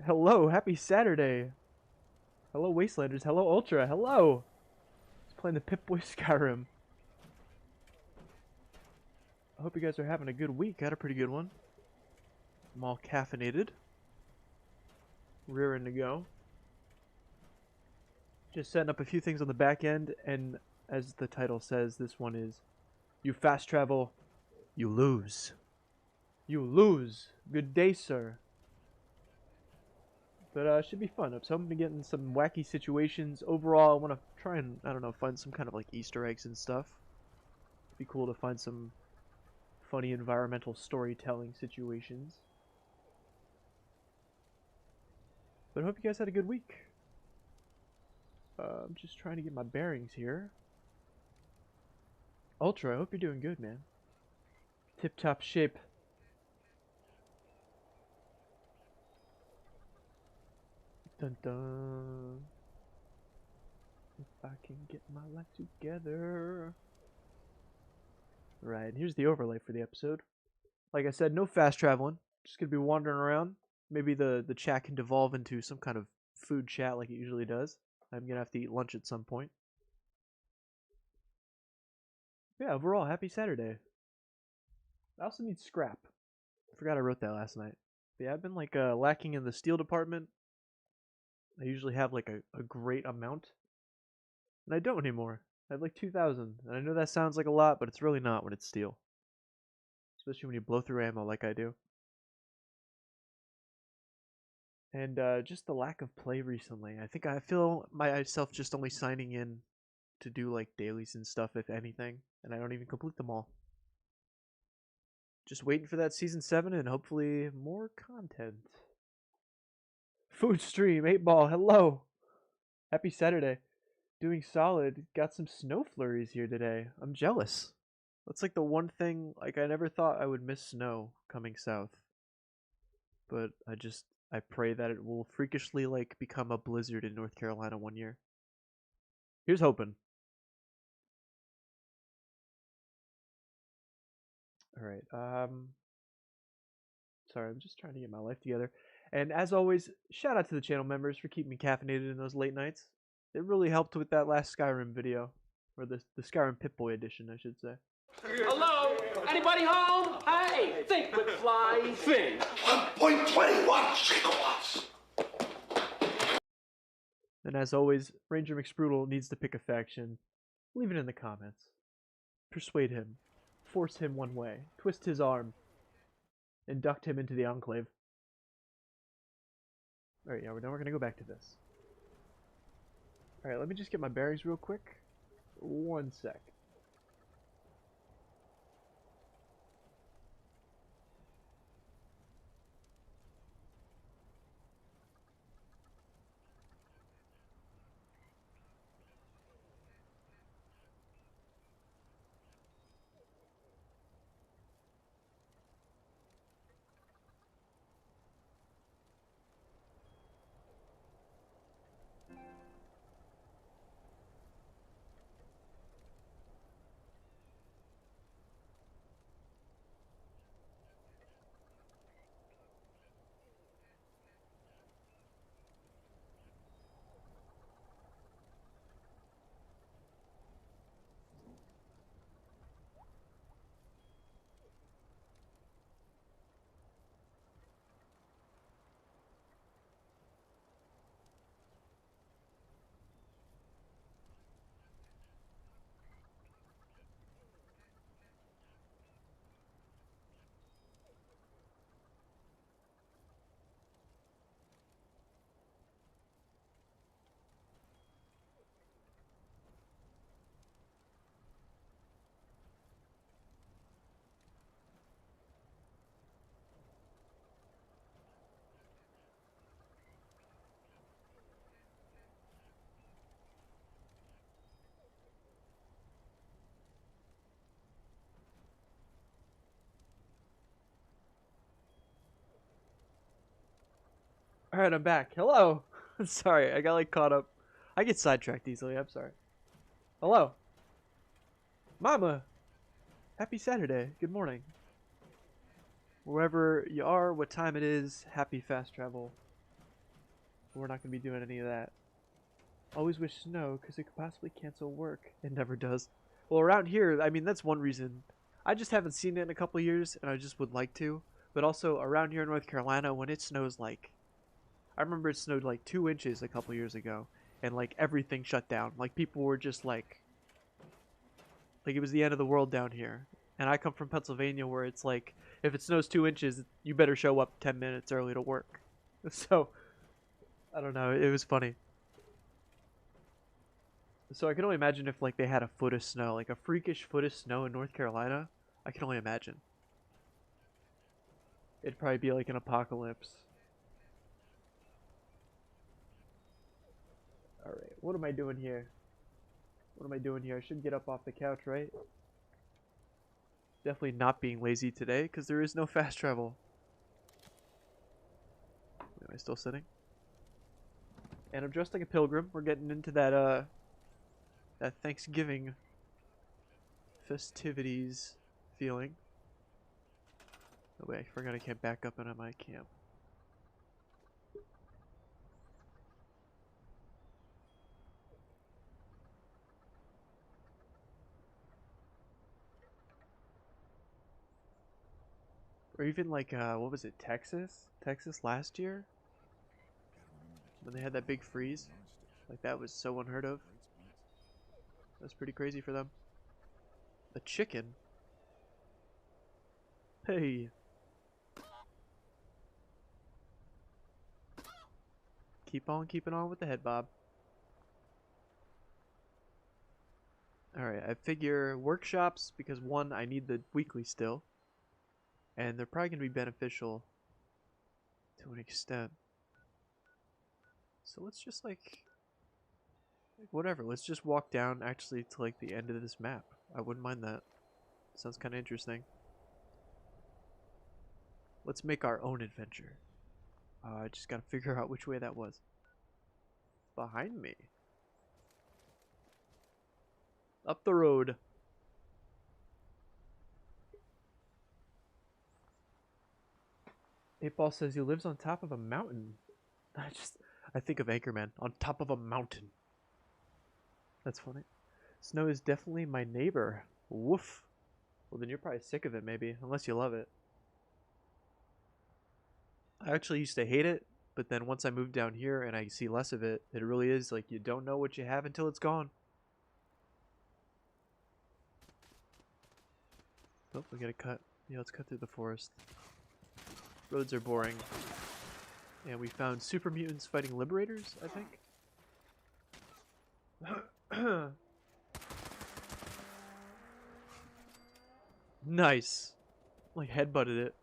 Hello, happy Saturday. Hello, Wastelanders. Hello, Ultra. Hello. Just playing the Pip-Boy Skyrim. I hope you guys are having a good week. I had a pretty good one. I'm all caffeinated. Rearing to go. Just setting up a few things on the back end, and as the title says, this one is you fast travel, you lose. You lose. Good day, sir. But it should be fun. So I'm hoping to get in some wacky situations. Overall, I want to try and, I don't know, find some kind of like Easter eggs and stuff. It'd be cool to find some funny environmental storytelling situations. But I hope you guys had a good week. I'm just trying to get my bearings here. Ultra, I hope you're doing good, man. Tip-top shape. Dun dun. If I can get my life together. Right, here's the overlay for the episode. Like I said, no fast traveling. Just gonna be wandering around. Maybe the chat can devolve into some kind of food chat like it usually does. I'm gonna have to eat lunch at some point. Yeah, overall, happy Saturday. I also need scrap. I forgot I wrote that last night. But yeah, I've been like lacking in the steel department. I usually have like a great amount. And I don't anymore. I have like 2,000. And I know that sounds like a lot, but it's really not when it's steel. Especially when you blow through ammo like I do. And just the lack of play recently. I feel myself just only signing in to do like dailies and stuff, if anything. And I don't even complete them all. Just waiting for that season 7 and hopefully more content. Food stream, 8-ball, hello. Happy Saturday. Doing solid. Got some snow flurries here today. I'm jealous. That's like the one thing, like I never thought I would miss snow coming south. But I pray that it will freakishly like become a blizzard in North Carolina one year. Here's hoping. Alright, sorry, I'm just trying to get my life together. And as always, shout out to the channel members for keeping me caffeinated in those late nights. It really helped with that last Skyrim video. Or the Skyrim Pip-Boy edition, I should say. Hello? Anybody home? Hey, think with fly, think. 1.21 gigawatts. And as always, Ranger McSprudel needs to pick a faction. Leave it in the comments. Persuade him. Force him one way. Twist his arm. Induct him into the Enclave. Alright, yeah, now we're gonna go back to this. Alright, let me just get my bearings real quick. One sec. Alright, I'm back. Hello! Sorry, I got like caught up. I get sidetracked easily, I'm sorry. Hello! Mama! Happy Saturday. Good morning. Wherever you are, what time it is, happy fast travel. We're not going to be doing any of that. Always wish snow because it could possibly cancel work. It never does. Well, around here, I mean, that's one reason. I just haven't seen it in a couple years, and I just would like to. But also, around here in North Carolina, when it snows like... I remember it snowed like 2 inches a couple years ago, and like everything shut down. Like people were just like it was the end of the world down here. And I come from Pennsylvania where it's like, if it snows 2 inches, you better show up 10 minutes early to work. So, I don't know, it was funny. So I can only imagine if like they had a foot of snow, like a freakish foot of snow in North Carolina. I can only imagine. It'd probably be like an apocalypse. Alright, what am I doing here? What am I doing here? I should get up off the couch, right? Definitely not being lazy today, because there is no fast travel. Am I still sitting? And I'm dressed like a pilgrim. We're getting into that Thanksgiving festivities feeling. Oh wait, I forgot I can't back up into my camp. Or even like, what was it, Texas? Texas last year? When they had that big freeze? Like, that was so unheard of. That's pretty crazy for them. A chicken? Hey. Keep on keeping on with the head bob. Alright, I figure workshops, because one, I need the weekly still. And they're probably going to be beneficial to an extent. So let's just like whatever, let's just walk down actually to like the end of this map. I wouldn't mind that. Sounds kind of interesting. Let's make our own adventure. I just gotta figure out which way that was. Behind me. Up the road. Eightball says he lives on top of a mountain. I think of Anchorman on top of a mountain. That's funny. Snow is definitely my neighbor. Woof. Well, then you're probably sick of it, maybe, unless you love it. I actually used to hate it, but then once I moved down here and I see less of it, it really is like you don't know what you have until it's gone. Oh, we gotta cut. Yeah, let's cut through the forest. Roads are boring. And we found super mutants fighting liberators, I think. Nice. Like headbutted it.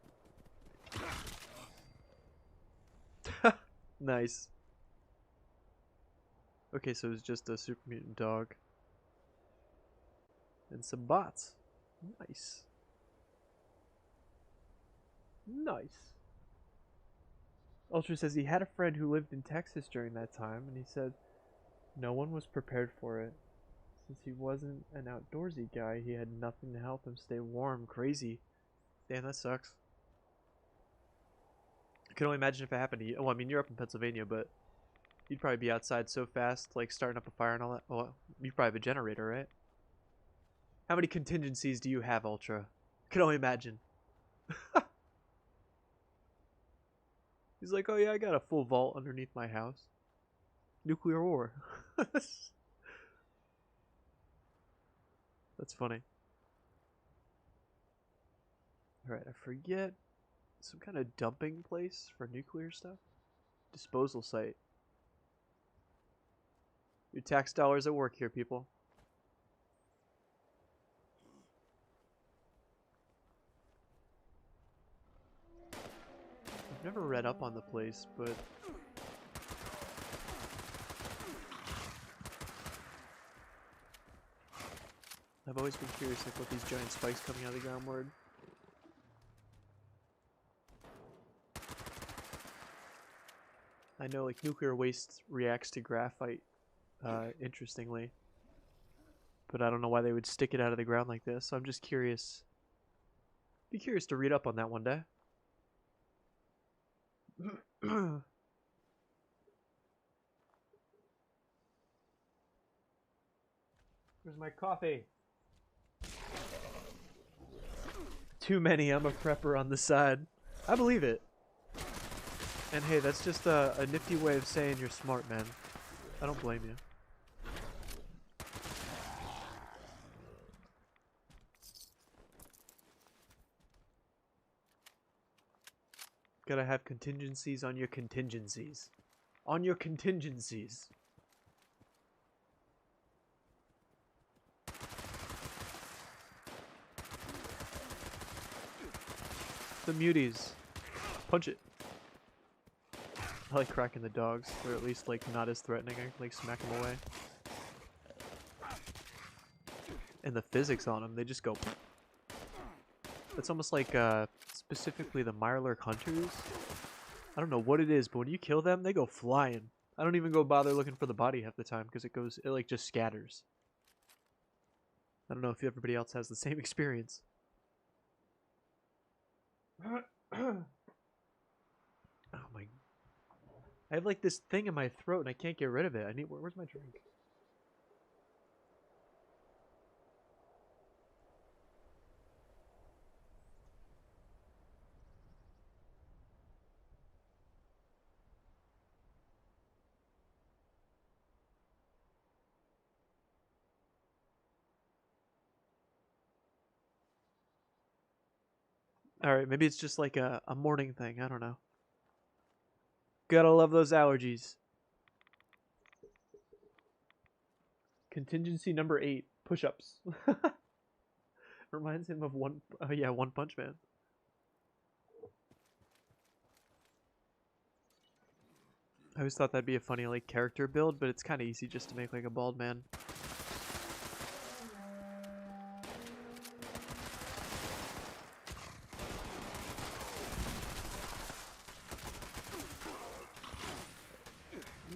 Nice. Okay, so it's just a super mutant dog. And some bots. Nice. Nice. Ultra says he had a friend who lived in Texas during that time, and he said no one was prepared for it. Since he wasn't an outdoorsy guy, he had nothing to help him stay warm. Crazy. Damn, that sucks. I can only imagine if it happened to you. Well, I mean, you're up in Pennsylvania, but you'd probably be outside so fast, like starting up a fire and all that. Well, you probably have a generator, right? How many contingencies do you have, Ultra? I can only imagine. He's like, oh yeah, I got a full vault underneath my house. Nuclear war. That's funny. Alright, I forget. Some kind of dumping place for nuclear stuff? Disposal site. Your tax dollars at work here, people. I've never read up on the place, but I've always been curious like what these giant spikes coming out of the ground were. I know like nuclear waste reacts to graphite interestingly, but I don't know why they would stick it out of the ground like this, so I'm just curious. Be curious to read up on that one day. Where's my coffee? Too many. I'm a prepper on the side. I believe it. And hey, that's just a nifty way of saying you're smart, man. I don't blame you. Gotta have contingencies on your contingencies. On your contingencies. The muties. Punch it. I like cracking the dogs. They're at least like not as threatening. I can like smack them away. And the physics on them, they just go. It's almost like specifically the Mirelurk hunters. I don't know what it is, but when you kill them, they go flying. I don't even go bother looking for the body half the time because it like just scatters. I don't know if everybody else has the same experience. Oh my! I have like this thing in my throat and I can't get rid of it. I need. Where's my drink? Alright, maybe it's just like a morning thing. I don't know. Gotta love those allergies. Contingency number 8. Push-ups. Reminds him of One Punch Man. I always thought that'd be a funny like character build, but it's kind of easy just to make like a bald man.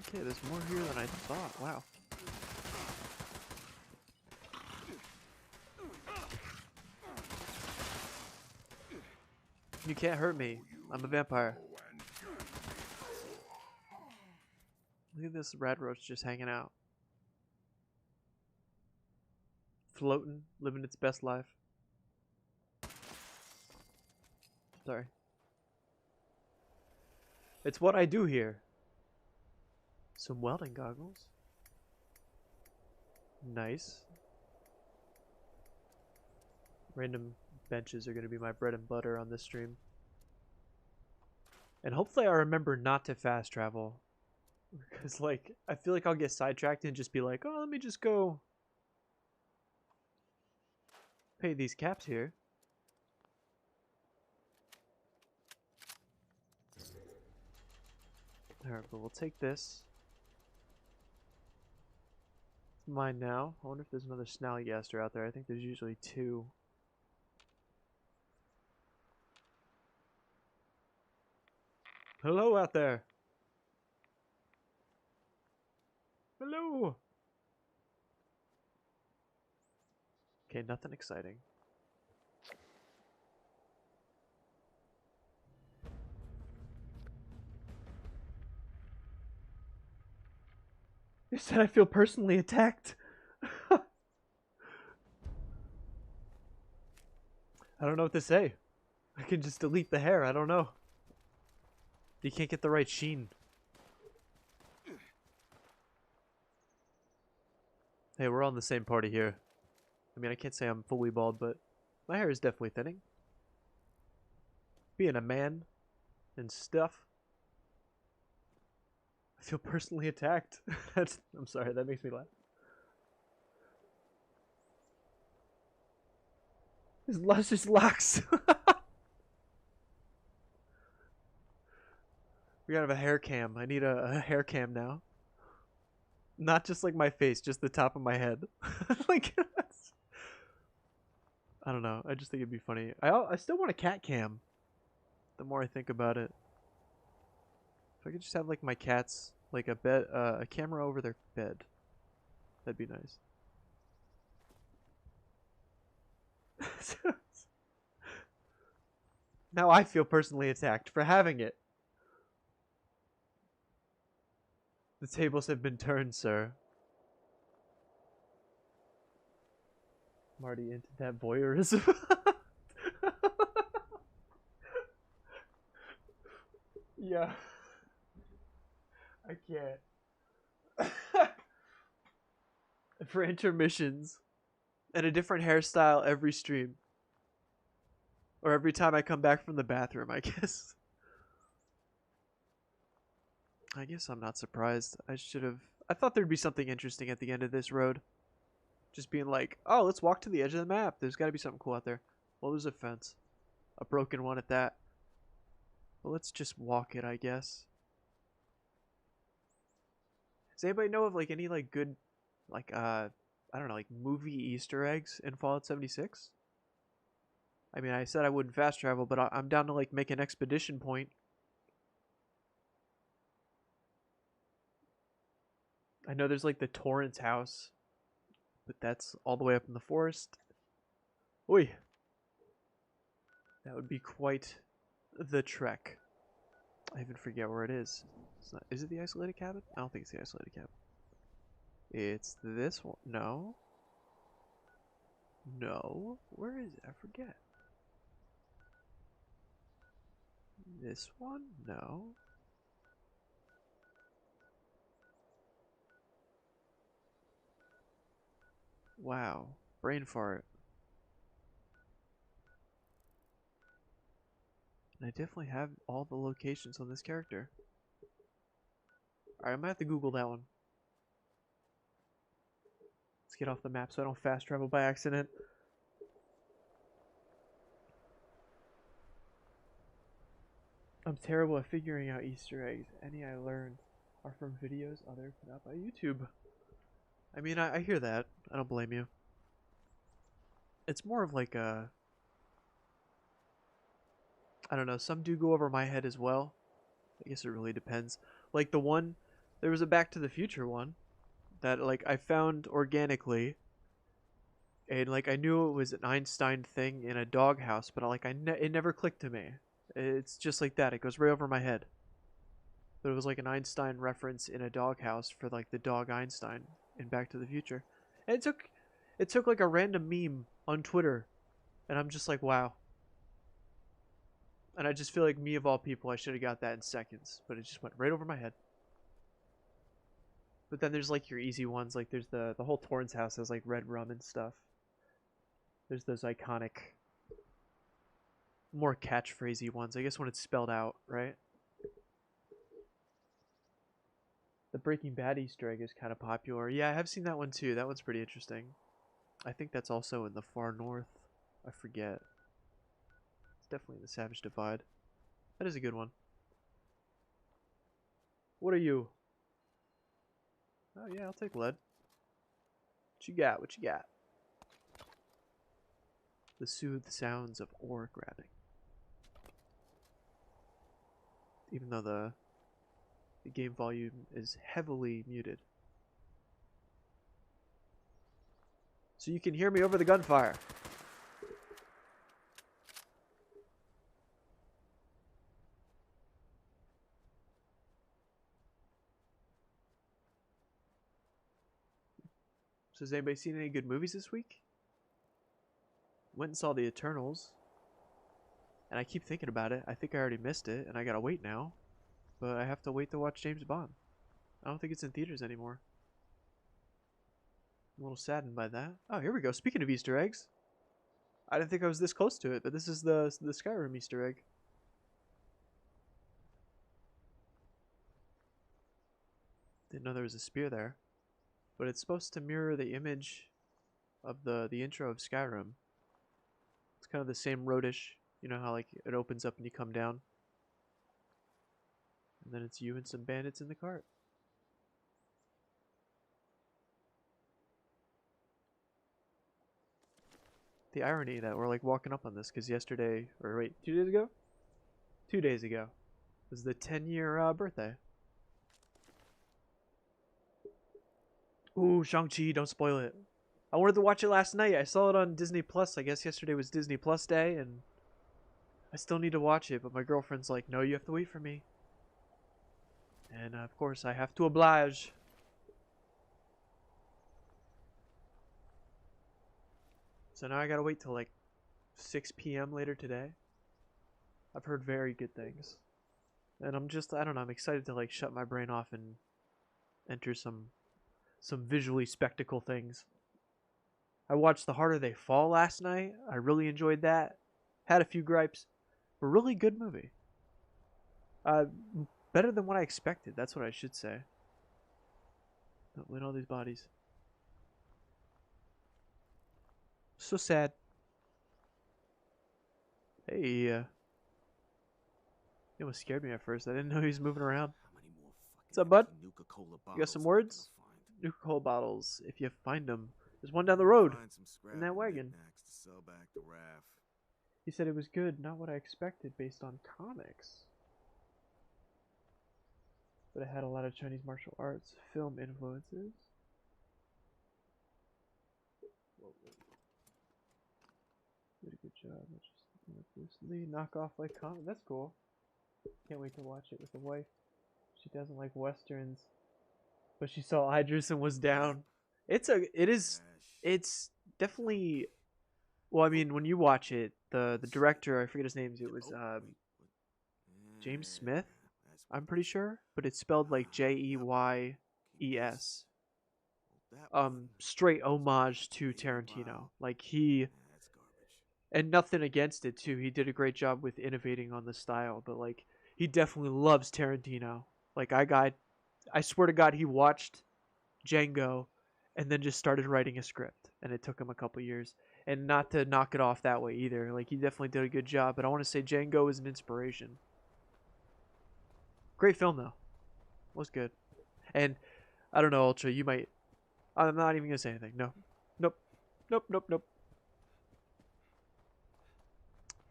Okay, there's more here than I thought. Wow. You can't hurt me. I'm a vampire. Look at this rat roach just hanging out. Floating, living its best life. Sorry. It's what I do here. Some welding goggles. Nice. Random benches are going to be my bread and butter on this stream. And hopefully I remember not to fast travel. Because, like, I feel like I'll get sidetracked and just be like, oh, let me just go pay these caps here. Alright, but we'll take this. It's mine now. I wonder if there's another Snallygaster out there. I think there's usually 2. Hello out there. Hello. Okay, nothing exciting. You said I feel personally attacked. I don't know what to say. I can just delete the hair. I don't know. You can't get the right sheen. Hey, we're on the same party here. I mean, I can't say I'm fully bald, but my hair is definitely thinning. Being a man and stuff. I feel personally attacked. I'm sorry, that makes me laugh. His luscious locks. We gotta have a hair cam. I need a hair cam now. Not just like my face, just the top of my head. Like, I don't know. I just think it'd be funny. I still want a cat cam. The more I think about it, if I could just have like my cats, like a camera over their bed, that'd be nice. Now I feel personally attacked for having it. The tables have been turned, sir. Marty into that voyeurism. Yeah. I can't. For intermissions. And a different hairstyle every stream. Or every time I come back from the bathroom, I guess. I guess I'm not surprised. I should have... I thought there'd be something interesting at the end of this road. Just being like, oh, let's walk to the edge of the map. There's got to be something cool out there. Well, there's a fence. A broken one at that. Well, let's just walk it, I guess. Does anybody know of like any like good, like I don't know, like movie Easter eggs in Fallout 76? I mean, I said I wouldn't fast travel, but I'm down to like make an expedition point. I know there's like the Torrance house, but that's all the way up in the forest. Oi. That would be quite the trek. I even forget where it is. It's not, is it the isolated cabin? I don't think it's the isolated cabin. It's this one. No. No. Where is it? I forget. This one? No. Wow. Brain fart. And I definitely have all the locations on this character. Alright, I'm gonna have to Google that one. Let's get off the map so I don't fast travel by accident. I'm terrible at figuring out Easter eggs. Any I learned are from videos others put out by YouTube. I mean, I hear that. I don't blame you. It's more of like a... I don't know, some do go over my head as well. I guess it really depends. Like the one... There was a Back to the Future one that like I found organically. And like I knew it was an Einstein thing in a doghouse, but it never clicked to me. It's just like that. It goes right over my head. But it was like an Einstein reference in a doghouse for like the dog Einstein in Back to the Future. And it took like a random meme on Twitter, and I'm just like, wow. And I just feel like me of all people, I should have got that in seconds, but it just went right over my head. But then there's like your easy ones, like there's the whole Torrance house has like red rum and stuff. There's those iconic, more catchphrasey ones, I guess when it's spelled out, right? The Breaking Bad Easter egg is kind of popular. Yeah, I have seen that one too. That one's pretty interesting. I think that's also in the far north. I forget. It's definitely in the Savage Divide. That is a good one. What are you? Oh yeah, I'll take lead. What you got? What you got? The soothed sounds of ore grabbing. Even though the game volume is heavily muted. So you can hear me over the gunfire. So has anybody seen any good movies this week? Went and saw The Eternals. And I keep thinking about it. I think I already missed it, and I gotta wait now. But I have to wait to watch James Bond. I don't think it's in theaters anymore. I'm a little saddened by that. Oh, here we go. Speaking of Easter eggs. I didn't think I was this close to it, but this is the Skyrim Easter egg. Didn't know there was a spear there. But it's supposed to mirror the image of the intro of Skyrim. It's kind of the same roadish. You know how like it opens up and you come down? And then it's you and some bandits in the cart. The irony that we're like walking up on this because yesterday, or wait, 2 days ago? 2 days ago was the 10-year birthday. Ooh, Shang-Chi, don't spoil it. I wanted to watch it last night. I saw it on Disney Plus. I guess yesterday was Disney Plus day, and I still need to watch it, but my girlfriend's like, no, you have to wait for me. And of course, I have to oblige. So now I gotta wait till like 6 p.m. later today. I've heard very good things. And I don't know, I'm excited to like shut my brain off and enter some visually spectacle things. I watched The Harder They Fall last night. I really enjoyed that. Had a few gripes, but really good movie. Better than what I expected. That's what I should say. Don't win all these bodies. So sad. Hey, it almost scared me at first. I didn't know he was moving around. What's up, bud? You got some words? Nuka-Cola bottles, if you find them. There's one down the road in that wagon. He said it was good, not what I expected based on comics. But it had a lot of Chinese martial arts film influences. Did a good job. Bruce Lee knockoff like comic. That's cool. Can't wait to watch it with the wife. She doesn't like westerns, but she saw Idris and was down. It's definitely. Well, I mean, when you watch it, the director, I forget his name. It was James Smith, I'm pretty sure, but it's spelled like Jeyes. Straight homage to Tarantino. Like and nothing against it too. He did a great job with innovating on the style, but like he definitely loves Tarantino. Like I swear to God, he watched Django and then just started writing a script, and it took him a couple years. And not to knock it off that way either. Like he definitely did a good job, but I want to say Django is an inspiration. Great film though. Was good. And I don't know, Ultra, you might. I'm not even gonna say anything. No. Nope.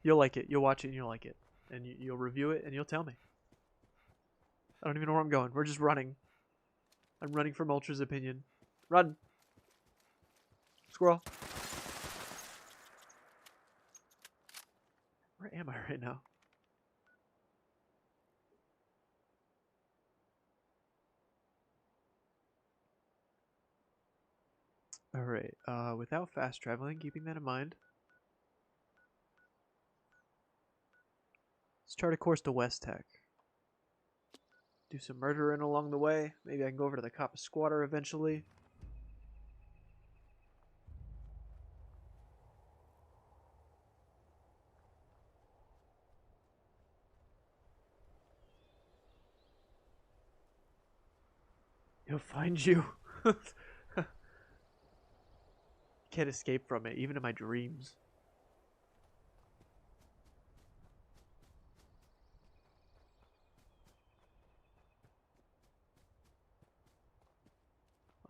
You'll like it. You'll watch it and you'll like it. And you'll review it and you'll tell me. I don't even know where I'm going. We're just running. I'm running from Ultra's opinion. Run. Squirrel. Where am I right now? Alright, without fast traveling, keeping that in mind. Let's chart a course to West Tech. Do some murdering along the way. Maybe I can go over to the Coppa Squatter eventually. He'll find you. Can't escape from it, even in my dreams.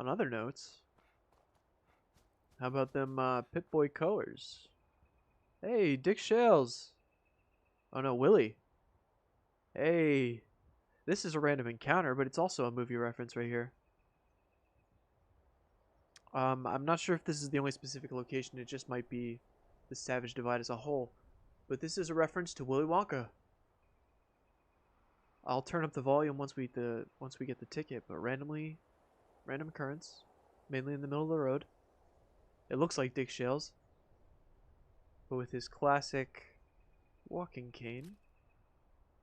On other notes, how about them Pip-Boy colors? Hey, Dick Shales. Oh no, Willie. Hey. This is a random encounter, but it's also a movie reference right here. I'm not sure if this is the only specific location. It just might be the Savage Divide as a whole. But this is a reference to Willy Wonka. I'll turn up the volume once we get the ticket, but random occurrence, mainly in the middle of the road. It looks like Dick Shales, but with his classic walking cane.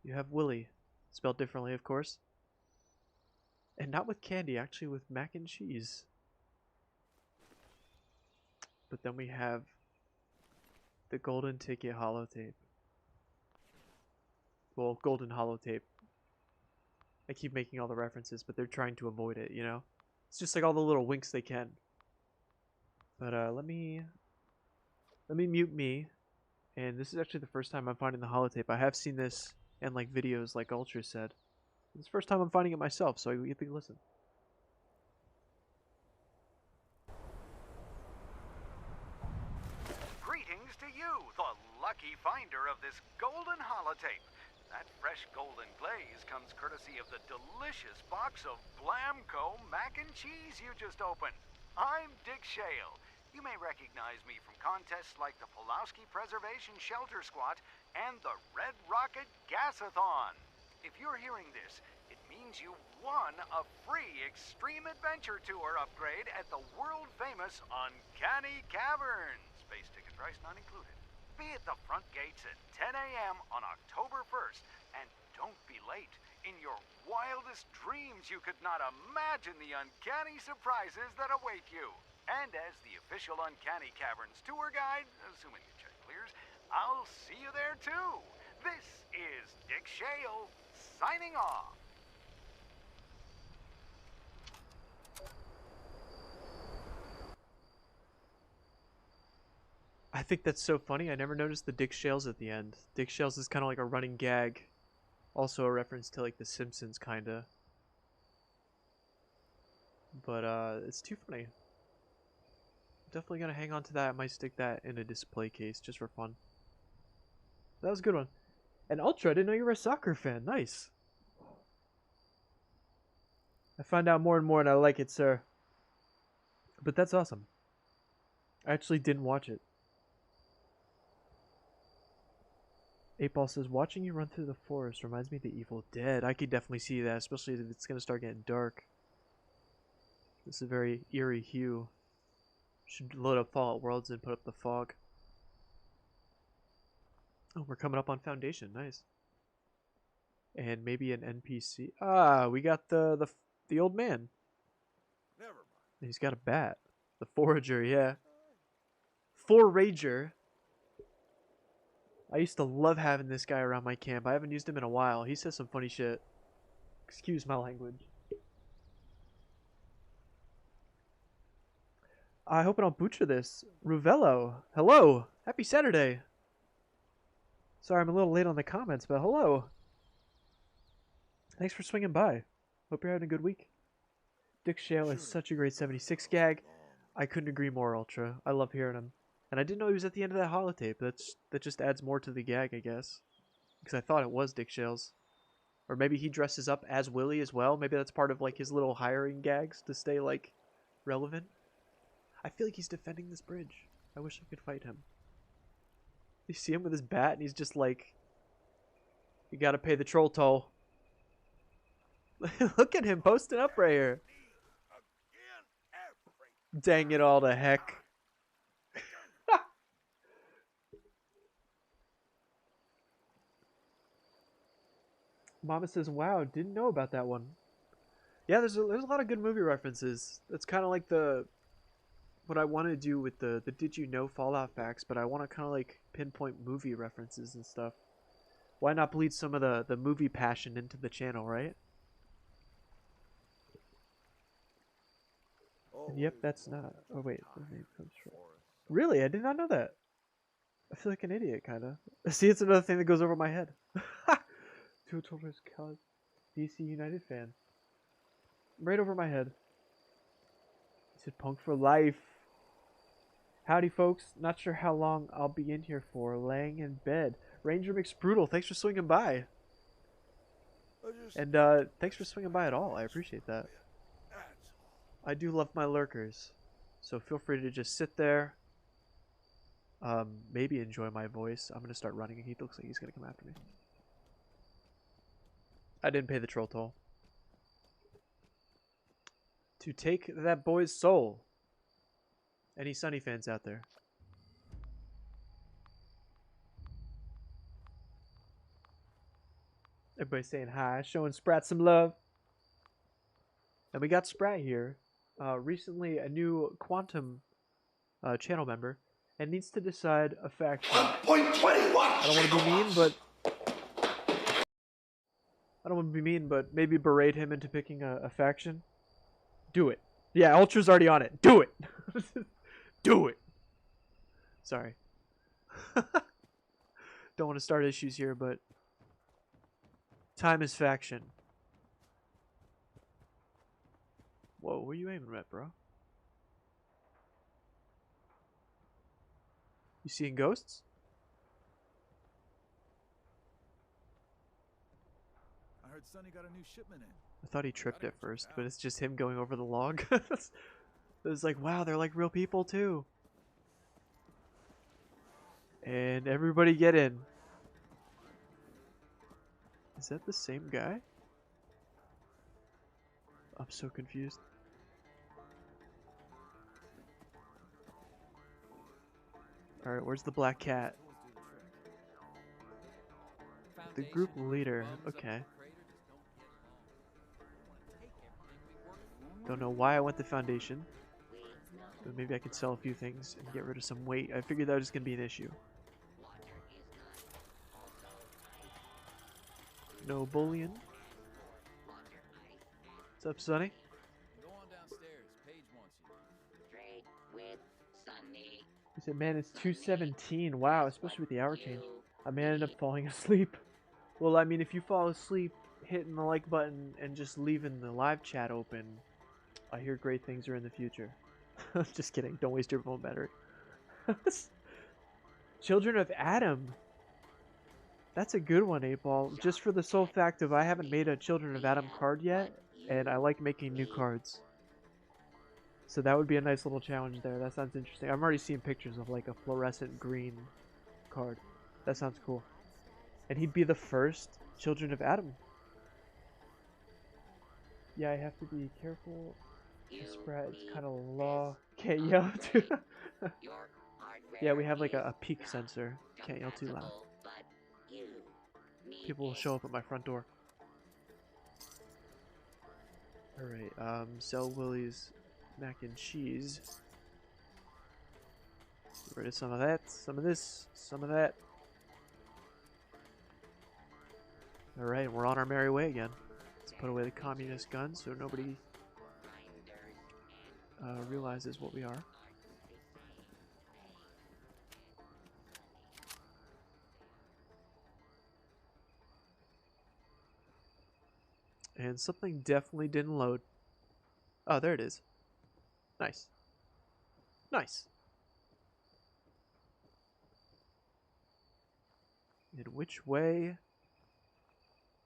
You have Willy, spelled differently, of course, and not with candy, actually with mac and cheese. But then we have the golden ticket holotape. Well, golden holotape. I keep making all the references, but they're trying to avoid it, you know? It's just like all the little winks they can. But let me mute me. And this is actually the first time I'm finding the holotape. I have seen this in like videos like Ultra said. It's the first time I'm finding it myself, so you can listen. Greetings to you, the lucky finder of this golden holotape. That fresh golden glaze comes courtesy of the delicious box of Blamco mac and cheese you just opened. I'm Dick Shale. You may recognize me from contests like the Pulowski Preservation Shelter Squat and the Red Rocket Gasathon. If you're hearing this, it means you won a free Extreme Adventure Tour upgrade at the world-famous Uncanny Caverns. Space ticket price not included. Be at the front gates at 10 a.m. on October 1st. And don't be late. In your wildest dreams, you could not imagine the uncanny surprises that await you. And as the official Uncanny Caverns tour guide, assuming the check clears, I'll see you there too. This is Dick Shale, signing off. I think that's so funny. I never noticed the Dick Shales at the end. Dick Shales is kind of like a running gag. Also a reference to like The Simpsons, kinda. But it's too funny. Definitely gonna hang on to that. I might stick that in a display case just for fun. That was a good one. And Ultra, I didn't know you were a soccer fan. Nice. I find out more and more and I like it, sir. But that's awesome. I actually didn't watch it. 8-Ball says, watching you run through the forest reminds me of the Evil Dead. I could definitely see that, especially if it's going to start getting dark. This is a very eerie hue. Should load up Fallout Worlds and put up the fog. Oh, we're coming up on Foundation. Nice. And maybe an NPC. Ah, we got the old man. Never mind. He's got a bat. The Forager, yeah. Forager. I used to love having this guy around my camp. I haven't used him in a while. He says some funny shit. Excuse my language. I hope I don't butcher this. Ruvello. Hello. Happy Saturday. Sorry, I'm a little late on the comments, but hello. Thanks for swinging by. Hope you're having a good week. Dick Shale is such a great 76 gag. I couldn't agree more, Ultra. I love hearing him. And I didn't know he was at the end of that holotape. That just adds more to the gag, I guess. Because I thought it was Dick Shales. Or maybe he dresses up as Willie as well. Maybe that's part of like his little hiring gags to stay like relevant. I feel like he's defending this bridge. I wish I could fight him. You see him with his bat and he's just like, you gotta pay the troll toll. Look at him posting up right here. Dang it all to heck. Mama says, wow, didn't know about that one. Yeah, there's a lot of good movie references. That's kind of like what I want to do with the Did You Know Fallout facts, but I want to kind of like pinpoint movie references and stuff. Why not bleed some of the movie passion into the channel, right? And yep, that's not. Oh wait, the name comes from. Really, I did not know that. I feel like an idiot, kind of. See, it's another thing that goes over my head. Two October's college DC United fan. Right over my head. He said, "Punk for life." Howdy, folks. Not sure how long I'll be in here for. Laying in bed. Ranger McSprudel, thanks for swinging by. And thanks for swinging by at all. I appreciate that. I do love my lurkers, so feel free to just sit there. Maybe enjoy my voice. I'm gonna start running. He looks like he's gonna come after me. I didn't pay the troll toll. To take that boy's soul. Any Sunny fans out there? Everybody saying hi, showing Sprat some love. And we got Sprat here. Recently a new Quantum channel member and needs to decide a faction. 1.21. I don't want to be mean, but maybe berate him into picking a faction. Do it. Yeah, Ultra's already on it. Do it. Do it. Sorry. Don't want to start issues here, but time is faction. Whoa, where you aiming at, bro? You seeing ghosts? I heard Sonny got a new shipment in. I thought he tripped at first, but it's just him going over the log. It's like, wow, they're like real people too. And everybody get in. Is that the same guy? I'm so confused. Alright, where's the black cat? The group leader. Okay. Don't know why I went the foundation. But maybe I could sell a few things and get rid of some weight. I figured that was going to be an issue. No bullion. What's up, Sonny? Go on downstairs. Paige wants you. He said, man, it's 2:17. Wow, especially with the hour change. I may end up falling asleep. Well, I mean, if you fall asleep hitting the like button and just leaving the live chat open, I hear great things are in the future. Just kidding. Don't waste your phone battery. Children of Adam. That's a good one, 8-Ball. Just for the sole fact of I haven't made a Children of Adam card yet, and I like making new cards. So that would be a nice little challenge there. That sounds interesting. I'm already seeing pictures of like a fluorescent green card. That sounds cool. And he'd be the first Children of Adam. Yeah, I have to be careful. The spread is kind of low. Can't yell too. Yeah, we have like a peak sensor. Can't yell too loud. People will show up at my front door. Alright, sell Willie's mac and cheese. Get rid of some of that, some of this, some of that. Alright, we're on our merry way again. Let's put away the communist guns so nobody realizes what we are. And something definitely didn't load. Oh, there it is. Nice. Nice. And which way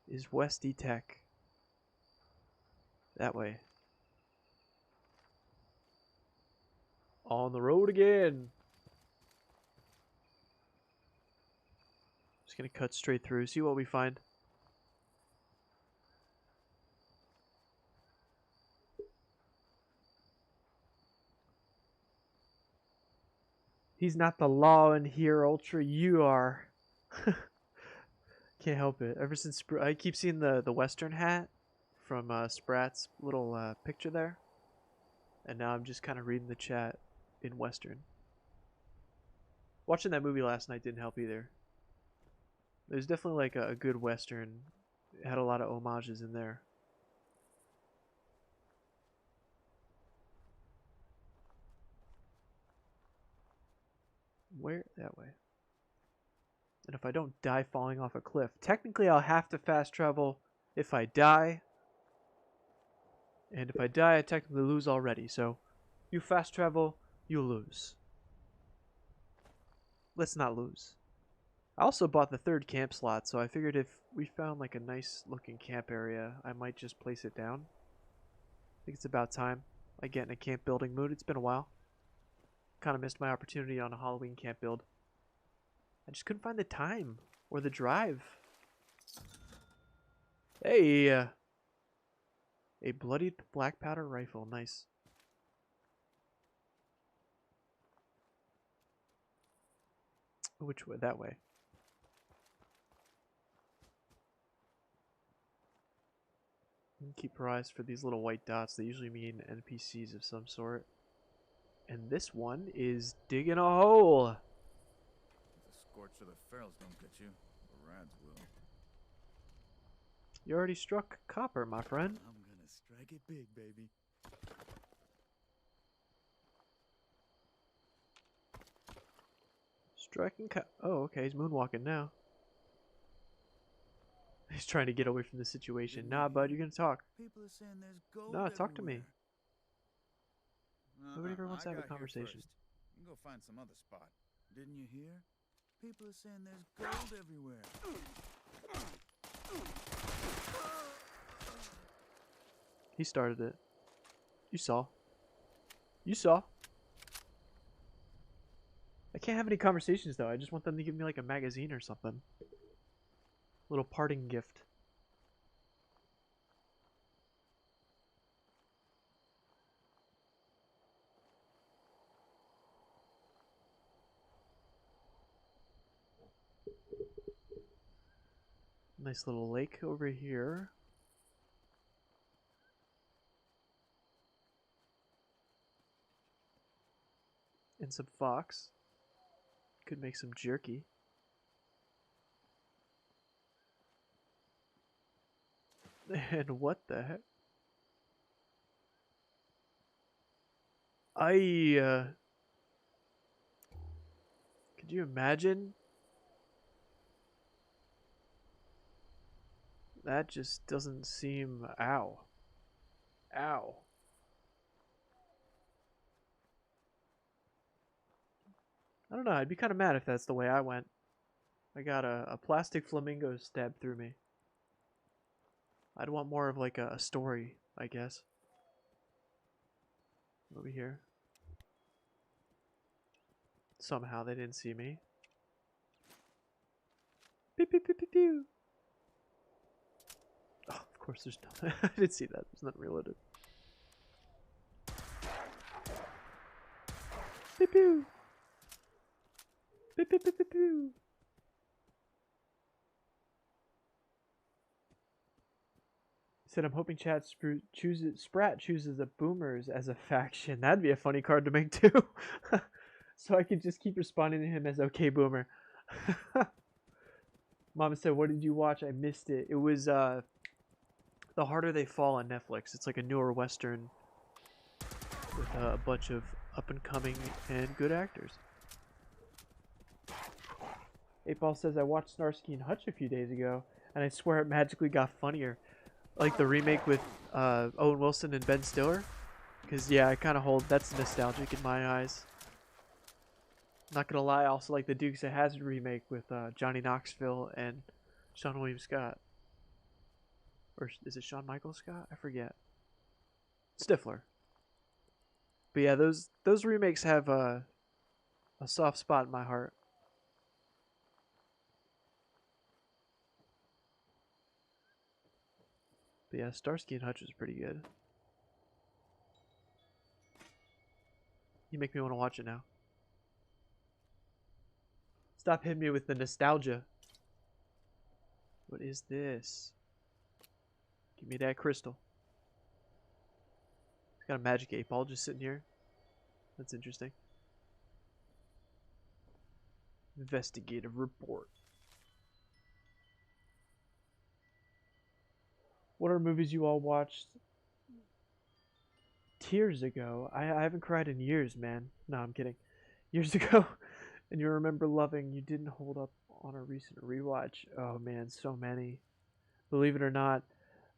is Westy Tech? That way. On the road again. Just gonna cut straight through, see what we find. He's not the law in here, Ultra. You are. Can't help it. Ever since I keep seeing the Western hat from Sprat's little picture there, and now I'm just kind of reading the chat in Western. Watching that movie last night didn't help either. There's definitely like a good Western. It had a lot of homages in there. Where? That way. And if I don't die falling off a cliff, technically I'll have to fast travel if I die. And if I die, I technically lose already. So, you fast travel, you lose. Let's not lose. I also bought the 3rd camp slot, so I figured if we found like a nice looking camp area, I might just place it down. I think it's about time I get in a camp building mood. It's been a while. Kind of missed my opportunity on a Halloween camp build. I just couldn't find the time or the drive. Hey, a bloodied black powder rifle. Nice. Which way? That way. Keep your eyes for these little white dots. They usually mean NPCs of some sort. And this one is digging a hole. The scorch of the ferals don't get you. The rads will. You already struck copper, my friend. I'm gonna strike it big, baby. Striking oh, okay, he's moonwalking now. He's trying to get away from the situation. Nah, bud, you're gonna talk. People are saying there's gold Nah, talk to me. everywhere. Nobody ever wants to I have a got here conversation. first. You can go find some other spot. Didn't you hear? People are saying there's gold everywhere. He started it. You saw. You saw. I can't have any conversations though. I just want them to give me like a magazine or something. Little parting gift. Nice little lake over here. And some fox. Could make some jerky. And what the heck? Could you imagine? That just doesn't seem... Ow. Ow. I don't know, I'd be kind of mad if that's the way I went. I got a plastic flamingo stabbed through me. I'd want more of like a story, I guess. Over here. Somehow they didn't see me. Pew pew pew pew pew. Oh, of course there's nothing. I didn't see that. There's nothing reloaded. Pew pew. Pew pew pew pew pew. Said I'm hoping Sprat chooses the Boomers as a faction. That'd be a funny card to make too. So I could just keep responding to him as OK Boomer. Mama said, "What did you watch? I missed it." It was The Harder They Fall on Netflix. It's like a newer Western with a bunch of up and coming and good actors. 8Ball says, "I watched Starsky and Hutch a few days ago, and I swear it magically got funnier." Like the remake with Owen Wilson and Ben Stiller. Because, yeah, I kind of hold that's nostalgic in my eyes. Not gonna lie, I also like the Dukes of Hazzard remake with Johnny Knoxville and Sean William Scott. Or is it Shawn Michael Scott? I forget. Stifler. But yeah, those remakes have a soft spot in my heart. But yeah, Starsky and Hutch was pretty good. You make me want to watch it now. Stop hitting me with the nostalgia. What is this? Give me that crystal. It's got a magic 8-ball just sitting here. That's interesting. Investigative report. What are movies you all watched years ago? I haven't cried in years, man. No, I'm kidding. Years ago, and you remember loving, you didn't hold up on a recent rewatch. Oh man, so many. Believe it or not,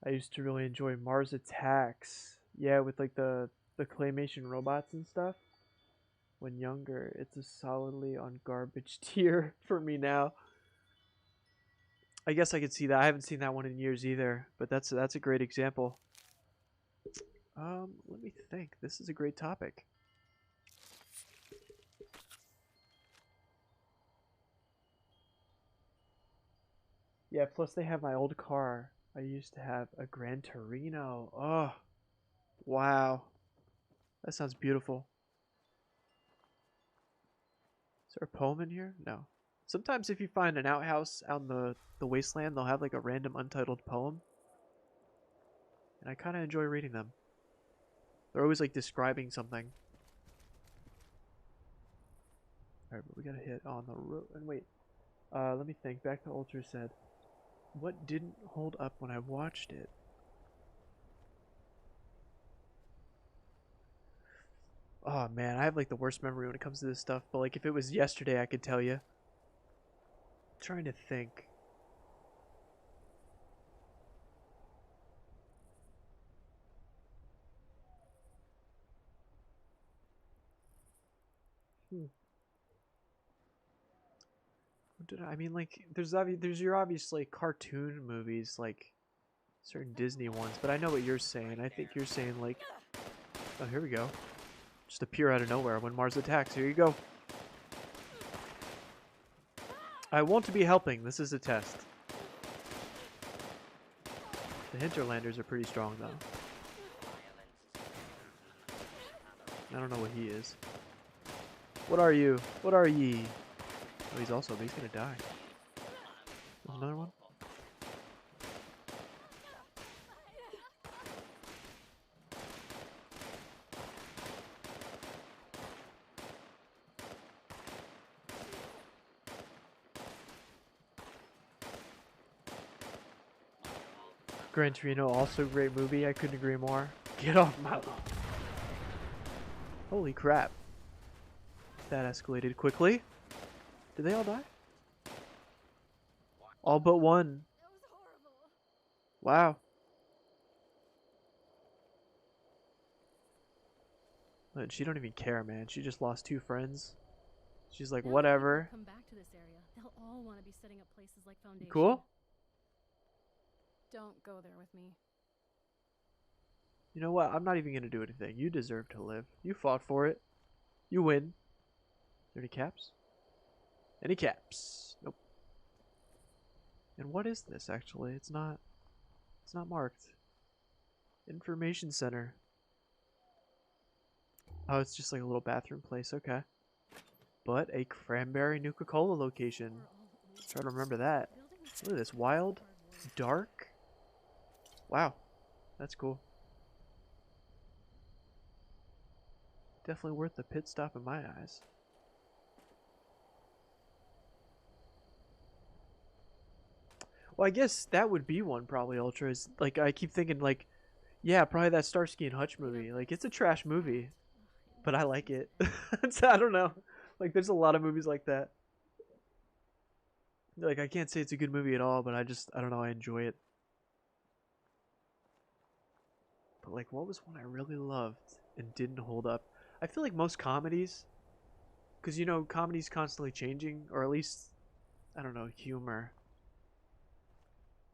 I used to really enjoy Mars Attacks. Yeah, with like the claymation robots and stuff. When younger, it's a solidly on garbage tier for me now. I guess I could see that. I haven't seen that one in years either, but that's a great example. Let me think. This is a great topic. Yeah, plus they have my old car. I used to have a Gran Torino. Oh, wow. That sounds beautiful. Is there a poem in here? No. Sometimes if you find an outhouse out in the wasteland, they'll have like a random untitled poem. And I kind of enjoy reading them. They're always like describing something. Alright, but we gotta hit on the road. And wait, let me think. Back to Ultra said, what didn't hold up when I watched it? Oh man, I have like the worst memory when it comes to this stuff. But like if it was yesterday, I could tell you. Trying to think. I mean, like, there's your obvious like cartoon movies, like certain Disney ones, but I know what you're saying. I think you're saying like, oh, here we go, just appear out of nowhere when Mars attacks. Here you go. I want to be helping. This is a test. The Hinterlanders are pretty strong though. I don't know what he is. What are you? What are ye? Oh, he's gonna die. There's another one. Gran Torino, also great movie. I couldn't agree more. Get off my lawn. Holy crap. That escalated quickly. Did they all die? All but one. That was horrible. Wow. And she don't even care, man. She just lost 2 friends. She's like, Now that whatever. people come back to this area, they'll all want to be setting up places like Foundation. Cool? Don't go there with me. You know what? I'm not even going to do anything. You deserve to live. You fought for it. You win. Is there any caps? Any caps? Nope. And what is this, actually? It's not marked. Information center. Oh, it's just like a little bathroom place. Okay. But a Cranberry Nuka-Cola location. Try to remember that. Look at this. Wild. Dark. Wow. That's cool. Definitely worth the pit stop in my eyes. Well, I guess that would be one, probably, Ultra. Is like, I keep thinking, like, yeah, probably that Starsky and Hutch movie. Like, it's a trash movie, but I like it. I don't know. Like, there's a lot of movies like that. Like, I can't say it's a good movie at all, but I don't know, I enjoy it. But, like, what was one I really loved and didn't hold up? I feel like most comedies, because, you know, comedy's constantly changing, or at least, I don't know, humor.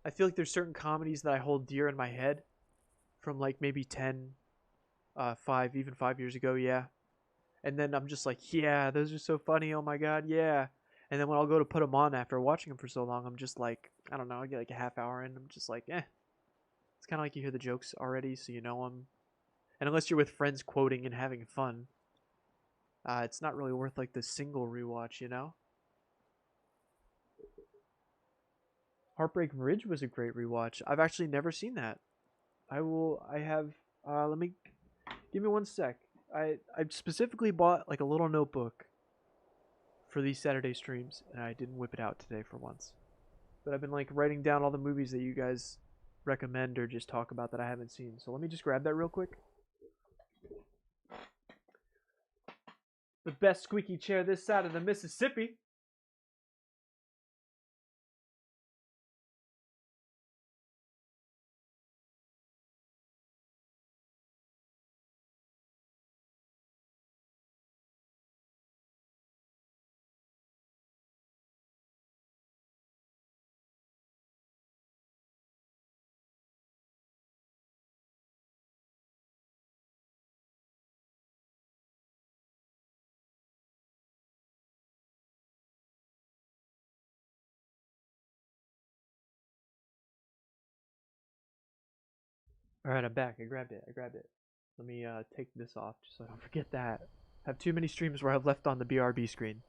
I feel like there's certain comedies that I hold dear in my head from, like, maybe 10, 5 years ago, yeah. And then I'm just like, yeah, those are so funny, oh my god, yeah. And then when I'll go to put them on after watching them for so long, I'm just like, I don't know, I get like a half hour in, I'm just like, eh. It's kind of like you hear the jokes already, so you know them. And unless you're with friends quoting and having fun, it's not really worth like the single rewatch, you know? Heartbreak Ridge was a great rewatch. I've actually never seen that. Let me, give me one sec. I specifically bought like a little notebook for these Saturday streams, and I didn't whip it out today for once. But I've been like writing down all the movies that you guys recommend or just talk about that I haven't seen. So let me just grab that real quick. The best squeaky chair this side of the Mississippi. Alright, I'm back. I grabbed it. Let me take this off just so I don't forget that. I have too many streams where I've left on the BRB screen.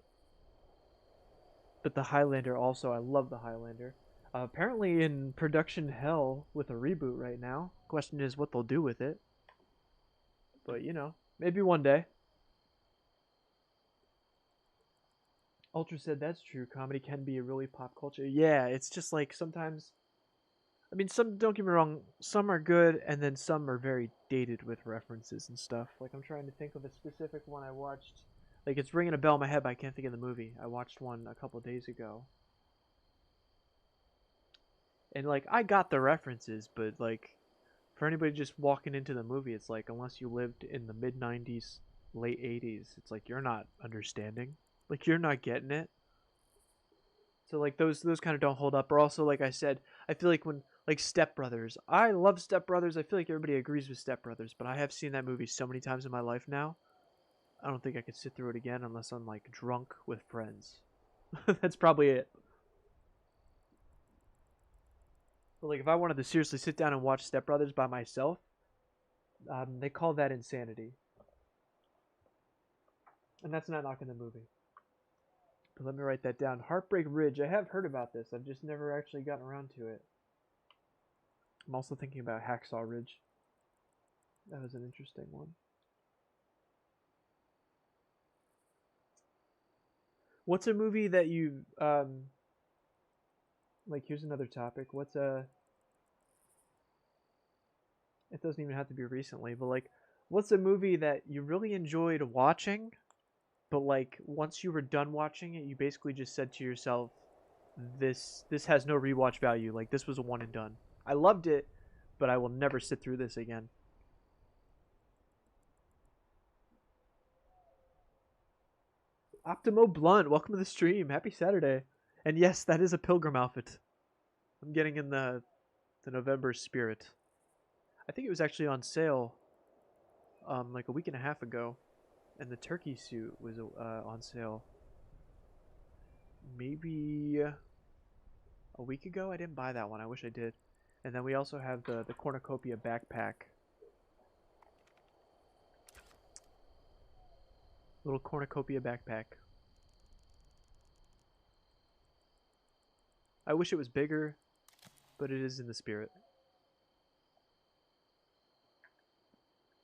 But the Highlander also, I love the Highlander. Apparently in production hell with a reboot right now. Question is what they'll do with it. But, you know, maybe one day. Ultra said that's true. Comedy can be a really pop culture. Yeah, it's just like sometimes... I mean, some, don't get me wrong, some are good, and then some are very dated with references and stuff. Like, I'm trying to think of a specific one I watched. Like, it's ringing a bell in my head, but I can't think of the movie. I watched one a couple days ago. And, like, I got the references, but, like, for anybody just walking into the movie, it's like, unless you lived in the mid-90s, late 80s, it's like, you're not understanding. Like, you're not getting it. So, like, those kind of don't hold up. Or also, like I said, I feel like when, like, Step Brothers. I love Step Brothers. I feel like everybody agrees with Step Brothers, but I have seen that movie so many times in my life now. I don't think I could sit through it again unless I'm, like, drunk with friends. That's probably it. But, like, if I wanted to seriously sit down and watch Step Brothers by myself, they call that insanity. And that's not knocking the movie. But let me write that down. Heartbreak Ridge. I have heard about this. I've just never actually gotten around to it. I'm also thinking about Hacksaw Ridge. That was an interesting one. What's a movie that you like? Here's another topic. What's a it doesn't even have to be recently, but like, what's a movie that you really enjoyed watching, but like once you were done watching it, you basically just said to yourself, this has no rewatch value. Like this was a one and done. I loved it, but I will never sit through this again. Optimo Blunt, welcome to the stream. Happy Saturday. And yes, that is a Pilgrim outfit. I'm getting in the November spirit. I think it was actually on sale like a week and a half ago, and the turkey suit was on sale maybe a week ago. I didn't buy that one. I wish I did. And then we also have the cornucopia backpack. Little cornucopia backpack. I wish it was bigger, but it is in the spirit.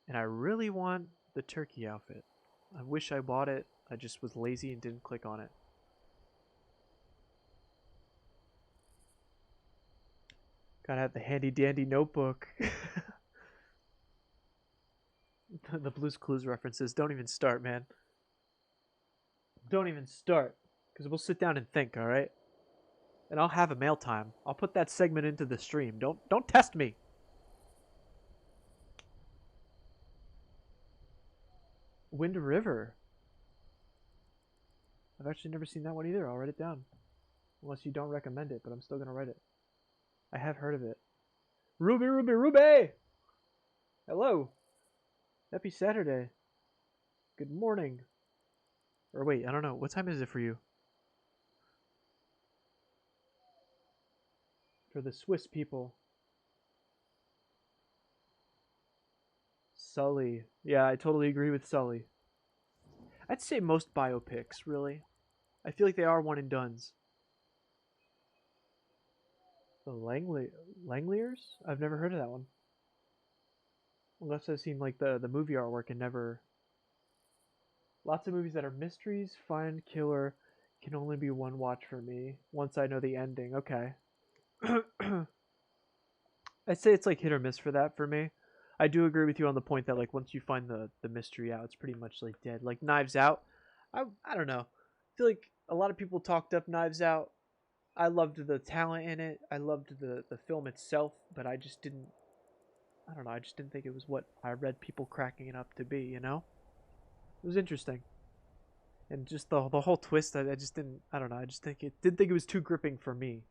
And I really want the turkey outfit. I wish I bought it. I just was lazy and didn't click on it. Gotta have the handy dandy notebook. The Blue's Clues references. Don't even start, man. Don't even start. Because we'll sit down and think, alright? And I'll have a mail time. I'll put that segment into the stream. Don't test me. Wind River. I've actually never seen that one either. I'll write it down. Unless you don't recommend it, but I'm still going to write it. I have heard of it. Ruby, Ruby, Ruby! Hello. Happy Saturday. Good morning. Or wait, I don't know. What time is it for you? For the Swiss people. Sully. Yeah, I totally agree with Sully. I'd say most biopics, really. I feel like they are one and dones. The Langliers? I've never heard of that one. Unless I've seen like the movie artwork and never... Lots of movies that are mysteries, find killer, can only be one watch for me. Once I know the ending. Okay. I'd say it's like hit or miss for that for me. I do agree with you on the point that like once you find the mystery out, it's pretty much like dead. Like Knives Out, I don't know. I feel like a lot of people talked up Knives Out. I loved the talent in it. I loved the film itself, but I just didn't. I don't know. I just didn't think it was what I read people cracking it up to be. You know, it was interesting, and just the whole twist. I just didn't. I don't know. I just didn't think it was too gripping for me.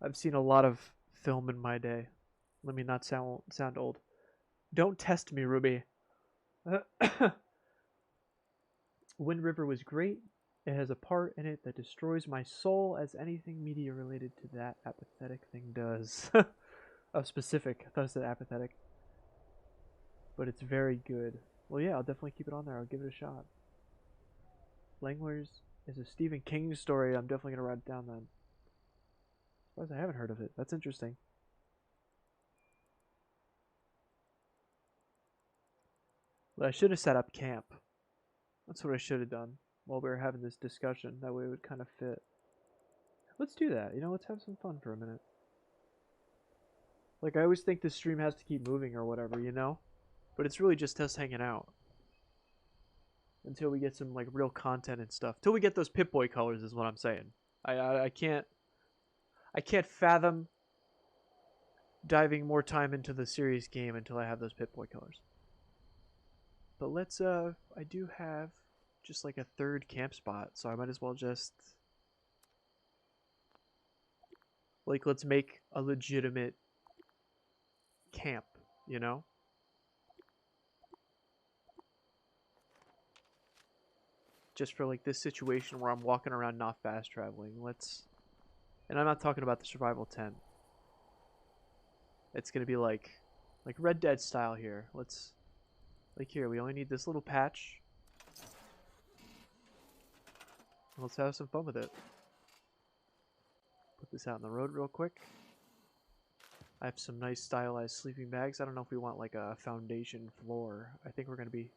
I've seen a lot of film in my day. Let me not sound old. Don't test me, Ruby. Wind River was great. It has a part in it that destroys my soul as anything media related to that apathetic thing does. Oh, specific. I thought it said apathetic. But it's very good. Well, yeah, I'll definitely keep it on there. I'll give it a shot. Langlers is a Stephen King story. I'm definitely going to write it down then. As far as I haven't heard of it. That's interesting. But I should have set up camp. That's what I should have done while we were having this discussion. That way it would kind of fit. Let's do that. You know, let's have some fun for a minute. Like, I always think this stream has to keep moving or whatever, you know? But it's really just us hanging out. Until we get some, like, real content and stuff. Till we get those Pip-Boy colors is what I'm saying. I can't fathom diving more time into the serious game until I have those Pip-Boy colors. But let's, I do have just like a third camp spot, so I might as well just, like, let's make a legitimate camp, you know? Just for, like, this situation where I'm walking around not fast traveling. And I'm not talking about the survival tent. It's gonna be like Red Dead style here. Like here, we only need this little patch. Let's have some fun with it. Put this out in the road real quick. I have some nice stylized sleeping bags. I don't know if we want like a foundation floor. I think we're gonna be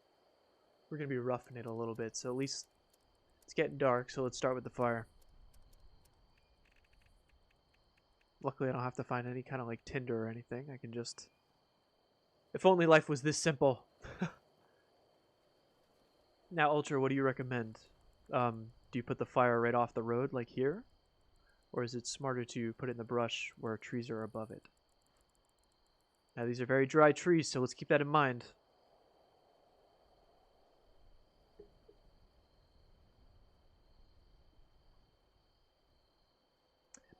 roughing it a little bit. So at least it's getting dark. So let's start with the fire. Luckily, I don't have to find any kind of like tinder or anything. I can just If only life was this simple. Now, Ultra, what do you recommend? Do you put the fire right off the road, like here? Or is it smarter to put it in the brush where trees are above it? Now, these are very dry trees, so let's keep that in mind.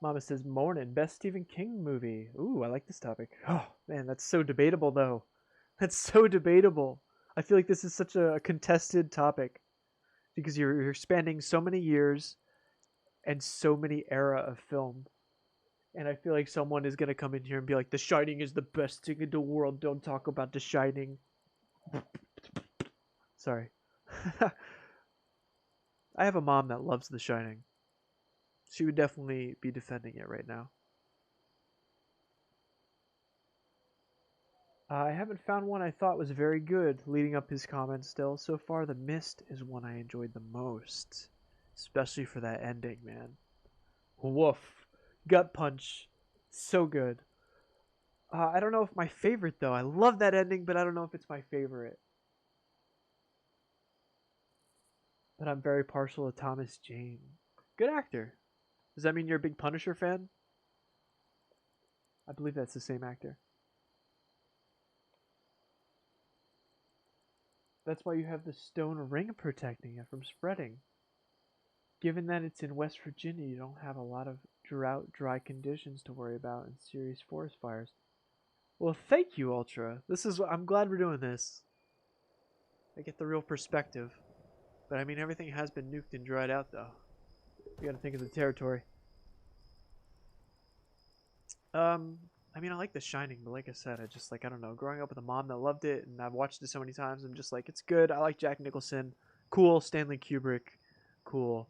Mama says, morning, best Stephen King movie. Ooh, I like this topic. Oh, man, that's so debatable, though. That's so debatable. I feel like this is such a contested topic because you're spanning so many years and so many era of film. And I feel like someone is going to come in here and be like, The Shining is the best thing in the world. Don't talk about The Shining. Sorry. I have a mom that loves The Shining. She would definitely be defending it right now. I haven't found one I thought was very good, leading up his comments still. So far, The Mist is one I enjoyed the most. Especially for that ending, man. Woof. Gut punch. So good. I don't know if my favorite, though. I love that ending, but I don't know if it's my favorite. But I'm very partial to Thomas Jane. Good actor. Does that mean you're a big Punisher fan? I believe that's the same actor. That's why you have the stone ring protecting it from spreading. Given that it's in West Virginia, you don't have a lot of dry conditions to worry about and serious forest fires. Well, thank you, Ultra. I'm glad we're doing this. I get the real perspective. But I mean, everything has been nuked and dried out, though. You gotta think of the territory. I mean, I like The Shining, but like I said, I don't know. Growing up with a mom that loved it, and I've watched it so many times, I'm just like, it's good. I like Jack Nicholson. Cool. Stanley Kubrick. Cool.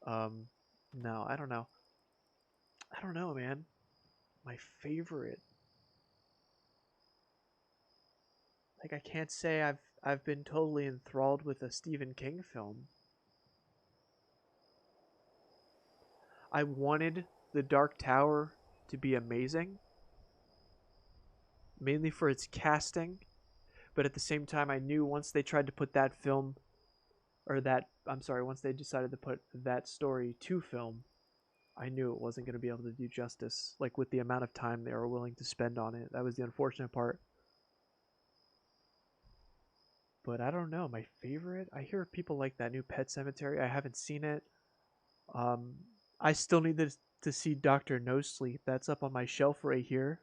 No, I don't know. I don't know, man. My favorite. Like, I can't say I've been totally enthralled with a Stephen King film. I wanted The Dark Tower to be amazing, mainly for its casting, but at the same time I knew once they tried to put that film once they decided to put that story to film, I knew it wasn't going to be able to do justice, like with the amount of time they were willing to spend on it. That was the unfortunate part. But I don't know, my favorite, I hear people like that new Pet Cemetery. I haven't seen it. I still need to see Dr. No Sleep. That's up on my shelf right here.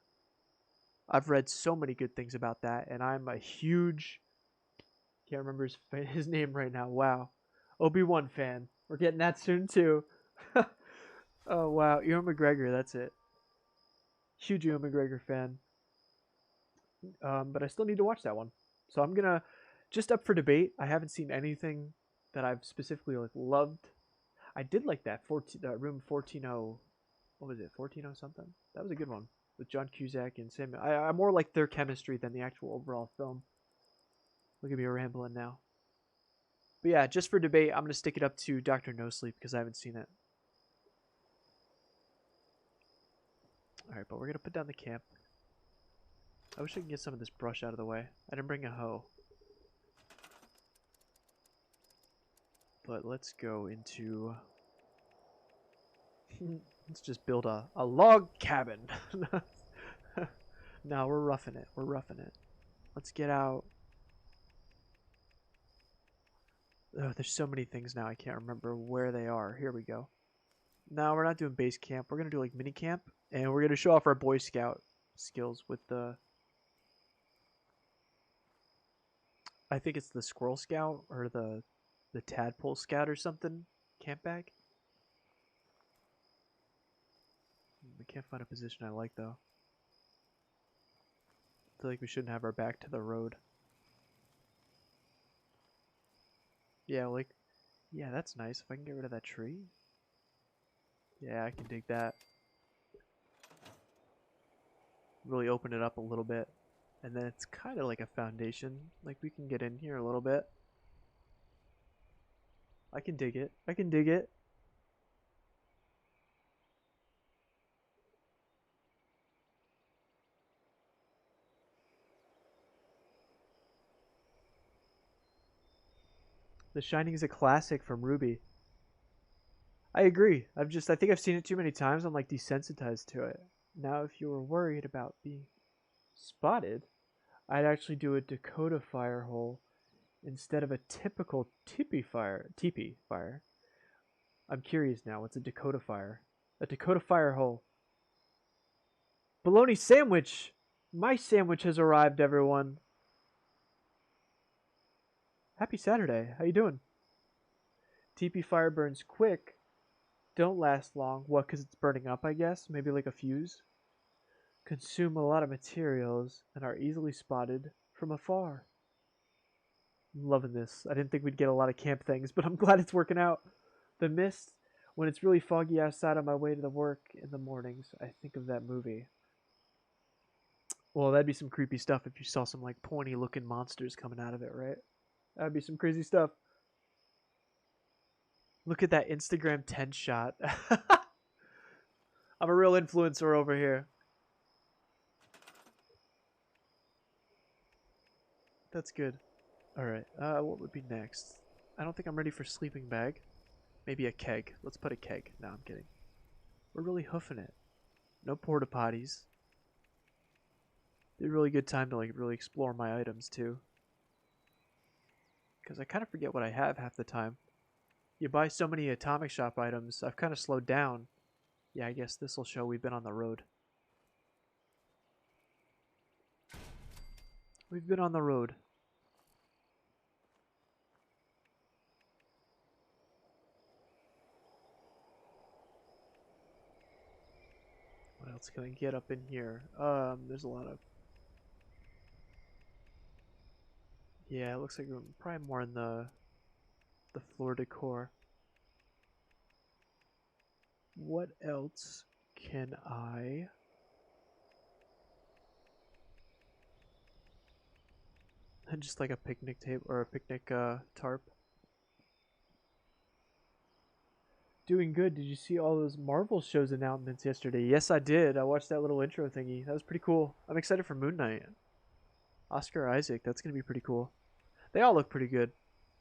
I've read so many good things about that, and I'm a huge, can't remember his name right now. Wow. Obi-Wan fan. We're getting that soon too. Oh wow, Ewan McGregor, that's it. Huge Ewan McGregor fan. But I still need to watch that one. So I'm gonna, just up for debate. I haven't seen anything that I've specifically loved. I did like that room 140. What was it? 140 something. That was a good one with John Cusack and Samuel. I more like their chemistry than the actual overall film. Look at me rambling now. But yeah, just for debate, I'm gonna stick it up to Dr. No Sleep because I haven't seen it. All right, but we're gonna put down the camp. I wish I could get some of this brush out of the way. I didn't bring a hoe. But let's go into... let's just build a log cabin. No, we're roughing it. We're roughing it. Let's get out. Oh, there's so many things now. I can't remember where they are. Here we go. No, we're not doing base camp. We're going to do like mini camp. And we're going to show off our Boy Scout skills with the... I think it's the Squirrel Scout or the Tadpole Scout or something. Camp bag. We can't find a position I like though. I feel like we shouldn't have our back to the road. Yeah, like, yeah, that's nice. If I can get rid of that tree. Yeah, I can dig that. Really open it up a little bit. And then it's kind of like a foundation. Like, we can get in here a little bit. I can dig it. I can dig it. The Shining is a classic from Ruby. I agree. I think I've seen it too many times. I'm like desensitized to it. Now, if you were worried about being spotted, I'd actually do a Dakota fire hole instead of a typical teepee fire. I'm curious now. What's a Dakota fire? A Dakota fire hole. Bologna sandwich. My sandwich has arrived, everyone. Happy Saturday. How you doing? Teepee fire burns quick. Don't last long. What, because it's burning up, I guess? Maybe like a fuse? Consume a lot of materials and are easily spotted from afar. I'm loving this. I didn't think we'd get a lot of camp things, but I'm glad it's working out. The mist, when it's really foggy outside on my way to the work in the mornings, I think of that movie. Well, that'd be some creepy stuff if you saw some like pointy looking monsters coming out of it, right? That'd be some crazy stuff. Look at that Instagram 10 shot. I'm a real influencer over here. That's good. Alright, what would be next? I don't think I'm ready for sleeping bag. Maybe a keg. Let's put a keg. No, I'm kidding. We're really hoofing it. No porta potties. Be a really good time to like really explore my items too. Because I kind of forget what I have half the time. You buy so many Atomic Shop items, I've kind of slowed down. Yeah, I guess this will show we've been on the road. We've been on the road. What else can I get up in here? There's a lot of... Yeah, it looks like we're probably more in the floor decor. What else can I... Just like a picnic table or a picnic tarp. Doing good. Did you see all those Marvel shows announcements yesterday? Yes, I did. I watched that little intro thingy. That was pretty cool. I'm excited for Moon Knight. Oscar Isaac. That's going to be pretty cool. They all look pretty good.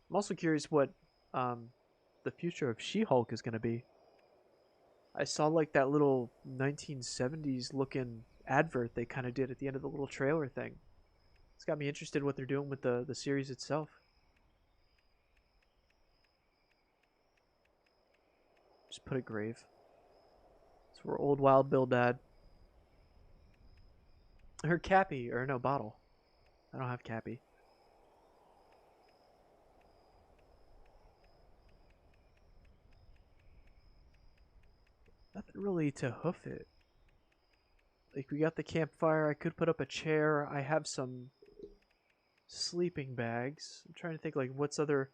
I'm also curious what the future of She-Hulk is going to be. I saw like that little 1970s looking advert they kind of did at the end of the little trailer thing. It's got me interested in what they're doing with the series itself. Just put a grave. It's where old Wild Bill died. Her Cappy, or no, bottle. I don't have Cappy. Nothing really to hoof it. Like, we got the campfire. I could put up a chair. I have some sleeping bags. I'm trying to think, like, what's other...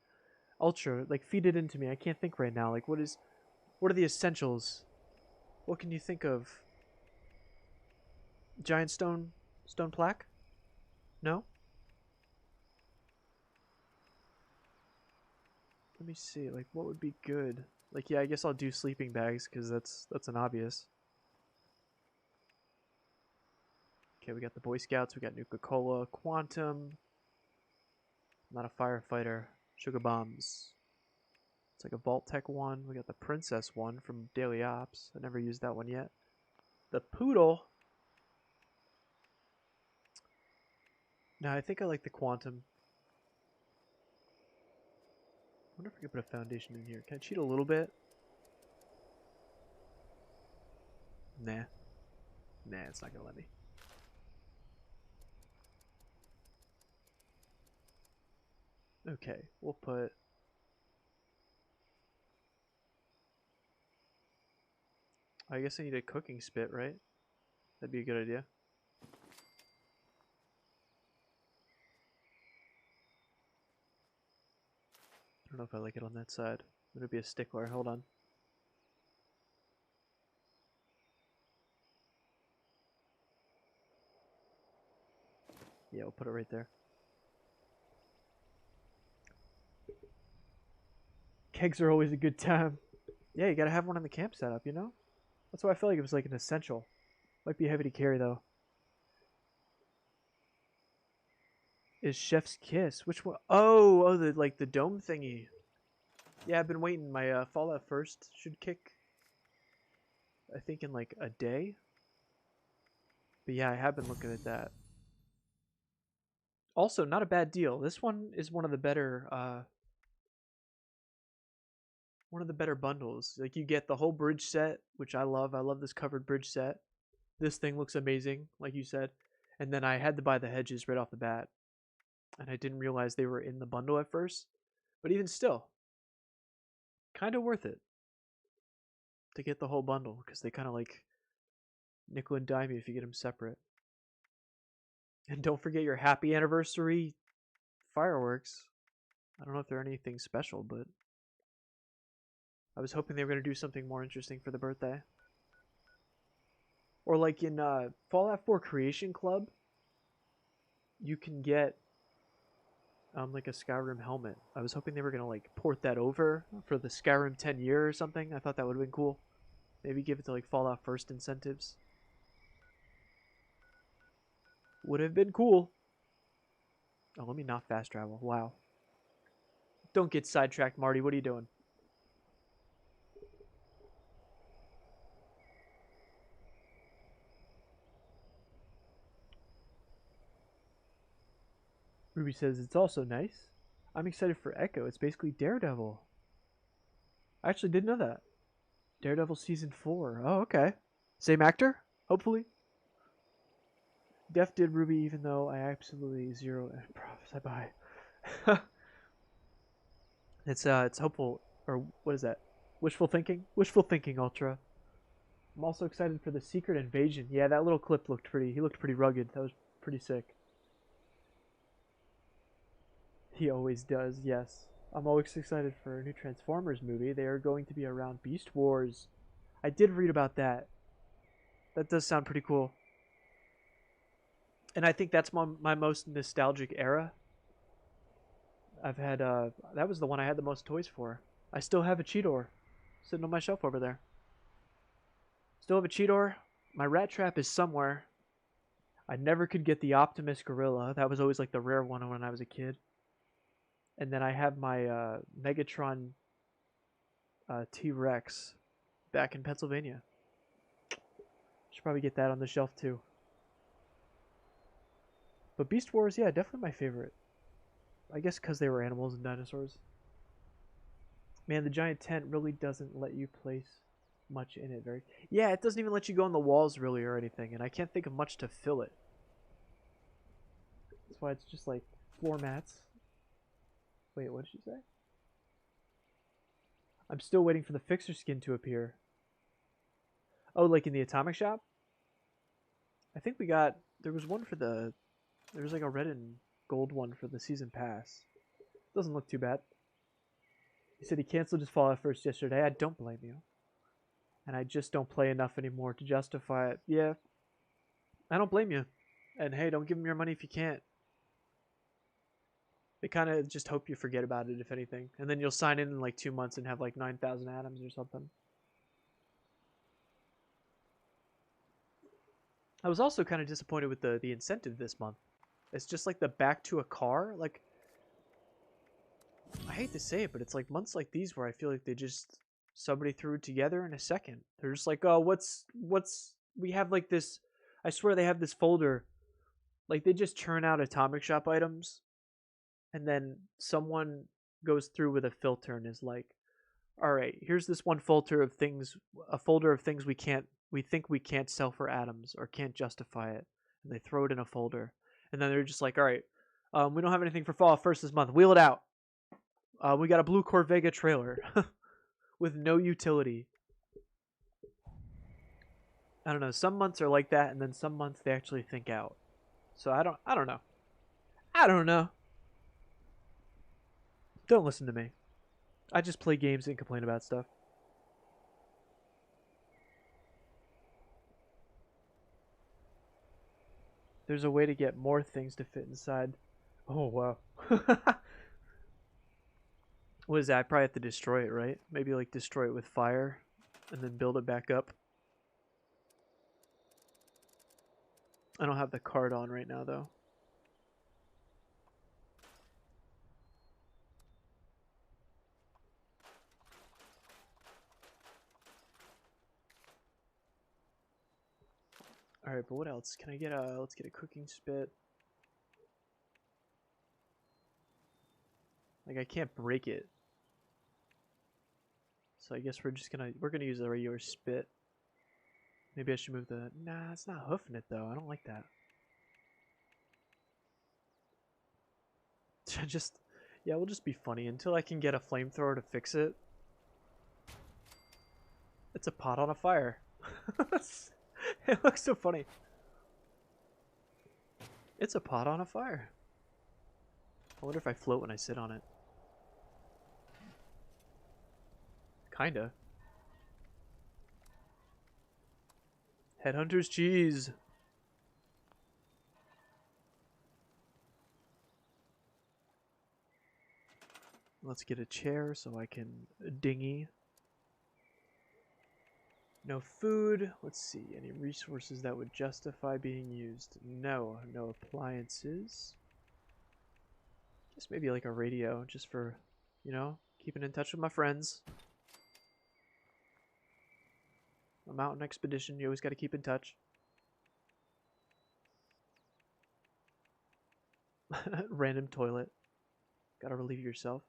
Ultra, like, feed it into me. I can't think right now. Like, what are the essentials? What can you think of? Giant stone plaque? No? Let me see, like, what would be good? Like, yeah, I guess I'll do sleeping bags, because that's an obvious. Okay, we got the Boy Scouts, we got Nuka-Cola, Quantum. I'm not a firefighter. Sugar Bombs. It's like a Vault Tech one. We got the Princess one from Daily Ops. I never used that one yet. The Poodle. No, I think I like the Quantum. I wonder if I could put a foundation in here. Can I cheat a little bit? Nah. Nah, it's not gonna let me. Okay, we'll put... I guess I need a cooking spit, right? That'd be a good idea. I don't know if I like it on that side. I'm gonna be a stickler. Hold on. Yeah, we'll put it right there. Kegs are always a good time. Yeah, you gotta have one in the camp setup, you know? That's why I feel like it was like an essential. Might be heavy to carry though. is Chef's Kiss. Which one? Oh, the like the dome thingy. Yeah, I've been waiting. My Fallout First should kick, I think, in like a day. But yeah, I have been looking at that. Also, not a bad deal. This one is one of the better bundles. Like you get the whole bridge set, which I love. I love this covered bridge set. This thing looks amazing, like you said. And then I had to buy the hedges right off the bat. And I didn't realize they were in the bundle at first. But even still, kind of worth it to get the whole bundle because they kind of like nickel and dime you if you get them separate. And don't forget your happy anniversary fireworks. I don't know if they're anything special, but I was hoping they were going to do something more interesting for the birthday. Or like in Fallout 4 Creation Club, you can get like a Skyrim helmet. I was hoping they were going to like port that over for the Skyrim 10 year or something. I thought that would have been cool. Maybe give it to like Fallout First incentives. Would have been cool. Oh, let me not fast travel. Wow. Don't get sidetracked, Marty. What are you doing? Ruby says it's also nice. I'm excited for Echo. It's basically Daredevil. I actually didn't know that. Daredevil season 4. Oh, okay. Same actor? Hopefully. Def did Ruby even though I absolutely zero prophesy by. It's hopeful, or what is that? Wishful thinking? Wishful thinking, Ultra. I'm also excited for the Secret Invasion. Yeah, that little clip looked pretty, he looked pretty rugged. That was pretty sick. He always does, yes. I'm always excited for a new Transformers movie. They are going to be around Beast Wars. I did read about that. That does sound pretty cool. And I think that's my most nostalgic era. I've had, that was the one I had the most toys for. I still have a Cheetor sitting on my shelf over there. Still have a Cheetor. My Rat Trap is somewhere. I never could get the Optimus Gorilla. That was always like the rare one when I was a kid. And then I have my Megatron T-Rex back in Pennsylvania. Should probably get that on the shelf too. But Beast Wars, yeah, definitely my favorite. I guess because they were animals and dinosaurs. Man, the giant tent really doesn't let you place much in it. Yeah, it doesn't even let you go on the walls really or anything, and I can't think of much to fill it. That's why it's just like floor mats. Wait, what did she say? I'm still waiting for the fixer skin to appear. Oh, like in the Atomic Shop? I think we got... There was one for the... There was like a red and gold one for the season pass. Doesn't look too bad. He said he canceled his Fallout First yesterday. I don't blame you. And I just don't play enough anymore to justify it. Yeah. I don't blame you. And hey, don't give him your money if you can't. They kind of just hope you forget about it, if anything. And then you'll sign in like 2 months and have like 9,000 atoms or something. I was also kind of disappointed with the incentive this month. It's just like the back to a car. Like, I hate to say it, but it's like months like these where I feel like they just... Somebody threw it together in a second. They're just like, oh, we have like this... I swear they have this folder. Like, they just churn out Atomic Shop items. And then someone goes through with a filter and is like, all right, here's this one folder of things we think we can't sell for atoms or can't justify it. And they throw it in a folder. And then they're just like, all right, we don't have anything for Fallout First this month. Wheel it out. We got a blue Corvega trailer with no utility. I don't know. Some months are like that, and then some months they actually think out. So I don't know. I don't know. Don't listen to me. I just play games and complain about stuff. There's a way to get more things to fit inside. Oh, wow. What is that? I probably have to destroy it, right? Maybe like destroy it with fire and then build it back up. I don't have the card on right now, though. All right, but what else? Can I get a? Let's get a cooking spit. Like I can't break it, so I guess we're gonna use the regular spit. Maybe I should move the. Nah, it's not hoofing it though. I don't like that. Just, yeah, we'll just be funny until I can get a flamethrower to fix it. It's a pot on a fire. It looks so funny. It's a pot on a fire. I wonder if I float when I sit on it. Kinda. Headhunter's cheese. Let's get a chair so I can dinghy. No food. Let's see. Any resources that would justify being used? No. No appliances. Just maybe like a radio just for, you know, keeping in touch with my friends. A mountain expedition, you always got to keep in touch. Random toilet. Got to relieve yourself.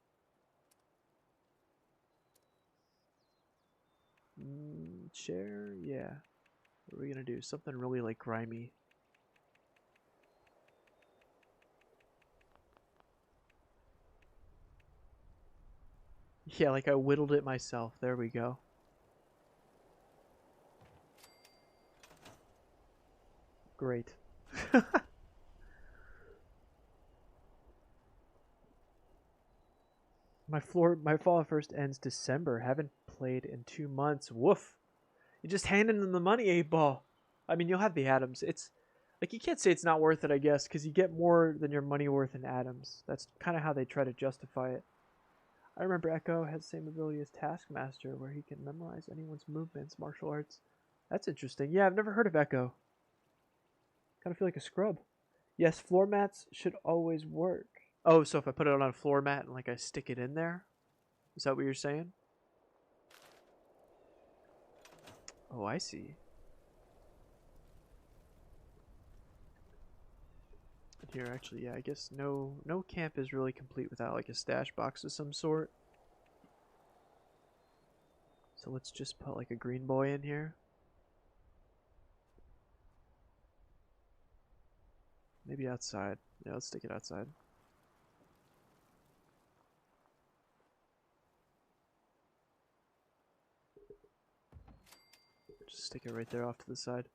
Chair, yeah. What are we gonna do? Something really like grimy. Yeah, like I whittled it myself. There we go. Great. My Fallout first ends December. Haven't played in 2 months. Woof. You're just handing them the money, 8-ball. I mean, you'll have the atoms. It's like you can't say it's not worth it, I guess, because you get more than your money worth in atoms. That's kind of how they try to justify it. I remember Echo has the same ability as Taskmaster, where he can memorize anyone's movements, martial arts. That's interesting. Yeah, I've never heard of Echo. Kind of feel like a scrub. Yes, floor mats should always work. Oh, so if I put it on a floor mat and like I stick it in there? Is that what you're saying? Oh, I see. Here, actually, yeah, I guess no camp is really complete without like a stash box of some sort. So let's just put like a green boy in here. Maybe outside. Yeah, let's stick it outside. Just stick it right there off to the side.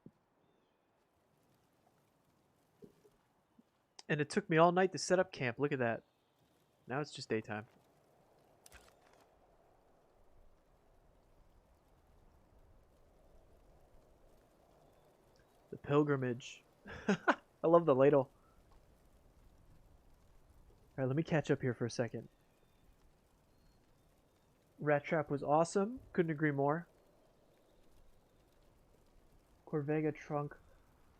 And it took me all night to set up camp. Look at that. Now it's just daytime. The pilgrimage. I love the ladle. Alright, let me catch up here for a second. Rat Trap was awesome. Couldn't agree more. Corvega Trunk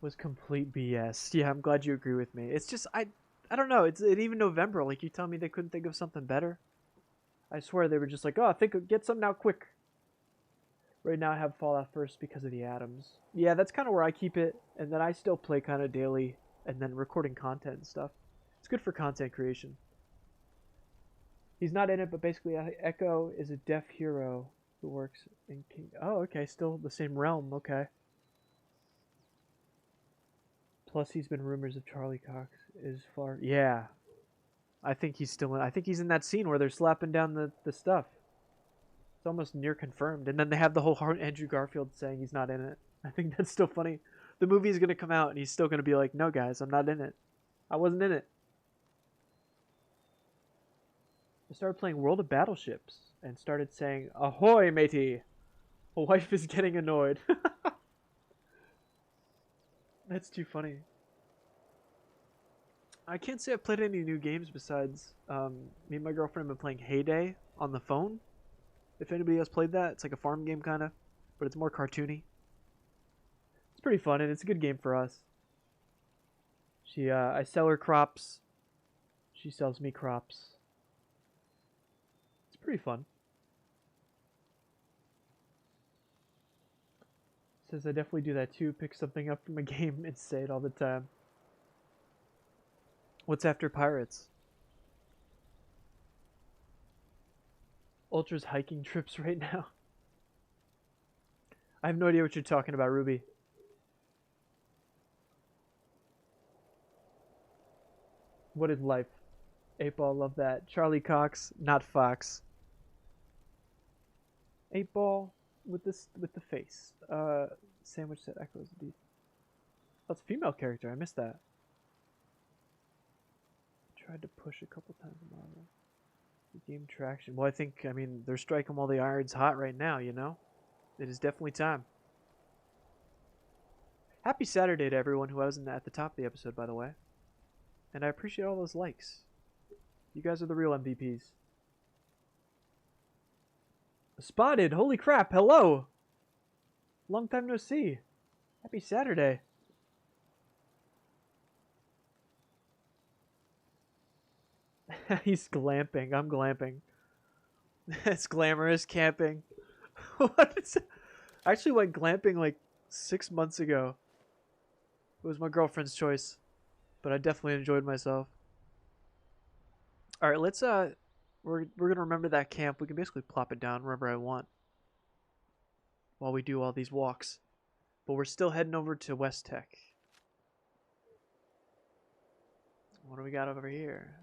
was complete BS. Yeah, I'm glad you agree with me. It's just, I don't know. It's even November. Like, you tell me they couldn't think of something better. I swear they were just like, oh, get something out quick. Right now I have Fallout first because of the atoms. Yeah, that's kind of where I keep it. And then I still play kind of daily. And then recording content and stuff. It's good for content creation. He's not in it, but basically Echo is a deaf hero who works in King... Oh, okay, still the same realm, okay. Plus he's been rumors of Charlie Cox is far... Yeah. I think he's still in... I think he's in that scene where they're slapping down the stuff. It's almost near confirmed. And then they have the whole Andrew Garfield saying he's not in it. I think that's still funny. The movie is going to come out and he's still going to be like, no guys, I'm not in it. I wasn't in it. I started playing World of Battleships and started saying, ahoy, matey! A wife is getting annoyed. That's too funny. I can't say I've played any new games besides me and my girlfriend have been playing Heyday on the phone. If anybody else played that, it's like a farm game kind of, but it's more cartoony. It's pretty fun and it's a good game for us. I sell her crops. She sells me crops. Pretty fun. says I definitely do that too. Pick something up from a game and say it all the time. What's after pirates? Ultra's hiking trips right now. I have no idea what you're talking about, Ruby. What is life? 8-Ball, love that. Charlie Cox, not Fox. 8-Ball with the face. Sandwich that echoes the beat. That's a female character. I missed that. Tried to push a couple times in Marvel. The game traction. Well, I mean, they're striking while the iron's hot right now, you know? It is definitely time. Happy Saturday to everyone who wasn't at the top of the episode, by the way. And I appreciate all those likes. You guys are the real MVPs. Spotted! Holy crap! Hello! Long time no see. Happy Saturday. He's glamping. I'm glamping. It's glamorous camping. What is it? I actually went glamping like 6 months ago. It was my girlfriend's choice, but I definitely enjoyed myself. All right, let's we're gonna remember that camp. We can basically plop it down wherever I want while we do all these walks. But we're still heading over to West Tech. What do we got over here?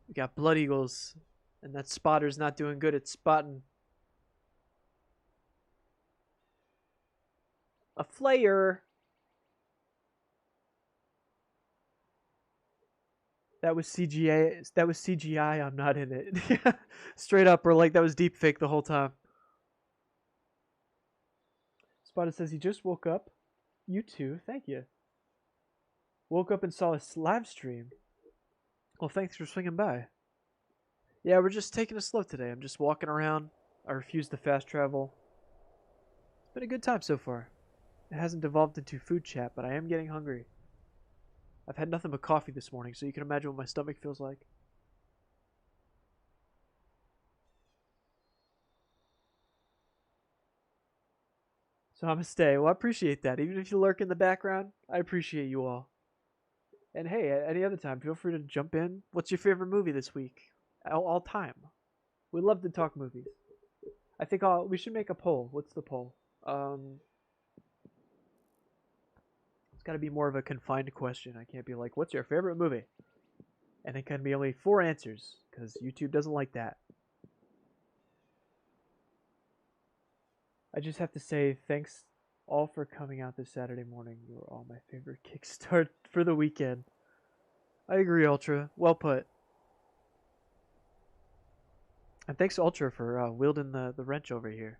We got Blood Eagles, and that spotter's not doing good at spotting. A flare. That was CGI. That was CGI. I'm not in it. Straight up, or like that was deep fake the whole time. Spotted says he just woke up. You too. Thank you. Woke up and saw a live stream. Well, thanks for swinging by. Yeah, we're just taking it slow today. I'm just walking around. I refuse to fast travel. It's been a good time so far. It hasn't devolved into food chat, but I am getting hungry. I've had nothing but coffee this morning, so you can imagine what my stomach feels like. So I'm gonna stay. Well, I appreciate that. Even if you lurk in the background, I appreciate you all. And hey, at any other time, feel free to jump in. What's your favorite movie this week? All time. We love to talk movies. I think we should make a poll. What's the poll? It's got to be more of a confined question. I can't be like, what's your favorite movie? And it can be only 4 answers, because YouTube doesn't like that. I just have to say thanks all for coming out this Saturday morning. You are all my favorite kickstart for the weekend. I agree, Ultra. Well put. And thanks, Ultra, for wielding the wrench over here.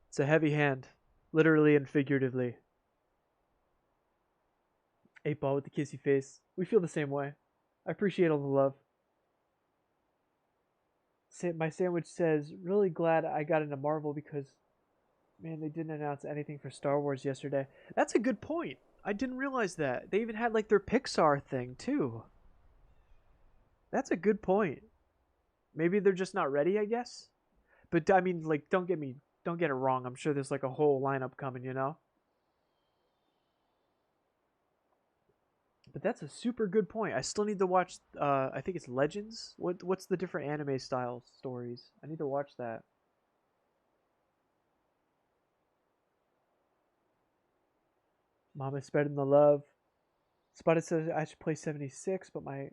It's a heavy hand, literally and figuratively. 8-Ball with the kissy face. We feel the same way. I appreciate all the love. My sandwich says, really glad I got into Marvel because, man, they didn't announce anything for Star Wars yesterday. That's a good point. I didn't realize that. They even had like their Pixar thing too. That's a good point. Maybe they're just not ready, I guess. But I mean, like, don't get it wrong. I'm sure there's like a whole lineup coming, you know? But that's a super good point. I still need to watch I think it's Legends. What's the different anime style stories? I need to watch that. Mama spreading the love. Spotted says I should play 76, but my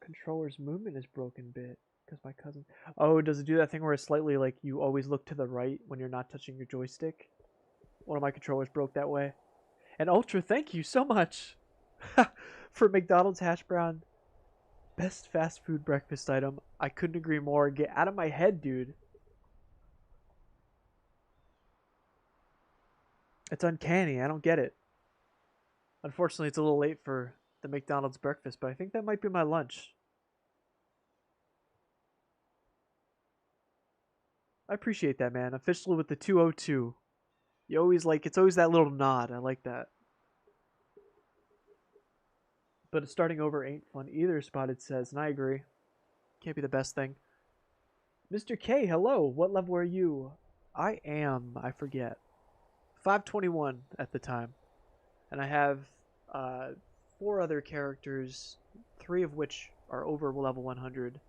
controller's movement is broken bit because my cousin. Oh, does it do that thing where it's slightly like you always look to the right when you're not touching your joystick? One of my controllers broke that way. And Ultra, thank you so much for McDonald's hash brown. Best fast food breakfast item. I couldn't agree more. Get out of my head, dude. It's uncanny. I don't get it. Unfortunately, it's a little late for the McDonald's breakfast, but I think that might be my lunch. I appreciate that, man. Officially with the 202. You always like, it's always that little nod. I like that. But starting over ain't fun either, Spotted says, and I agree. Can't be the best thing. Mr. K, hello. What level are you? I forget. 521 at the time. And I have 4 other characters, 3 of which are over level 100.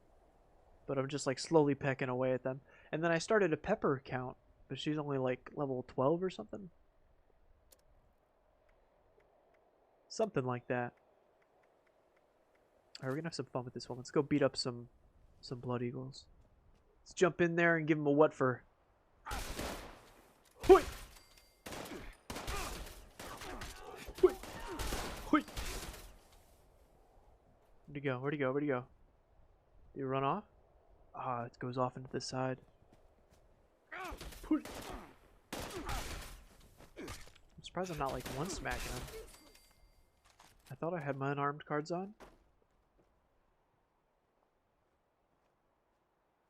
But I'm just like slowly pecking away at them. And then I started a Pepper account, but she's only like level 12 or something. Something like that. Alright, we're gonna have some fun with this one. Let's go beat up some Blood Eagles. Let's jump in there and give them a what for. Hoi! Hoi! Hoi! Where'd he go? Where'd he go? Where'd he go? Did he run off? Ah, it goes off into the side. Hoi! I'm surprised I'm not like one smacking him. I thought I had my unarmed cards on.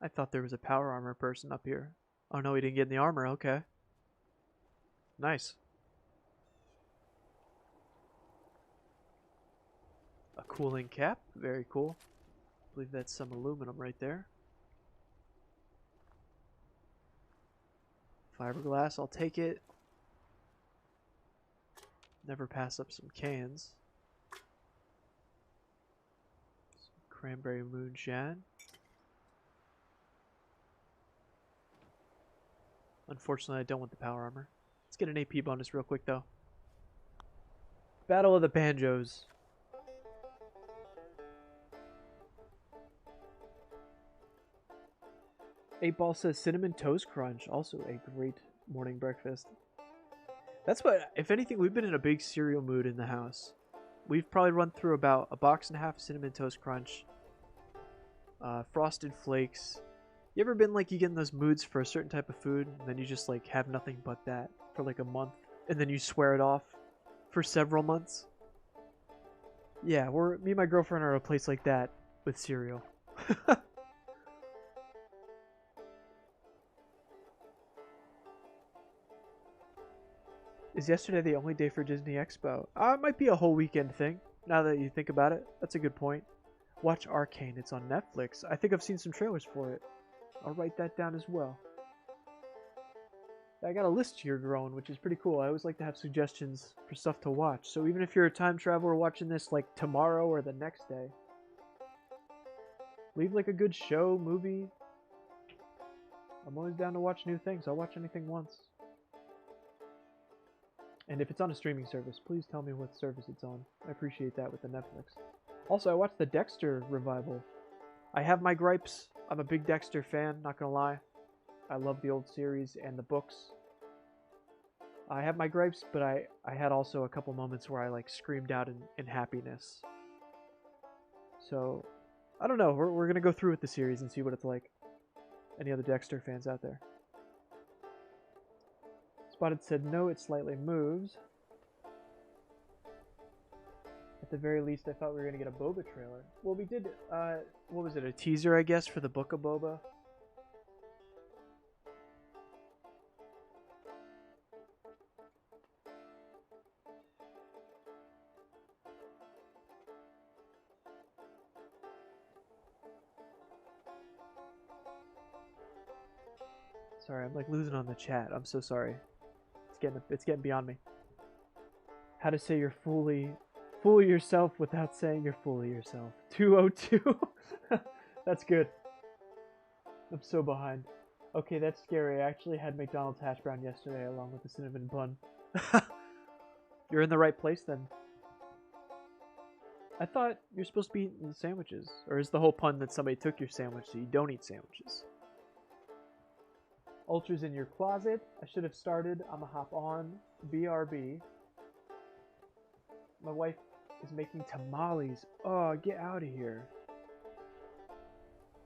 I thought there was a power armor person up here. Oh no, he didn't get in the armor. Okay. Nice. A cooling cap. Very cool. I believe that's some aluminum right there. Fiberglass. I'll take it. Never pass up some cans. Some cranberry moonshine. Unfortunately, I don't want the power armor. Let's get an AP bonus real quick, though. Battle of the Banjos. Eight Ball says Cinnamon Toast Crunch. Also a great morning breakfast. That's what, if anything, we've been in a big cereal mood in the house. We've probably run through about a box and a half of Cinnamon Toast Crunch. Frosted Flakes. You ever been like you get in those moods for a certain type of food and then you just like have nothing but that for like a month and then you swear it off for several months? Yeah, me and my girlfriend are a place like that with cereal. Is yesterday the only day for Disney Expo? It might be a whole weekend thing, now that you think about it. That's a good point. Watch Arcane, it's on Netflix. I think I've seen some trailers for it. I'll write that down as well. I got a list here growing, which is pretty cool. I always like to have suggestions for stuff to watch. So even if you're a time traveler watching this like tomorrow or the next day, leave like a good show, movie. I'm always down to watch new things. I'll watch anything once. And if it's on a streaming service, please tell me what service it's on. I appreciate that with the Netflix. Also, I watched the Dexter revival. I have my gripes. I'm a big Dexter fan, not gonna lie. I love the old series and the books. I have my gripes, but I had also a couple moments where I like screamed out in happiness. So, I don't know. We're gonna go through with the series and see what it's like. Any other Dexter fans out there? Spotted said no, it slightly moves. At the very least, I thought we were going to get a Boba trailer. Well, we did, what was it, a teaser, I guess, for the Book of Boba? Sorry, I'm like losing on the chat. I'm so sorry. It's getting beyond me. How to say you're fool yourself without saying you're full of yourself. 202. That's good. I'm so behind. Okay, that's scary. I actually had McDonald's hash brown yesterday along with the cinnamon bun. You're in the right place then. I thought you're supposed to be eating sandwiches. Or is the whole pun that somebody took your sandwich so you don't eat sandwiches? Ultra's in your closet. I should have started. I'ma hop on. BRB. My wife is making tamales. Oh, get out of here.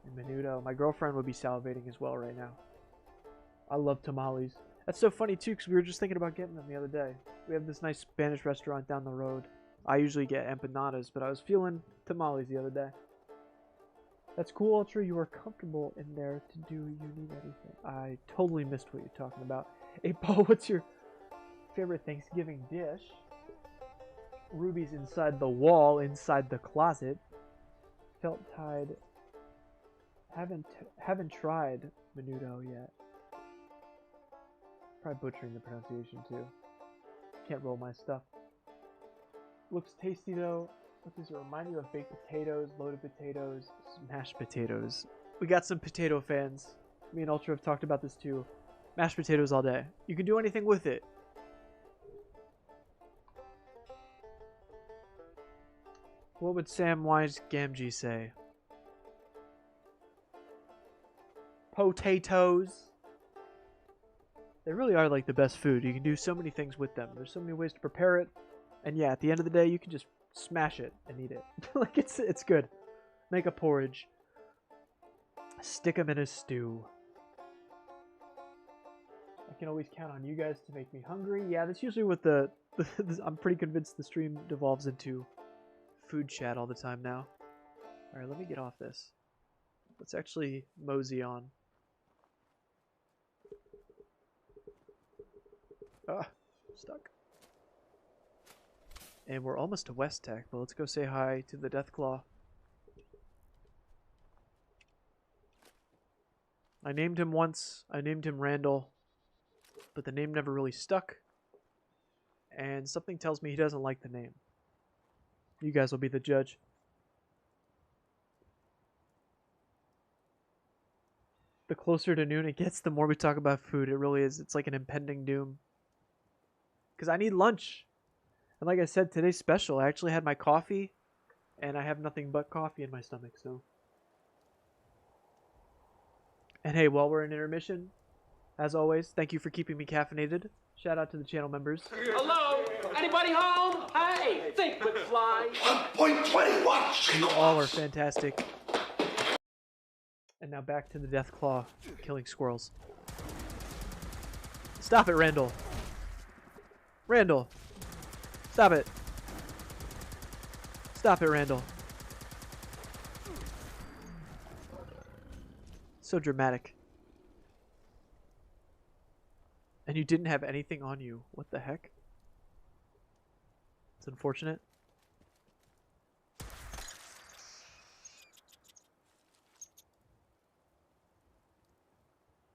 And menudo. My girlfriend would be salivating as well right now. I love tamales. That's so funny too, because we were just thinking about getting them the other day. We have this nice Spanish restaurant down the road. I usually get empanadas, but I was feeling tamales the other day. That's cool, Ultra. You are comfortable in there to do you need anything. I totally missed what you're talking about. Hey, Paul, what's your favorite Thanksgiving dish. Ruby's inside the wall, inside the closet. Felt tied. Haven't tried menudo yet. Probably butchering the pronunciation too. Can't roll my stuff. Looks tasty though. What does it remind you of? Baked potatoes, loaded potatoes, mashed potatoes. We got some potato fans. Me and Ultra have talked about this too. Mashed potatoes all day. You can do anything with it. What would Samwise Gamgee say? Potatoes. They really are like the best food. You can do so many things with them. There's so many ways to prepare it. And yeah, at the end of the day, you can just smash it and eat it. Like it's good. Make a porridge. Stick them in a stew. I can always count on you guys to make me hungry. Yeah, that's usually what I'm pretty convinced the stream devolves into food chat all the time now. Alright, let me get off this. Let's actually mosey on. Ah, stuck. And we're almost to West Tech, but let's go say hi to the Deathclaw. I named him once. I named him Randall. But the name never really stuck. And something tells me he doesn't like the name. You guys will be the judge. The closer to noon it gets, the more we talk about food. It really is. It's like an impending doom. Because I need lunch. And like I said, today's special. I actually had my coffee. And I have nothing but coffee in my stomach, so. And hey, while we're in intermission, as always, thank you for keeping me caffeinated. Shout out to the channel members. Hello? Anybody home? Hey, think with flies. 1.21! You all are fantastic. And now back to the Deathclaw killing squirrels. Stop it, Randall. Randall. Stop it. Stop it, Randall. So dramatic. And you didn't have anything on you. What the heck? It's unfortunate.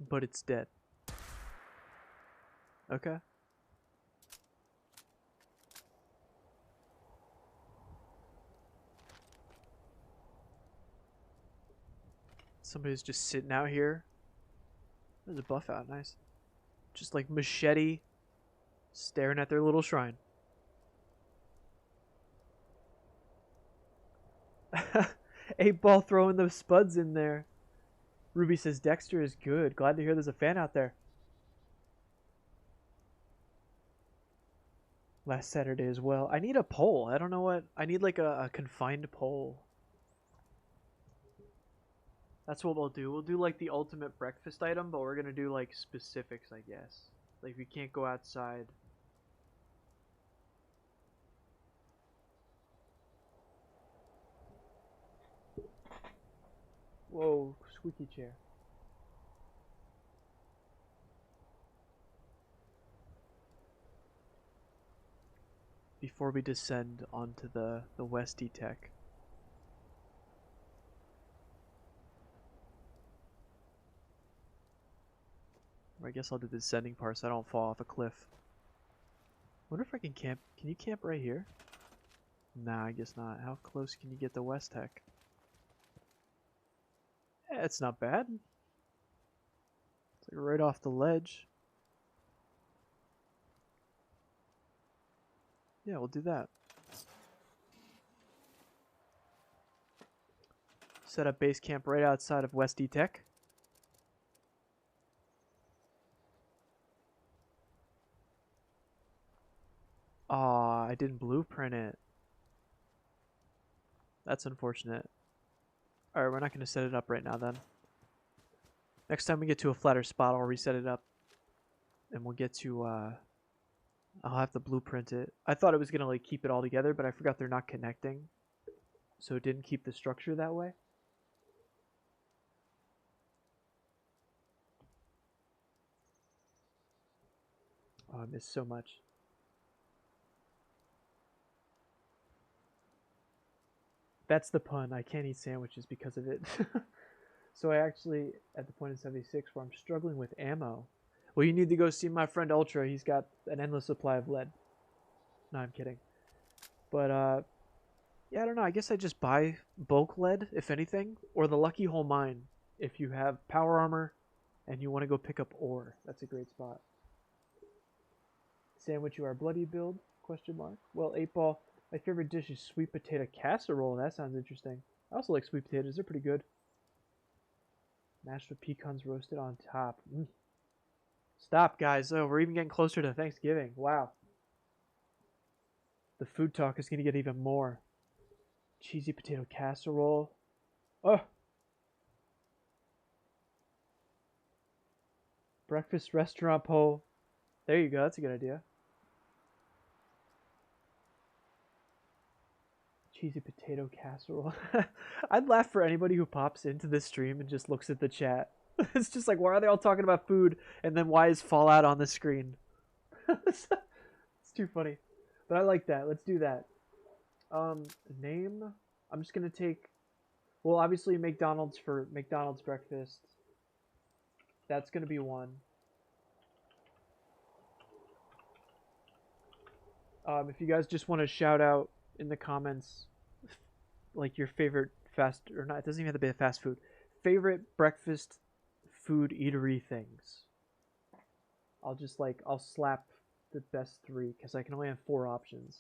But it's dead. Okay. Somebody's just sitting out here. There's a buff out. Nice. Just like machete staring at their little shrine. 8-ball throwing those spuds in there. Ruby says Dexter is good. Glad to hear there's a fan out there. Last Saturday as well. I need a poll. I don't know what. I need like a confined poll. That's what we'll do. We'll do like the ultimate breakfast item, but we're going to do like specifics, I guess. Like you can't go outside. Whoa, squeaky chair. Before we descend onto the Westy Tech. I guess I'll do the descending part so I don't fall off a cliff. Wonder if I can camp. Can you camp right here? Nah, I guess not. How close can you get to West Tech? Yeah, it's not bad. It's like right off the ledge. Yeah, we'll do that. Set up base camp right outside of Westy Tech. Aw, I didn't blueprint it. That's unfortunate. Alright, we're not going to set it up right now then. Next time we get to a flatter spot, I'll reset it up. And we'll get to, I'll have to blueprint it. I thought it was going to like keep it all together, but I forgot they're not connecting. So it didn't keep the structure that way. Oh, I missed so much. That's the pun. I can't eat sandwiches because of it. So I actually, at the point in 76 where I'm struggling with ammo. Well, you need to go see my friend Ultra. He's got an endless supply of lead. No, I'm kidding. But, yeah, I don't know. I guess I just buy bulk lead, if anything, or the Lucky Hole Mine. If you have power armor and you want to go pick up ore, that's a great spot. Sandwich you are bloody build? Question mark. Well, 8-ball. My favorite dish is sweet potato casserole. That sounds interesting. I also like sweet potatoes. They're pretty good. Mashed with pecans roasted on top. Stop, guys. Oh, we're even getting closer to Thanksgiving. Wow. The food talk is going to get even more. Cheesy potato casserole. Oh. Breakfast restaurant pole. There you go. That's a good idea. Cheesy potato casserole. I'd laugh for anybody who pops into this stream and just looks at the chat. It's just like, why are they all talking about food? And then why is Fallout on the screen? It's too funny. But I like that. Let's do that. Name. I'm just going to take... Well, obviously McDonald's for McDonald's breakfast. That's going to be one. If you guys just want to shout out in the comments, like your favorite fast... Or not, it doesn't even have to be a fast food. Favorite breakfast food eatery things. I'll slap the best 3 because I can only have 4 options.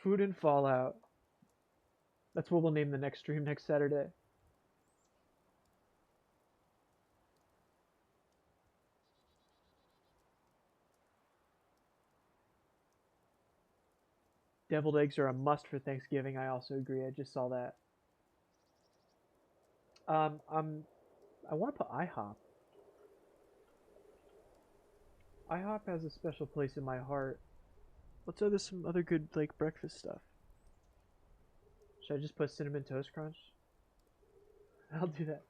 Food and Fallout. That's what we'll name the next stream next Saturday. Deviled eggs are a must for Thanksgiving. I also agree. I just saw that. I want to put IHOP. IHOP has a special place in my heart. Let's other some other good like breakfast stuff. Should I just put Cinnamon Toast Crunch? I'll do that.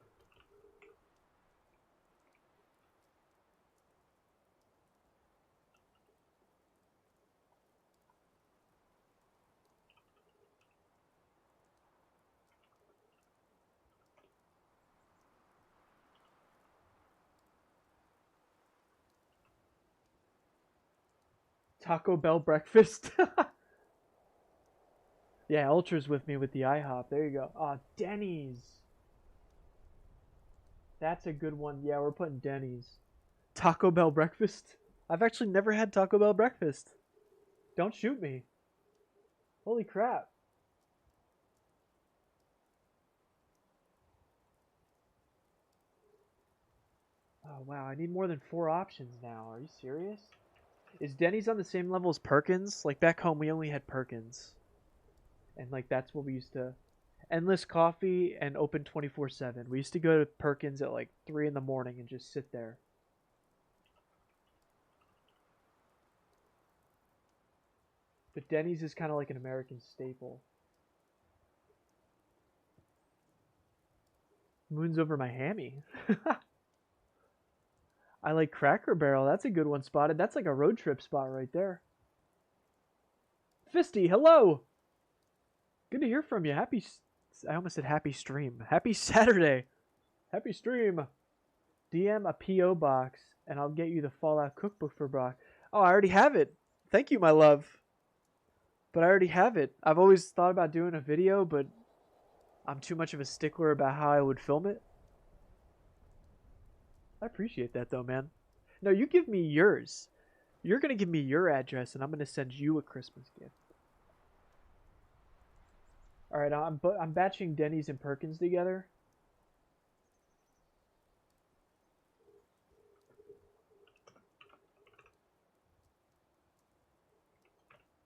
Taco Bell breakfast. Yeah, Ultra's with me with the IHOP. There you go. Ah, Denny's. That's a good one. Yeah, we're putting Denny's. Taco Bell breakfast. I've actually never had Taco Bell breakfast. Don't shoot me. Holy crap. Oh, wow. I need more than 4 options now. Are you serious? Is Denny's on the same level as Perkins? Like, back home, we only had Perkins. And, like, that's what we used to... Endless coffee and open 24/7. We used to go to Perkins at, like, 3 in the morning and just sit there. But Denny's is kind of like an American staple. Moon's over my hammy. I like Cracker Barrel. That's a good one spotted. That's like a road trip spot right there. Fisty, hello. Good to hear from you. I almost said happy stream. Happy Saturday. Happy stream. DM a P.O. box and I'll get you the Fallout cookbook for Brock. Oh, I already have it. Thank you, my love. But I already have it. I've always thought about doing a video, but I'm too much of a stickler about how I would film it. I appreciate that though, man. No, you give me yours. You're going to give me your address and I'm going to send you a Christmas gift. All right, I'm batching Denny's and Perkins together.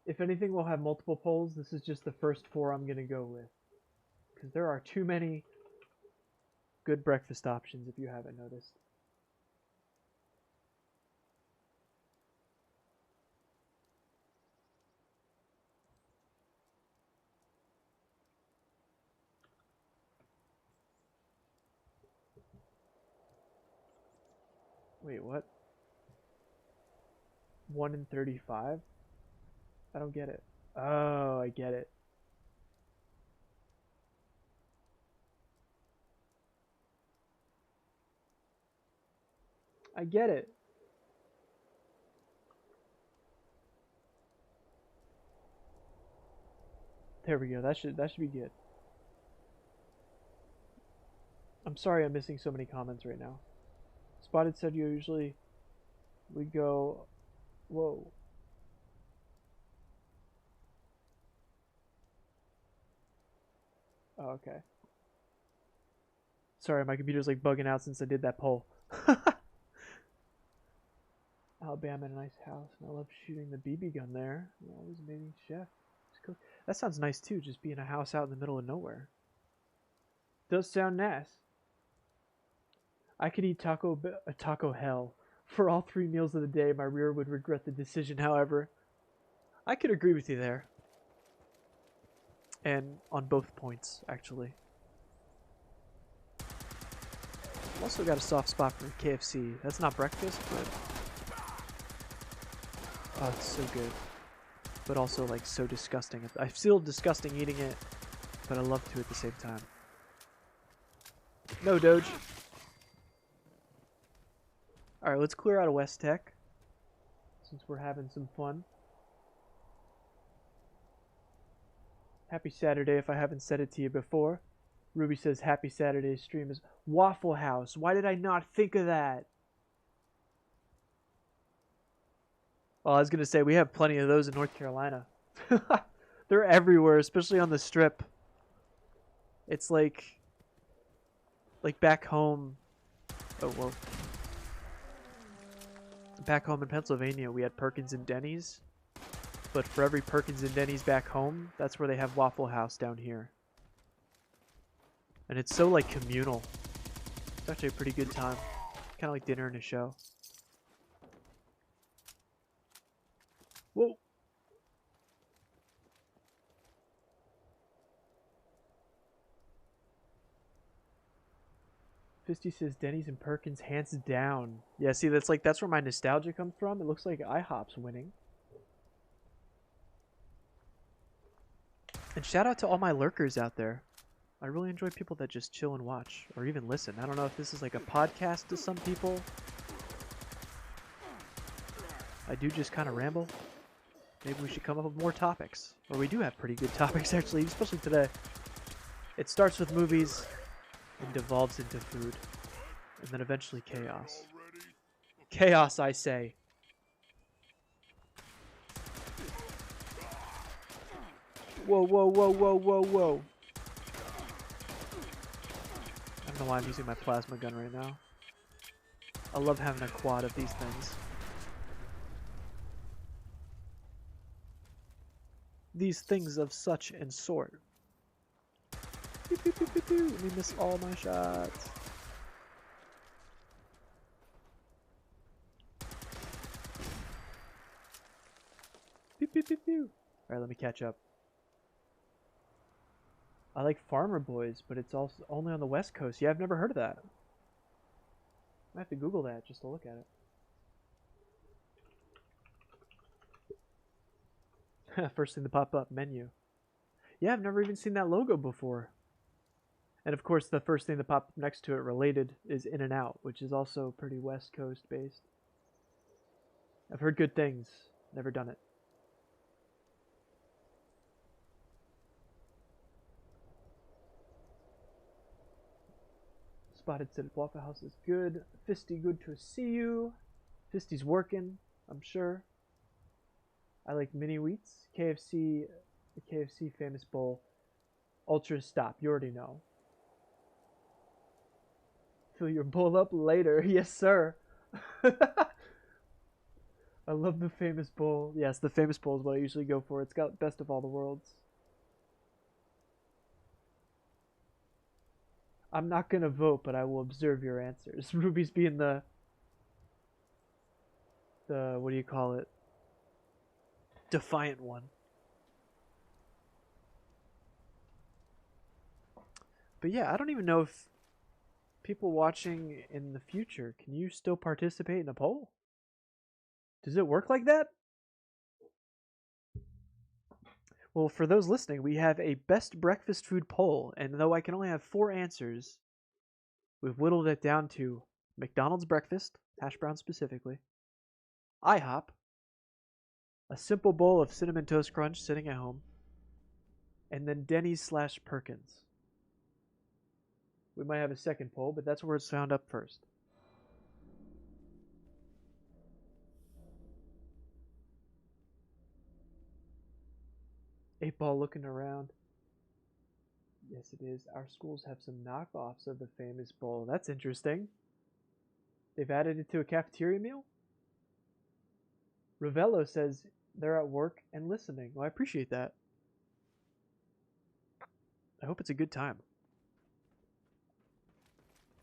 If anything, we'll have multiple polls. This is just the first 4 I'm going to go with. Because there are too many good breakfast options if you haven't noticed. Wait, what? 1 in 35? I don't get it. Oh, I get it. I get it. There we go. That should be good. I'm sorry I'm missing so many comments right now. Spotted said you usually we go whoa. Oh, okay. Sorry, my computer's like bugging out since I did that poll. Alabama in a nice house, and I love shooting the BB gun there. You're always amazing chef. That sounds nice too, just being a house out in the middle of nowhere. Does sound nice. I could eat taco hell for all 3 meals of the day. My rear would regret the decision, however. I could agree with you there. And on both points, actually. I've also got a soft spot for KFC. That's not breakfast, but... oh, it's so good. But also, like, so disgusting. I feel disgusting eating it, but I love to at the same time. No, Doge. Alright, let's clear out of West Tech, since we're having some fun. Happy Saturday if I haven't said it to you before. Ruby says happy Saturday stream is Waffle House. Why did I not think of that? Well, I was going to say we have plenty of those in North Carolina. They're everywhere, especially on the strip. It's like back home. Oh, whoa. Back home in Pennsylvania, we had Perkins and Denny's. But for every Perkins and Denny's back home, that's where they have Waffle House down here. And it's so, like, communal. It's actually a pretty good time. Kind of like dinner and a show. Whoa! Fisty says Denny's and Perkins hands down. Yeah, see, that's where my nostalgia comes from. It looks like IHOP's winning. And shout out to all my lurkers out there. I really enjoy people that just chill and watch, or even listen. I don't know if this is like a podcast to some people. I do just kind of ramble. Maybe we should come up with more topics. Or we do have pretty good topics, actually, especially today. It starts with movies and devolves into food. And then eventually chaos. Chaos, I say. Whoa, whoa, whoa, whoa, whoa, whoa. I don't know why I'm using my plasma gun right now. I love having a quad of these things. These things of such and sort. Pew, pew, pew, pew, pew. Let me miss all my shots. Pew, pew, pew, pew. Alright, let me catch up. I like Farmer Boys, but it's also only on the West Coast. Yeah, I've never heard of that. I have to Google that just to look at it. First thing to pop up, menu. Yeah, I've never even seen that logo before. And of course, the first thing to pop up next to it related is In-N-Out, which is also pretty West Coast based. I've heard good things. Never done it. Spotted said Waffle House is good. Fisty, good to see you. Fisty's working, I'm sure. I like mini wheats. KFC, the KFC famous bowl. Ultra stop, you already know. Fill your bowl up later. Yes, sir. I love the famous bowl. Yes, the famous bowl is what I usually go for. It's got best of all the worlds. I'm not going to vote, but I will observe your answers. Ruby's being the what do you call it? Defiant one. But yeah, I don't even know if people watching in the future, can you still participate in a poll? Does it work like that? Well, for those listening, we have a best breakfast food poll, and though I can only have 4 answers, we've whittled it down to McDonald's breakfast, hash brown specifically, IHOP, a simple bowl of Cinnamon Toast Crunch sitting at home, and then Denny's/Perkins. We might have a second poll, but that's where it's found up first. Eight Ball looking around. Yes, it is. Our schools have some knockoffs of the famous bowl. That's interesting. They've added it to a cafeteria meal? Ravello says they're at work and listening. Well, I appreciate that. I hope it's a good time.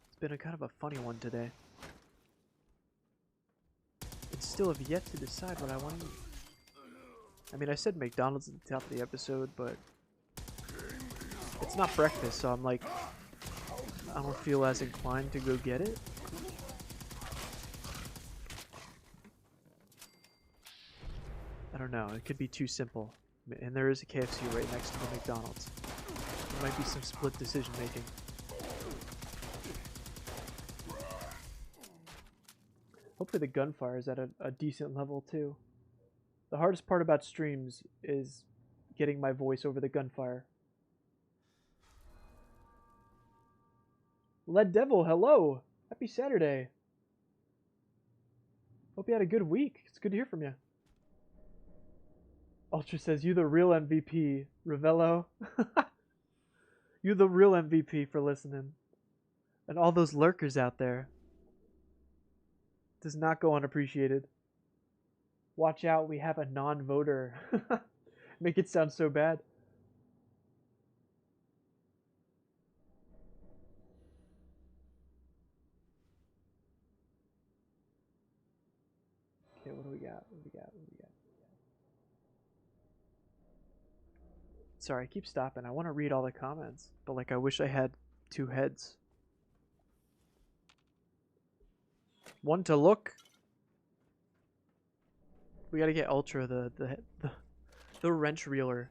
It's been a kind of a funny one today. I still have yet to decide what I want to eat. I mean, I said McDonald's at the top of the episode, but it's not breakfast, so I'm like, I don't feel as inclined to go get it. I don't know, it could be too simple. And there is a KFC right next to the McDonald's. There might be some split decision making. Hopefully the gunfire is at a decent level too. The hardest part about streams is getting my voice over the gunfire. Lead Devil, hello! Happy Saturday! Hope you had a good week. It's good to hear from you. Ultra says, you the real MVP, Ravello. You the real MVP for listening. And all those lurkers out there. Does not go unappreciated. Watch out, we have a non-voter. Make it sound so bad. Okay, what do we got? Sorry, I keep stopping. I want to read all the comments, but like I wish I had 2 heads. One to look. We gotta get Ultra the wrench reeler.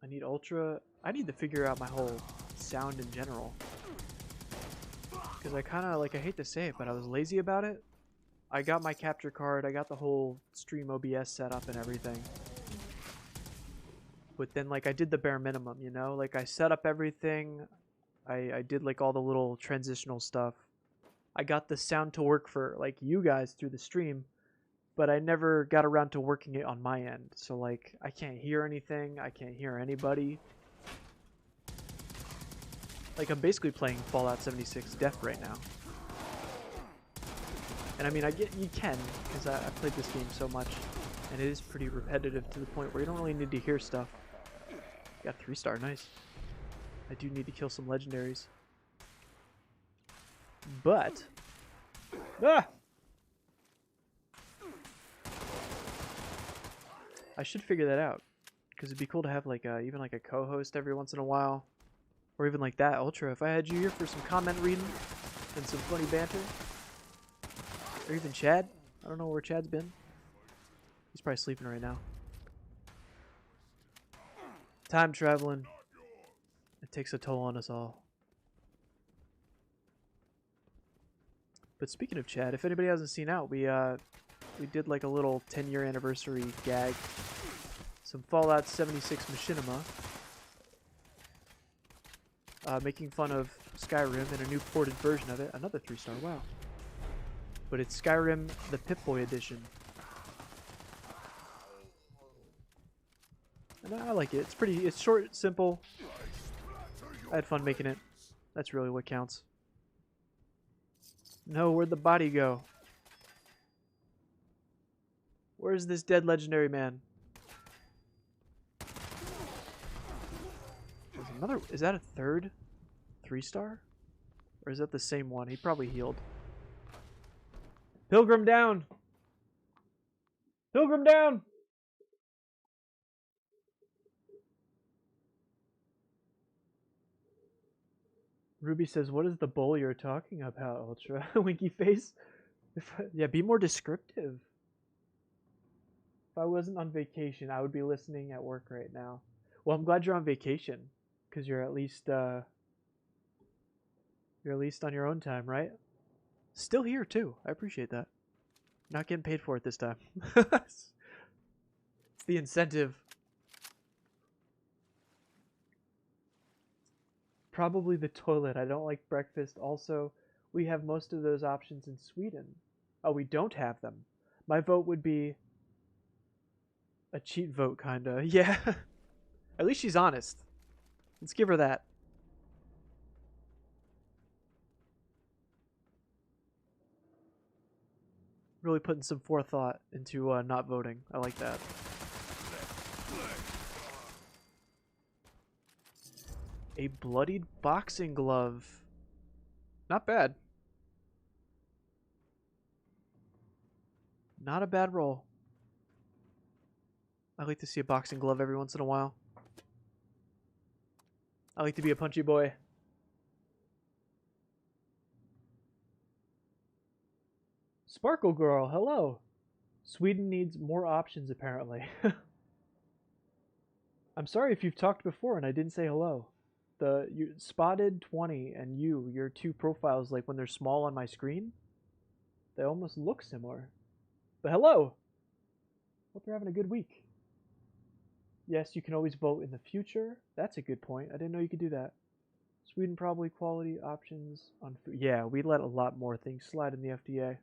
I need Ultra. I need to figure out my whole sound in general. Because I kind of, like, I hate to say it, but I was lazy about it. I got my capture card, I got the whole stream OBS set up and everything. But then, like, I did the bare minimum, you know? Like, I set up everything. I did, like, all the little transitional stuff. I got the sound to work for, like, you guys through the stream. But I never got around to working it on my end. So, like, I can't hear anything. I can't hear anybody. Like, I'm basically playing Fallout 76 deaf right now. And I mean, you can, because I played this game so much. And it is pretty repetitive to the point where you don't really need to hear stuff. Got 3-star, nice. I do need to kill some legendaries. But... Ah! I should figure that out. Because it'd be cool to have like even like a co-host every once in a while. Or even like that, Ultra. If I had you here for some comment reading and some funny banter. Or even Chad. I don't know where Chad's been. He's probably sleeping right now. Time traveling. It takes a toll on us all. But speaking of Chad, if anybody hasn't seen out, we did like a little 10-year anniversary gag. Some Fallout 76 machinima. Making fun of Skyrim and a new ported version of it. Another 3-star, wow. But it's Skyrim the Pip-Boy edition. And I like it. It's short, simple. I had fun making it. That's really what counts. No, where'd the body go? Where's this dead legendary man? Is that a third 3-star? Or is that the same one? He probably healed. Pilgrim down! Pilgrim down! Ruby says, "What is the bowl you're talking about, Ultra?" Winky face. Yeah, be more descriptive. If I wasn't on vacation, I would be listening at work right now. Well, I'm glad you're on vacation, because you're at least on your own time, right? Still here too. I appreciate that. Not getting paid for it this time. It's the incentive. Probably the toilet. I don't like breakfast. Also, we have most of those options in Sweden. Oh, we don't have them. My vote would be a cheat vote, kinda. Yeah. At least she's honest. Let's give her that. Really putting some forethought into not voting. I like that. A bloodied boxing glove. Not bad. Not a bad roll. I like to see a boxing glove every once in a while. I like to be a punchy boy. Sparkle Girl, hello. Sweden needs more options, apparently. I'm sorry if you've talked before and I didn't say hello. You Spotted 20 and your two profiles, like when they're small on my screen, they almost look similar. But hello. Hope you're having a good week. Yes, you can always vote in the future. That's a good point. I didn't know you could do that. Sweden probably quality options on food. Yeah, we let a lot more things slide in the FDA.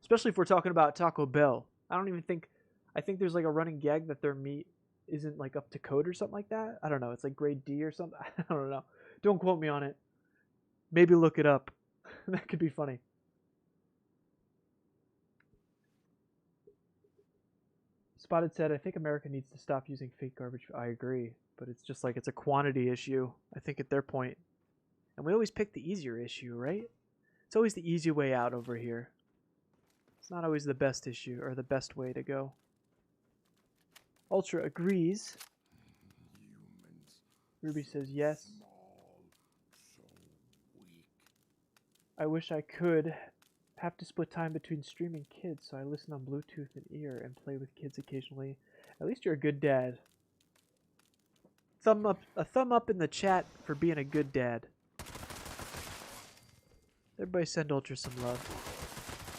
Especially if we're talking about Taco Bell. I think there's like a running gag that their meat isn't like up to code or something like that. I don't know. It's like grade D or something. I don't know. Don't quote me on it. Maybe look it up. That could be funny. Spotted said, I think America needs to stop using fake garbage. I agree. But it's just like it's a quantity issue, I think, at their point. And we always pick the easier issue, right? It's always the easy way out over here. It's not always the best issue or the best way to go. Ultra agrees. Ruby says yes. I wish I could. Have to split time between streaming kids, so I listen on Bluetooth and ear and play with kids occasionally. At least you're a good dad. A thumb up in the chat for being a good dad. Everybody send Ultra some love.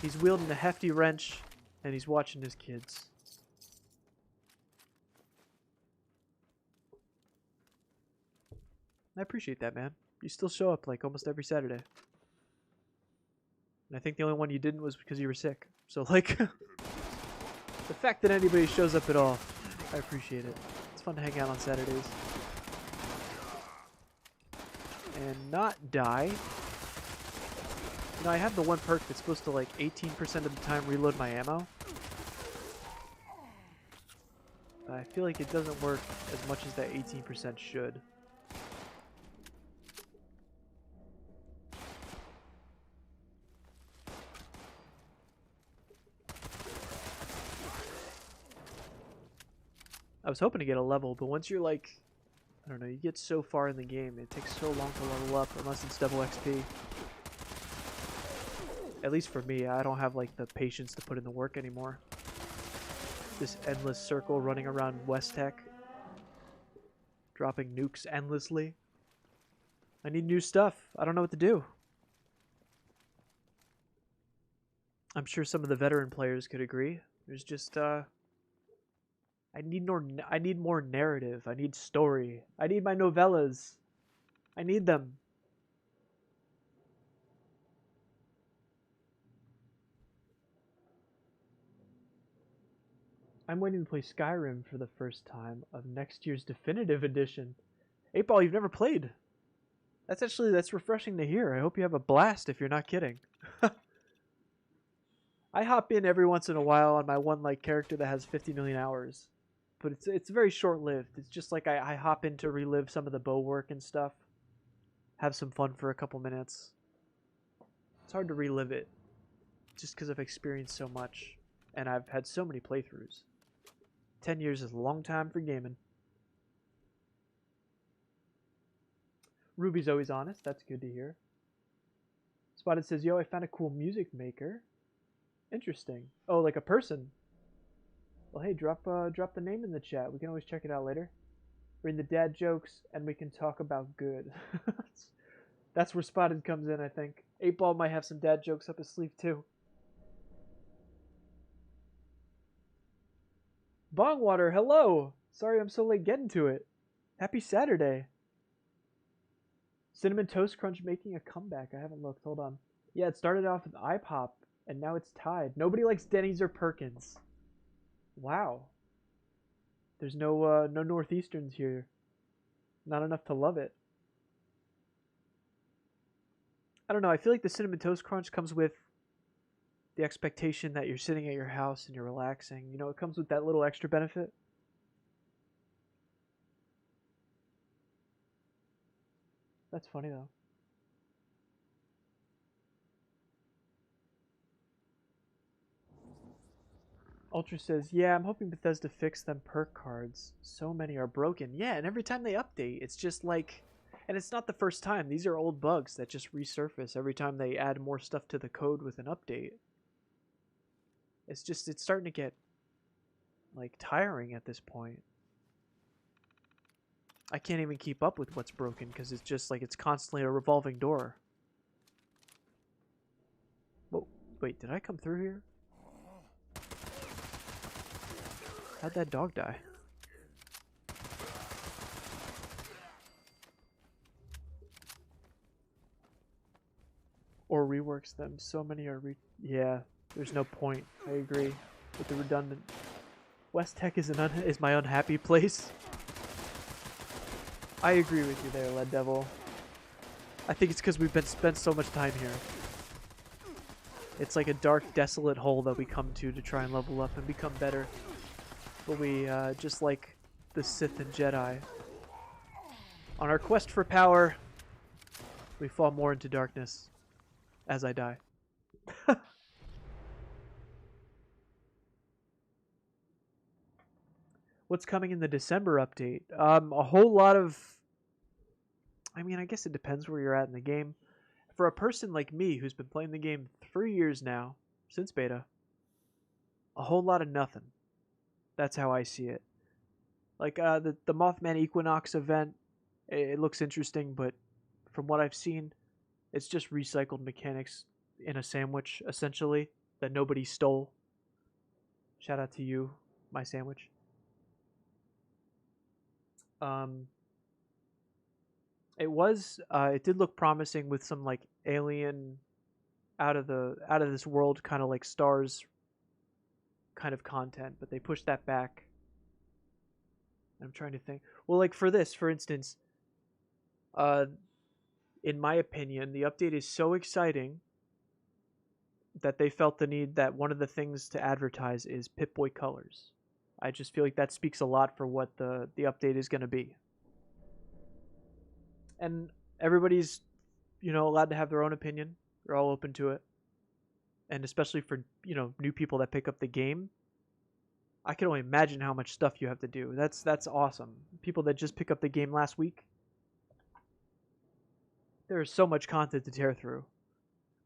He's wielding a hefty wrench and he's watching his kids. I appreciate that, man. You still show up like almost every Saturday. And I think the only one you didn't was because you were sick. So, like, the fact that anybody shows up at all, I appreciate it. It's fun to hang out on Saturdays. And not die. You know, I have the one perk that's supposed to, like, 18% of the time reload my ammo. But I feel like it doesn't work as much as that 18% should. I was hoping to get a level, but once you're like, I don't know, you get so far in the game, it takes so long to level up unless it's double XP. At least for me, I don't have like the patience to put in the work anymore. This endless circle running around West Tech, dropping nukes endlessly. I need new stuff. I don't know what to do. I'm sure some of the veteran players could agree. There's just I need more narrative. I need story. I need my novellas. I need them. I'm waiting to play Skyrim for the first time of next year's definitive edition. 8-Ball, you've never played. That's refreshing to hear. I hope you have a blast if you're not kidding. I hop in every once in a while on my one like character that has 50 million hours. But it's very short-lived. It's just like I hop in to relive some of the bow work and stuff. Have some fun for a couple minutes. It's hard to relive it. Just because I've experienced so much. And I've had so many playthroughs. 10 years is a long time for gaming. Ruby's always honest. That's good to hear. Spotted says, yo, I found a cool music maker. Interesting. Oh, like a person. Well, hey, drop the name in the chat. We can always check it out later. Read the dad jokes, and we can talk about good. That's where Spotted comes in, I think. 8-Ball might have some dad jokes up his sleeve, too. Bongwater, hello! Sorry I'm so late getting to it. Happy Saturday. Cinnamon Toast Crunch making a comeback. I haven't looked. Hold on. Yeah, it started off with IPOP, and now it's tied. Nobody likes Denny's or Perkins. Wow. There's no Northeasterns here. Not enough to love it. I don't know. I feel like the Cinnamon Toast Crunch comes with the expectation that you're sitting at your house and you're relaxing. You know, it comes with that little extra benefit. That's funny, though. Ultra says, yeah, I'm hoping Bethesda fix them perk cards. So many are broken. Yeah, and every time they update, it's just like... And it's not the first time. These are old bugs that just resurface every time they add more stuff to the code with an update. It's starting to get, like, tiring at this point. I can't even keep up with what's broken because it's just like it's constantly a revolving door. Whoa, wait, did I come through here? How'd that dog die? Or reworks them. So many are yeah, there's no point. I agree with the redundant. West Tech is is my unhappy place. I agree with you there, Lead Devil. I think it's because we've spent so much time here. It's like a dark, desolate hole that we come to try and level up and become better. But we, just like the Sith and Jedi, on our quest for power, we fall more into darkness as I die. What's coming in the December update? A whole lot of... I mean, I guess it depends where you're at in the game. For a person like me who's been playing the game 3 years now, since beta, a whole lot of nothing. That's how I see it. Like, the Mothman Equinox event, it looks interesting, but from what I've seen, it's just recycled mechanics in a sandwich, essentially, that nobody stole. Shout out to you, my sandwich. It did look promising with some like alien out of this world kind of like stars kind of content, but they pushed that back. I'm trying to think. Well, like for this, for instance, in my opinion, the update is so exciting that they felt the need that one of the things to advertise is Pip-Boy colors. I just feel like that speaks a lot for what the update is going to be. And everybody's, allowed to have their own opinion. They're all open to it. And especially for, new people that pick up the game, I can only imagine how much stuff you have to do. That's awesome. People that just pick up the game last week, there's so much content to tear through.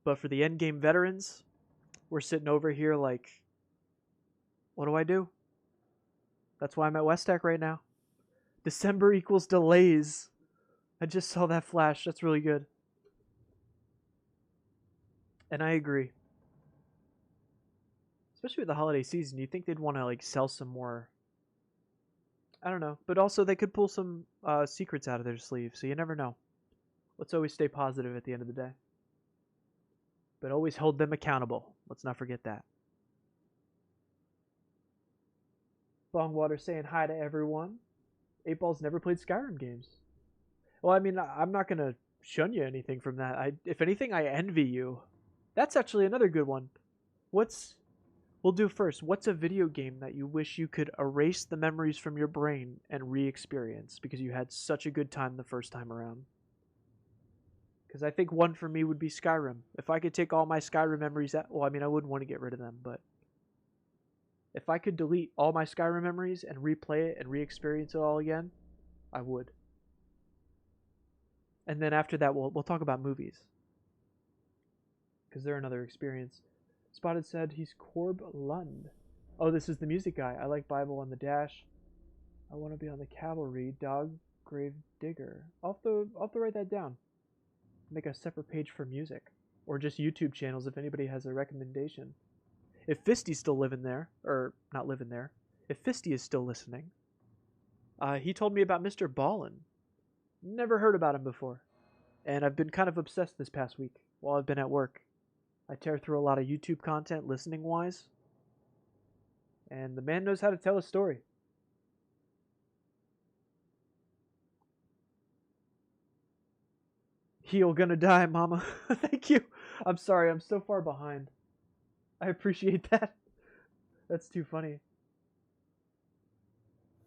But for the endgame veterans, we're sitting over here like, what do I do? That's why I'm at West Tech right now. December equals delays. I just saw that flash. That's really good. And I agree. Especially with the holiday season, you'd think they'd want to like sell some more. I don't know. But also they could pull some secrets out of their sleeve, so you never know. Let's always stay positive at the end of the day. But always hold them accountable. Let's not forget that. Bongwater saying hi to everyone. 8-Ball's never played Skyrim games. Well, I mean, I'm not going to shun you anything from that. If anything, I envy you. That's actually another good one. We'll do first. What's a video game that you wish you could erase the memories from your brain and re-experience because you had such a good time the first time around? Because I think one for me would be Skyrim. If I could take all my Skyrim memories out... Well, I mean, I wouldn't want to get rid of them, but... If I could delete all my Skyrim memories and replay it and re-experience it all again, I would. And then after that, we'll talk about movies. because they're another experience. Spotted said he's Corb Lund. Oh, this is the music guy. I like Bible on the Dash. I want to be on the cavalry. Dog Grave Digger. I'll have to write that down. Make a separate page for music. Or just YouTube channels if anybody has a recommendation. If Fisty's still living there, or not living there, if Fisty is still listening, he told me about Mr. Ballin. Never heard about him before. And I've been kind of obsessed this past week while I've been at work. I tear through a lot of YouTube content listening-wise. And the man knows how to tell a story. Heel gonna die, mama. Thank you. I'm sorry, I'm so far behind. I appreciate that. That's too funny.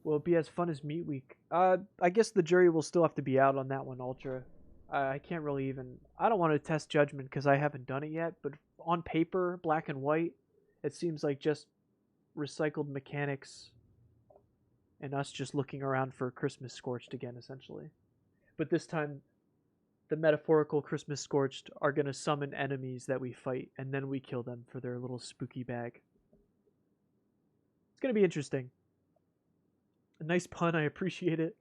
Will it be as fun as Meat Week? I guess the jury will still have to be out on that one, Ultra. I can't really even... I don't want to test judgment because I haven't done it yet, but on paper, black and white, it seems like just recycled mechanics and us just looking around for Christmas Scorched again, essentially. But this time, the metaphorical Christmas Scorched are going to summon enemies that we fight, and then we kill them for their little spooky bag. It's going to be interesting. A nice pun, I appreciate it.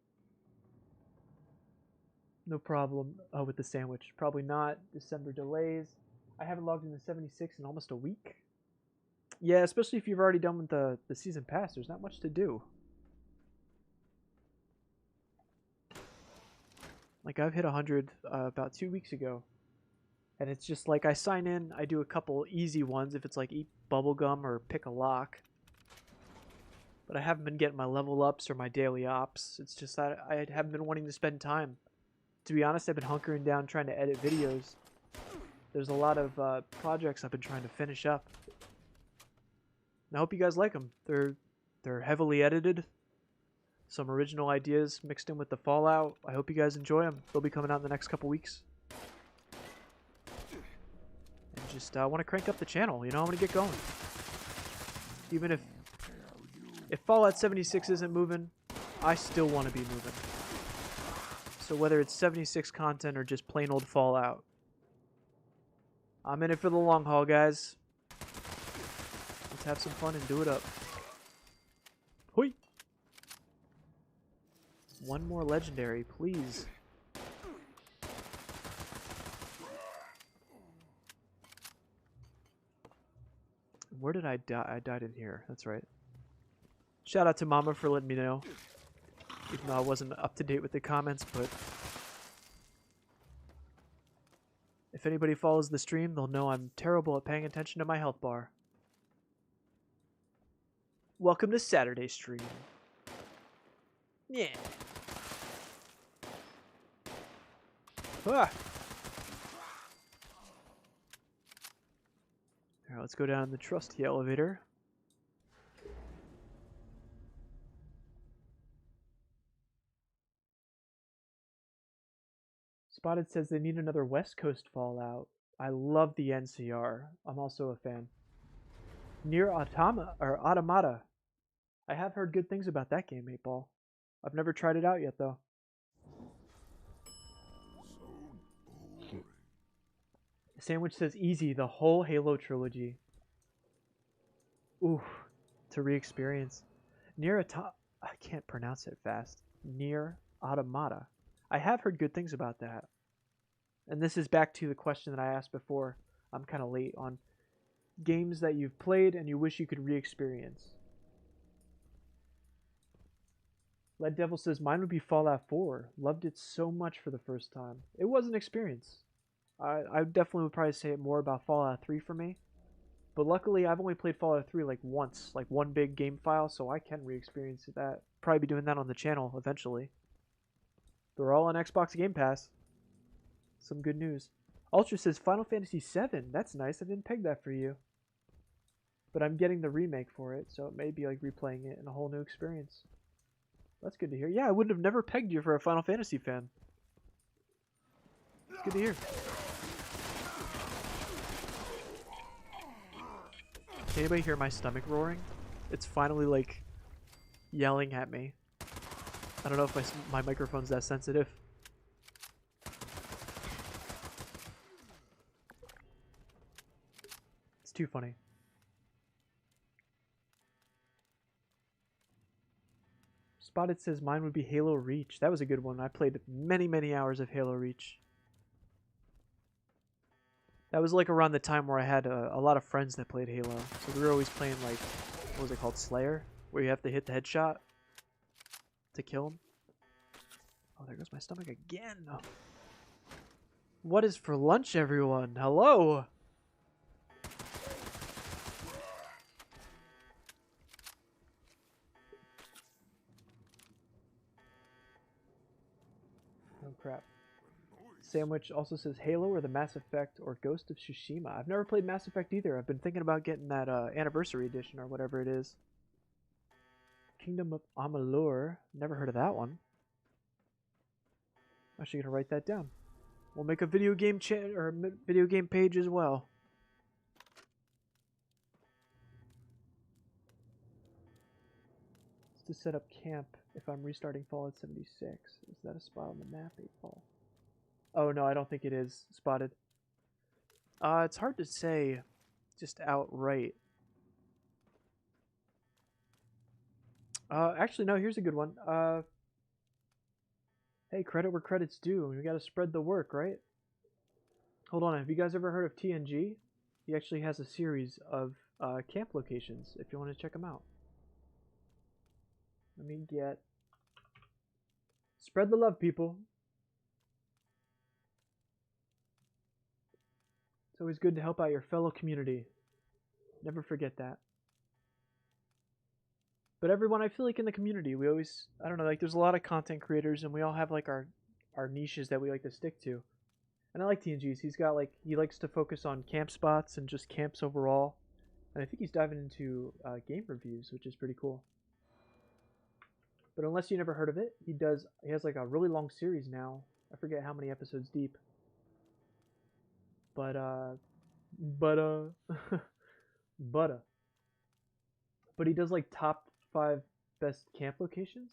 No problem. Oh, with the sandwich. Probably not. December delays. I haven't logged into 76 in almost a week. Yeah, especially if you've already done with the season pass. There's not much to do. Like, I've hit 100 about 2 weeks ago. And it's just like I sign in, I do a couple easy ones if it's like eat bubblegum or pick a lock. But I haven't been getting my level ups or my daily ops. It's just that I haven't been wanting to spend time. To be honest, I've been hunkering down trying to edit videos. There's a lot of projects I've been trying to finish up. And I hope you guys like them. They're heavily edited. Some original ideas mixed in with the Fallout. I hope you guys enjoy them. They'll be coming out in the next couple weeks. And just want to crank up the channel. You know, I want to get going. Even if Fallout 76 isn't moving, I still want to be moving. So whether it's 76 content or just plain old Fallout, I'm in it for the long haul, guys. Let's have some fun and do it up. Hoi! One more legendary, please. Where did I die? I died in here. That's right. Shout out to Mama for letting me know. Even though I wasn't up to date with the comments, but if anybody follows the stream, they'll know I'm terrible at paying attention to my health bar. Welcome to Saturday stream. Yeah. Ah. Alright, let's go down the trusty elevator. Spotted says they need another West Coast Fallout. I love the NCR. I'm also a fan. Near Automata. I have heard good things about that game, 8-Ball. I've never tried it out yet, though. Sandwich says easy, the whole Halo trilogy. Ooh, to re-experience. I can't pronounce it fast. Near Automata. I have heard good things about that. And this is back to the question that I asked before. I'm kind of late on games that you've played and you wish you could re-experience. Lead Devil says mine would be Fallout 4. Loved it so much for the first time. It was an experience. I definitely would probably say it more about Fallout 3 for me. But luckily, I've only played Fallout 3 like once, like one big game file, so I can re-experience that. Probably be doing that on the channel eventually. They're all on Xbox Game Pass. Some good news. Ultra says Final Fantasy VII. That's nice. I didn't peg that for you. But I'm getting the remake for it, so it may be like replaying it in a whole new experience. That's good to hear. Yeah, I wouldn't have never pegged you for a Final Fantasy fan. It's good to hear. Can anybody hear my stomach roaring? It's finally like yelling at me. I don't know if my microphone's that sensitive. too funny. Spotted says mine would be Halo Reach. That was a good one. I played many, many hours of Halo Reach. That was like around the time where I had a lot of friends that played Halo. So we were always playing like, what was it called? Slayer? Where you have to hit the headshot to kill him. Oh, there goes my stomach again. What is for lunch, everyone? Hello? Oh, crap. Sandwich also says Halo or the Mass Effect or Ghost of Tsushima. I've never played Mass Effect either. I've been thinking about getting that Anniversary Edition or whatever it is. Kingdom of Amalur. Never heard of that one. I'm actually going to write that down. We'll make a video game chat or video game page as well. It's to set up camp if I'm restarting Fallout 76. Is that a spot on the map, 8-ball? Oh no, I don't think it is spotted. It's hard to say just outright. Actually, no, here's a good one. Hey, credit where credit's due. We gotta spread the work, right? Hold on, have you guys ever heard of TNG? He actually has a series of camp locations if you want to check them out. Let me get... Spread the love, people. It's always good to help out your fellow community. Never forget that. But everyone, I feel like in the community, we always, I don't know, like there's a lot of content creators and we all have like our niches that we like to stick to. And I like TNG's. He's got like, he likes to focus on camp spots and just camps overall. And I think he's diving into game reviews, which is pretty cool. But unless you never heard of it, he has like a really long series now. I forget how many episodes deep. But he does like top 5 best camp locations.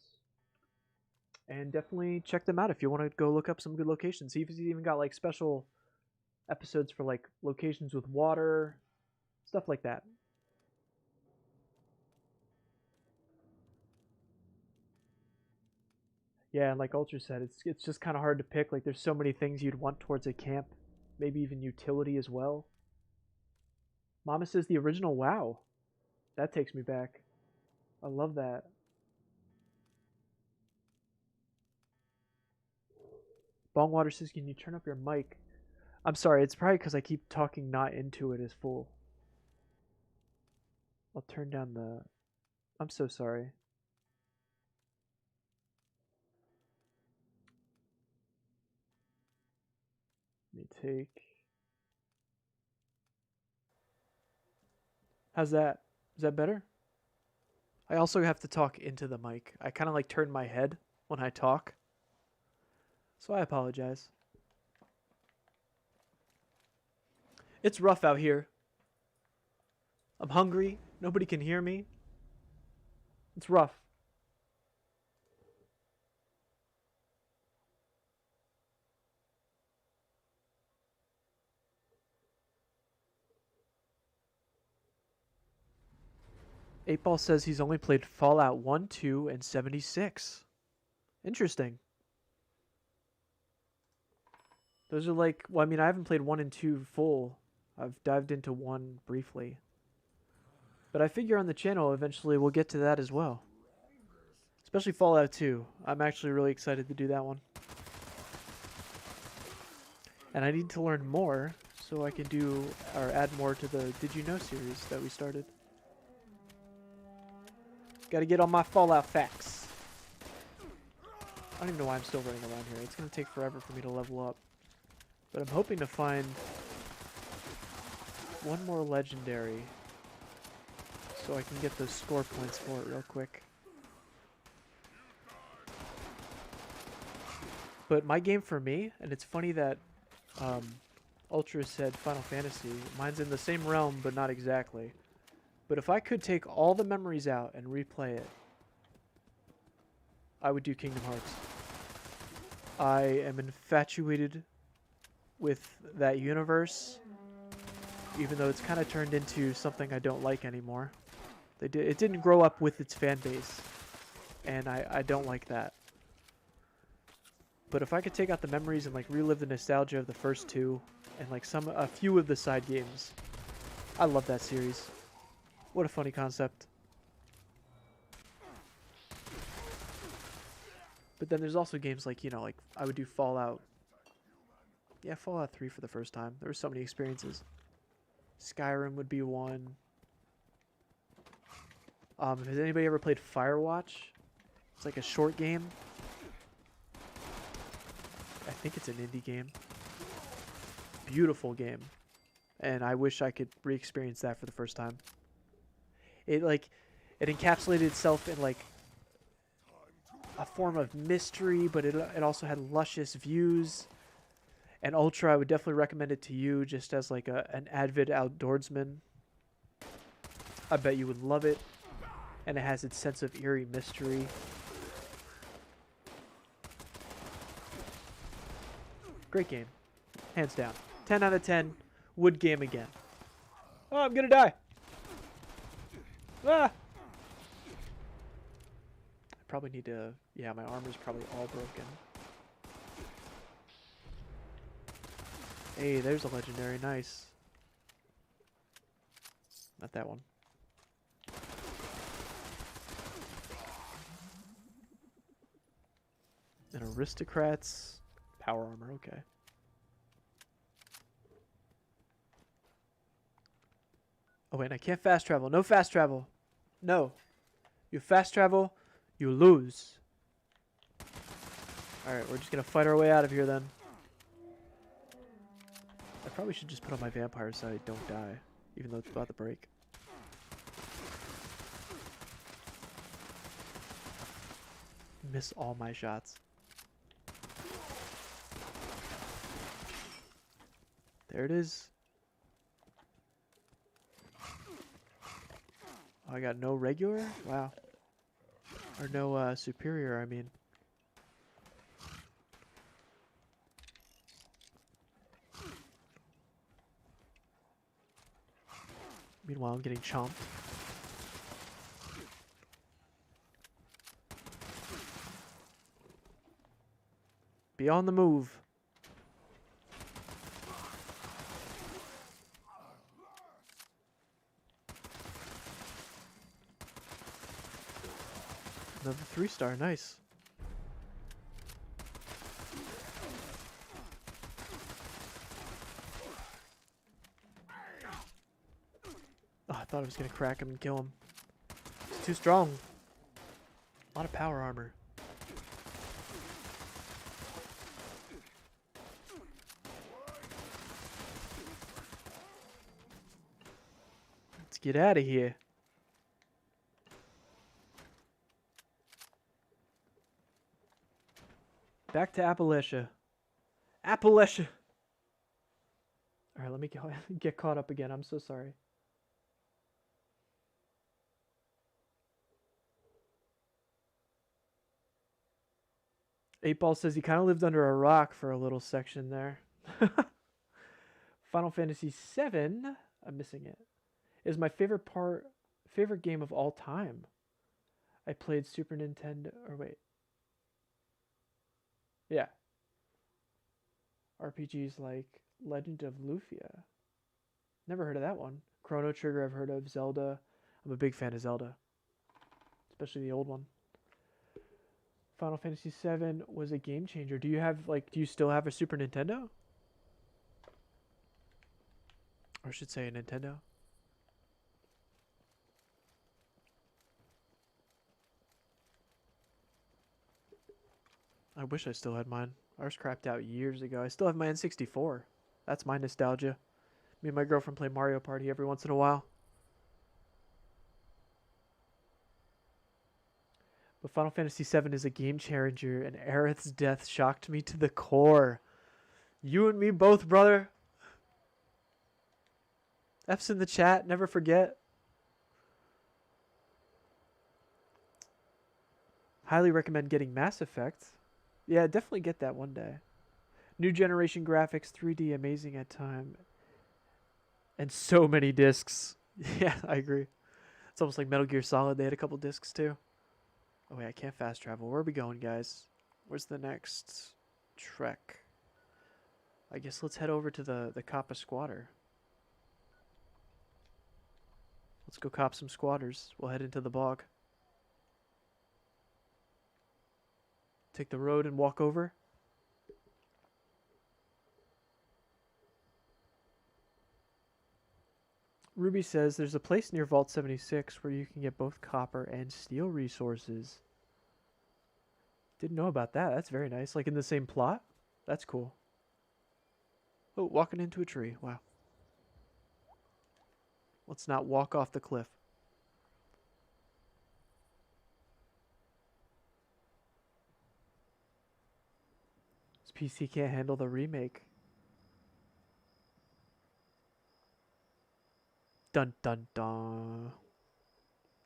And definitely check them out if you want to go look up some good locations. He's even got like special episodes for like locations with water, stuff like that. Yeah, and like Ultra said, it's just kind of hard to pick. Like there's so many things you'd want towards a camp. Maybe even utility as well. Mama says the original WoW. That takes me back. I love that. Bongwater says, can you turn up your mic? I'm sorry, it's probably because I keep talking not into it as full. I'll turn down the... I'm so sorry. Let me take... How's that? Is that better? I also have to talk into the mic. I kind of like turn my head when I talk. So I apologize. It's rough out here. I'm hungry. Nobody can hear me. It's rough. Eight Ball says he's only played Fallout 1, 2, and 76. Interesting. Those are like... Well, I mean, I haven't played 1 and 2 full. I've dived into 1 briefly. But I figure on the channel eventually we'll get to that as well. Especially Fallout 2. I'm actually really excited to do that one. And I need to learn more so I can do or add more to the Did You Know series that we started. Gotta get all my Fallout facts. I don't even know why I'm still running around here. It's gonna take forever for me to level up. But I'm hoping to find one more legendary so I can get those score points for it real quick. But my game for me, and it's funny that Ultra said Final Fantasy, mine's in the same realm but not exactly. But if I could take all the memories out and replay it, I would do Kingdom Hearts. I am infatuated with that universe even though it's kind of turned into something I don't like anymore. It didn't grow up with its fan base, and I don't like that. But if I could take out the memories and like relive the nostalgia of the first two, and like a few of the side games, I love that series. What a funny concept. But then there's also games like, you know, like I would do Fallout. Yeah, Fallout 3 for the first time. There were so many experiences. Skyrim would be one. Has anybody ever played Firewatch? It's like a short game. I think it's an indie game. Beautiful game. And I wish I could re-experience that for the first time. It encapsulated itself in like a form of mystery, but it also had luscious views. And Ultra, I would definitely recommend it to you just as like an avid outdoorsman. I bet you would love it. And it has its sense of eerie mystery. Great game. Hands down. 10 out of 10. Would game again. Oh, I'm gonna die. Ah! I probably need to... Yeah, my armor's probably all broken. Hey, there's a legendary. Nice. Not that one. And aristocrats. Power armor, okay. Oh wait, I can't fast travel. No fast travel. No. You fast travel, you lose. Alright, we're just gonna fight our way out of here then. I probably should just put on my vampire so I don't die, even though it's about to break. Miss all my shots. There it is. Oh, I got no regular? Wow. Or no superior, I mean. Meanwhile, I'm getting chomped. Be on the move. Another 3-star, nice. Oh, I thought I was gonna crack him and kill him. It's too strong. A lot of power armor. Let's get out of here. Back to Appalachia. Appalachia! Alright, let me get caught up again. I'm so sorry. Eightball says he kind of lived under a rock for a little section there. Final Fantasy VII, I'm missing it, is my favorite game of all time. I played Super Nintendo, or wait. Yeah. RPGs like Legend of Lufia. Never heard of that one. Chrono Trigger I've heard of. Zelda. I'm a big fan of Zelda. Especially the old one. Final Fantasy VII was a game changer. Do you still have a Super Nintendo? Or I should say a Nintendo. I wish I still had mine. Ours crapped out years ago. I still have my N64. That's my nostalgia. Me and my girlfriend play Mario Party every once in a while. But Final Fantasy VII is a game changer, and Aerith's death shocked me to the core. You and me both, brother. F's in the chat, never forget. Highly recommend getting Mass Effect. Yeah, definitely get that one day. New generation graphics, 3D, amazing at time. And so many discs. Yeah, I agree. It's almost like Metal Gear Solid. They had a couple discs too. Oh wait, I can't fast travel. Where are we going, guys? Where's the next trek? I guess let's head over to the Kappa Squatter. Let's go cop some squatters. We'll head into the bog. Take the road and walk over. Ruby says there's a place near Vault 76 where you can get both copper and steel resources. Didn't know about that. That's very nice. Like in the same plot? That's cool. Oh, walking into a tree. Wow. Let's not walk off the cliff. This PC can't handle the remake. Dun dun dun.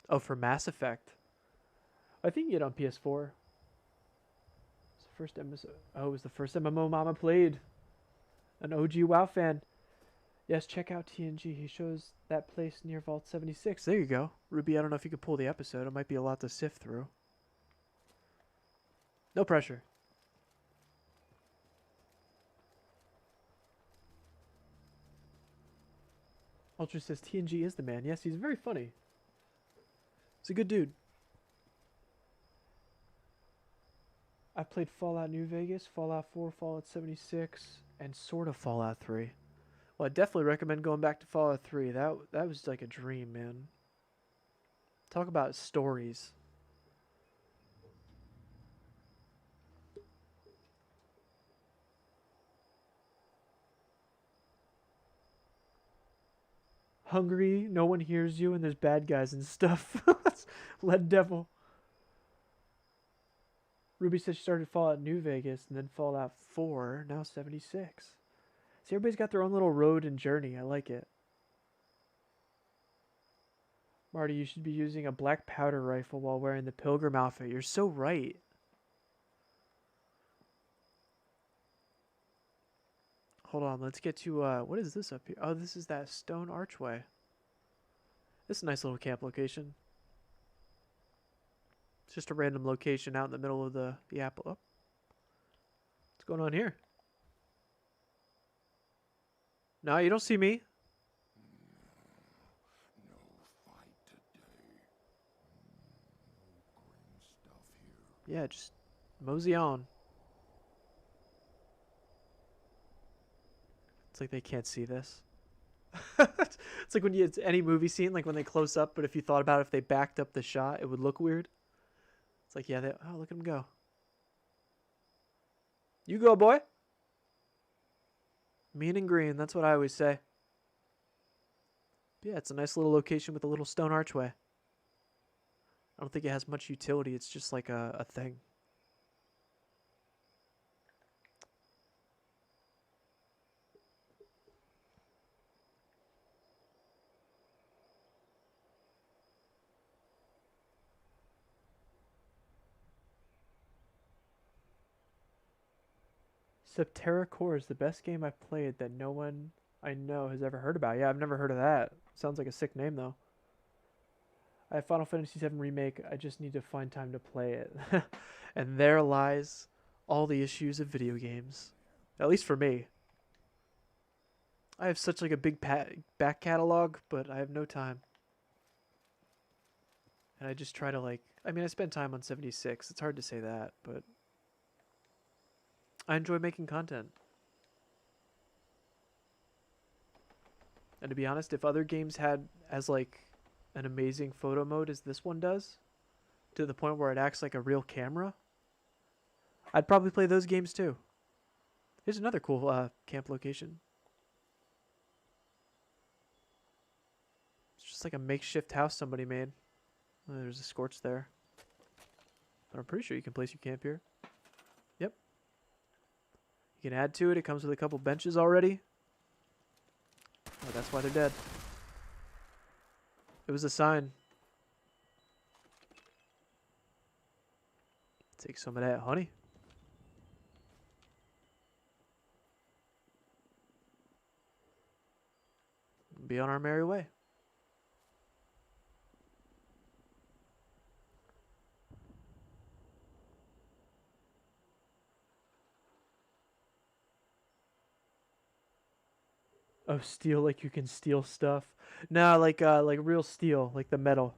Oh, for Mass Effect. I think you get it on PS4. It's the first MMO. Oh, it was the first MMO Mama played. An OG WoW fan. Yes, check out TNG. He shows that place near Vault 76. There you go. Ruby, I don't know if you could pull the episode. It might be a lot to sift through. No pressure. Ultra says TNG is the man. Yes, he's very funny. He's a good dude. I've played Fallout New Vegas, Fallout 4, Fallout 76, and sort of Fallout 3. Well, I definitely recommend going back to Fallout 3. That was like a dream, man. Talk about stories. Hungry, no one hears you, and there's bad guys and stuff. Lead Devil. Ruby says she started Fallout New Vegas and then Fallout 4, now 76. See, everybody's got their own little road and journey. I like it. Marty, you should be using a black powder rifle while wearing the Pilgrim Outfit. You're so right. Hold on, let's get to, what is this up here? Oh, this is that stone archway. This is a nice little camp location. It's just a random location out in the middle of the apple. Oh. What's going on here? No, you don't see me. No fight today. No grim stuff here. Yeah, just mosey on. It's like they can't see this. It's like when you, it's any movie scene, like when they close up, but if you thought about it, if they backed up the shot, it would look weird. It's like, yeah, they, oh, look at him go. You go, boy. Mean and green, that's what I always say. Yeah, it's a nice little location with a little stone archway. I don't think it has much utility, it's just like a thing. Subterra Core is the best game I've played that no one I know has ever heard about. Yeah, I've never heard of that. Sounds like a sick name, though. I have Final Fantasy VII Remake. I just need to find time to play it. And there lies all the issues of video games. At least for me. I have such like a big back catalog, but I have no time. And I just try to like... I mean, I spend time on 76. It's hard to say that, but... I enjoy making content. And to be honest, if other games had as like an amazing photo mode as this one does, to the point where it acts like a real camera, I'd probably play those games too. Here's another cool camp location. It's just like a makeshift house somebody made. Oh, there's a scorch there. But I'm pretty sure you can place your camp here. Yep. You can add to it. It comes with a couple benches already. Oh, that's why they're dead. It was a sign. Take some of that honey. be on our merry way. Oh, steel, like you can steal stuff. Nah, like real steel, like the metal.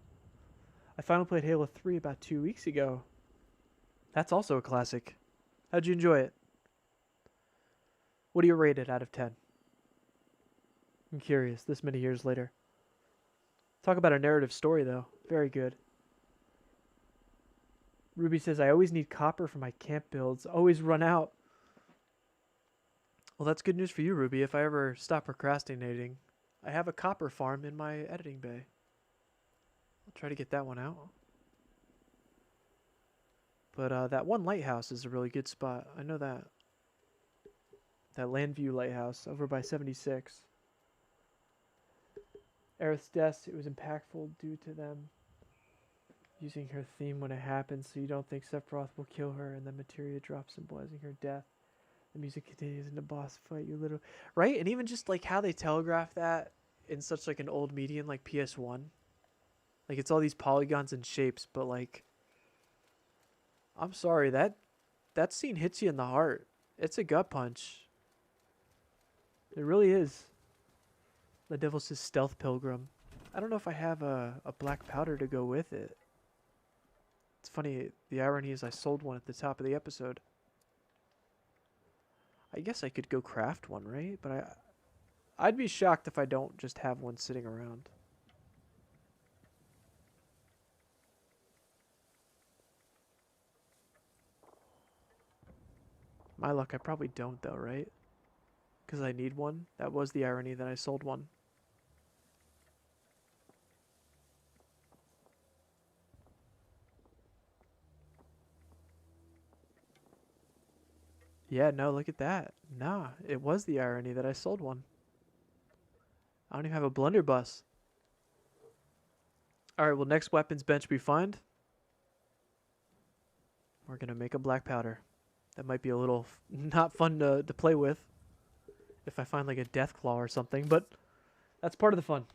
I finally played Halo 3 about 2 weeks ago. That's also a classic. How'd you enjoy it? What do you rate it out of 10? I'm curious, this many years later. Talk about a narrative story, though. Very good. Ruby says, I always need copper for my camp builds. Always run out. Well, that's good news for you, Ruby. If I ever stop procrastinating, I have a copper farm in my editing bay. I'll try to get that one out. But that one lighthouse is a really good spot. I know that. That Landview Lighthouse over by 76. Aerith's death, it was impactful due to them using her theme when it happens, so you don't think Sephiroth will kill her, and then materia drops symbolizing her death. The music continues in the boss fight. You little right, and even just like how they telegraph that in such like an old medium like PS1, like it's all these polygons and shapes, but like, I'm sorry, that scene hits you in the heart. It's a gut punch. It really is. The devil says stealth pilgrim. I don't know if I have a black powder to go with it. It's funny, the irony is I sold one at the top of the episode. I guess I could go craft one, right? But I'd be shocked if I don't just have one sitting around. My luck, I probably don't though, right? Because I need one. That was the irony that I sold one. Yeah, no, look at that. Nah, it was the irony that I sold one. I don't even have a blunderbuss. Alright, well, next weapons bench we find, we're going to make a black powder. That might be a little not fun to play with if I find like a death claw or something, but that's part of the fun.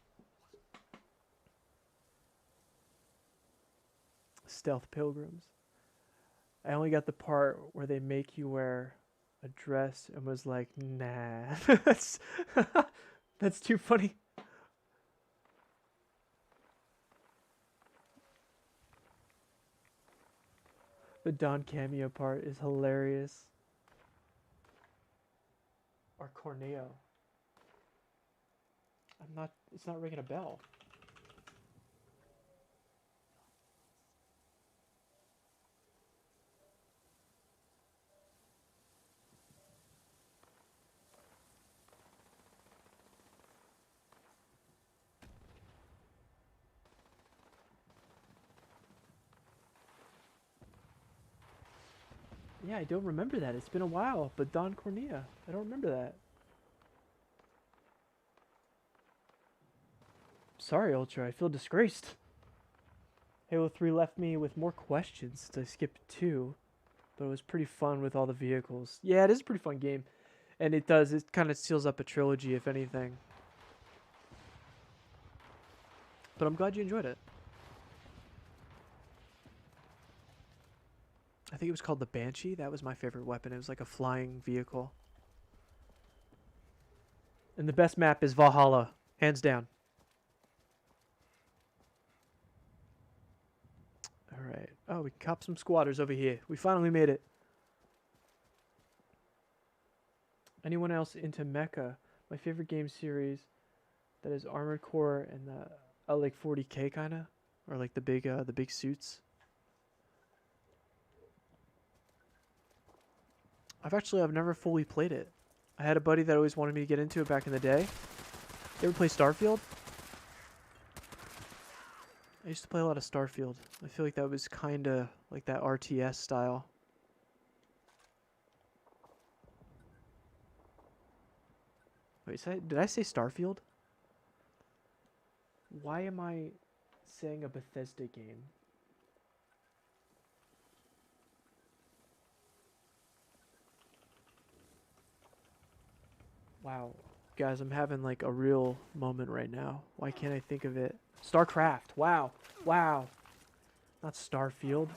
Stealth pilgrims. I only got the part where they make you wear a dress and was like, nah. That's too funny. The Don cameo part is hilarious. Or Corneo. It's not ringing a bell. Yeah, I don't remember that. It's been a while, but Don Cornea. I don't remember that. Sorry, Ultra. I feel disgraced. Halo 3 left me with more questions since I skipped 2, but it was pretty fun with all the vehicles. Yeah, it is a pretty fun game, and it kind of seals up a trilogy, if anything. But I'm glad you enjoyed it. I think it was called the Banshee. That was my favorite weapon. It was like a flying vehicle. And the best map is Valhalla, hands down. Alright. Oh, we cop some squatters over here. We finally made it. Anyone else into Mecha? My favorite game series that is Armored Core and the like 40K kind of, or like the big suits. I've never fully played it. I had a buddy that always wanted me to get into it back in the day. You ever play Starfield? I used to play a lot of Starfield. I feel like that was kind of like that RTS style. Wait, did I say Starfield? Why am I saying a Bethesda game? Wow. Guys, I'm having like a real moment right now. Why can't I think of it? StarCraft. Wow. Wow. Not Starfield.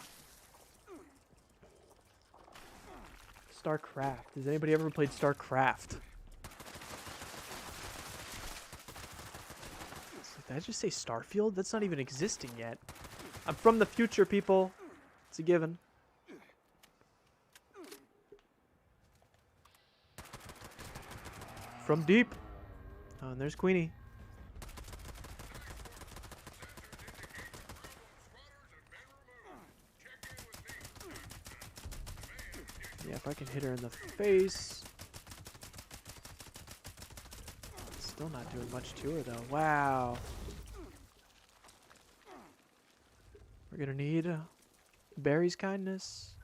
StarCraft. Has anybody ever played StarCraft? Did I just say Starfield? That's not even existing yet. I'm from the future, people. It's a given. From deep. Oh, and there's Queenie. Yeah, if I can hit her in the face. Still not doing much to her, though. Wow. We're gonna need Barry's kindness.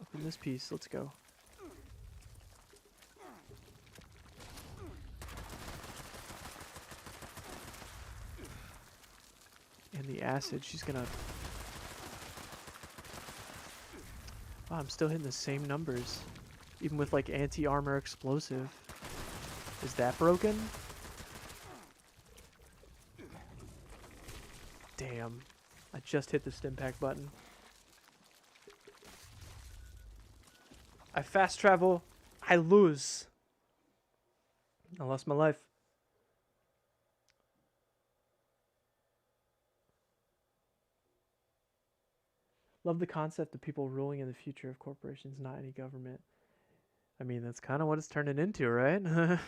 Open this piece. Let's go. And the acid, she's gonna... Oh, I'm still hitting the same numbers. Even with like anti-armor explosive. Is that broken? Damn. I just hit the Stimpack button. I fast travel. I lose. I lost my life. Love the concept of people ruling in the future of corporations, not any government. I mean, that's kind of what it's turning into, right?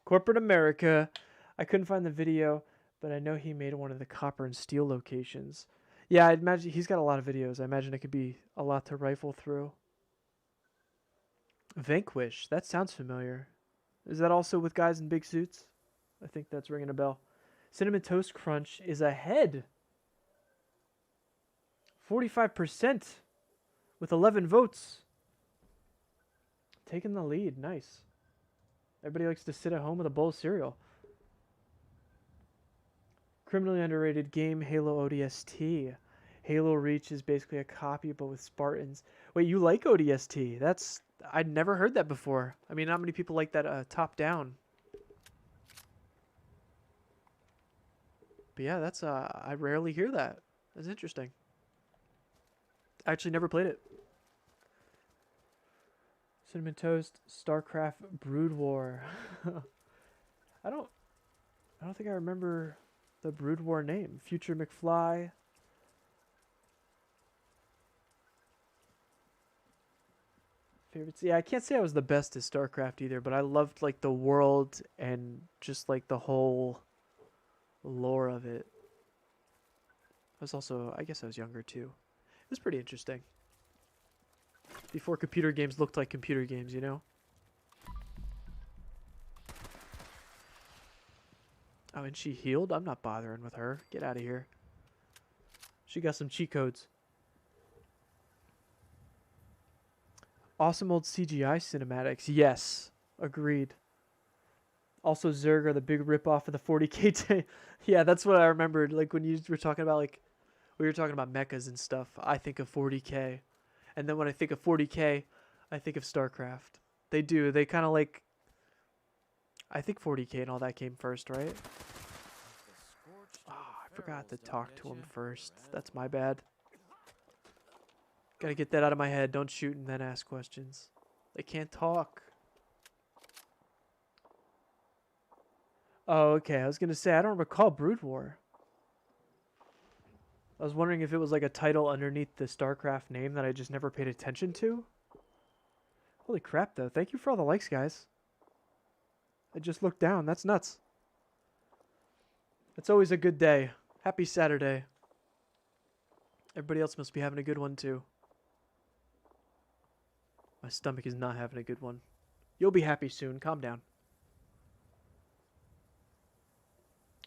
Corporate America. I couldn't find the video, but I know he made one of the copper and steel locations. Yeah, I'd imagine he's got a lot of videos. I imagine it could be a lot to rifle through. Vanquish. That sounds familiar. Is that also with guys in big suits? I think that's ringing a bell. Cinnamon Toast Crunch is ahead. 45% with 11 votes. Taking the lead. Nice. Everybody likes to sit at home with a bowl of cereal. Criminally underrated game, Halo ODST. Halo Reach is basically a copy, but with Spartans. Wait, you like ODST? That's... I'd never heard that before. I mean, not many people like that top-down. But yeah, that's... I rarely hear that. That's interesting. I actually never played it. Cinnamon Toast, StarCraft, Brood War. I don't think I remember the Brood War name. Future McFly. Favorites. Yeah, I can't say I was the best at StarCraft either, but I loved like the world and just like the whole lore of it. I was also, I guess I was younger too. It was pretty interesting. Before computer games looked like computer games, you know? Oh, and she healed? I'm not bothering with her. Get out of here. She got some cheat codes. Awesome old CGI cinematics. Yes. Agreed. Also, Zerg are the big ripoff of the 40k. Yeah, that's what I remembered. Like, when you were talking about, like, we were talking about mechas and stuff, I think of 40k. And then when I think of 40k, I think of StarCraft. They do. They kind of like... I think 40k and all that came first, right? Oh, I forgot to talk to him first. That's my bad. Gotta get that out of my head. Don't shoot and then ask questions. They can't talk. Oh, okay. I was gonna say, I don't recall Brood War. I was wondering if it was like a title underneath the StarCraft name that I just never paid attention to. Holy crap, though. Thank you for all the likes, guys. I just looked down. That's nuts. It's always a good day. Happy Saturday. Everybody else must be having a good one, too. My stomach is not having a good one. You'll be happy soon. Calm down.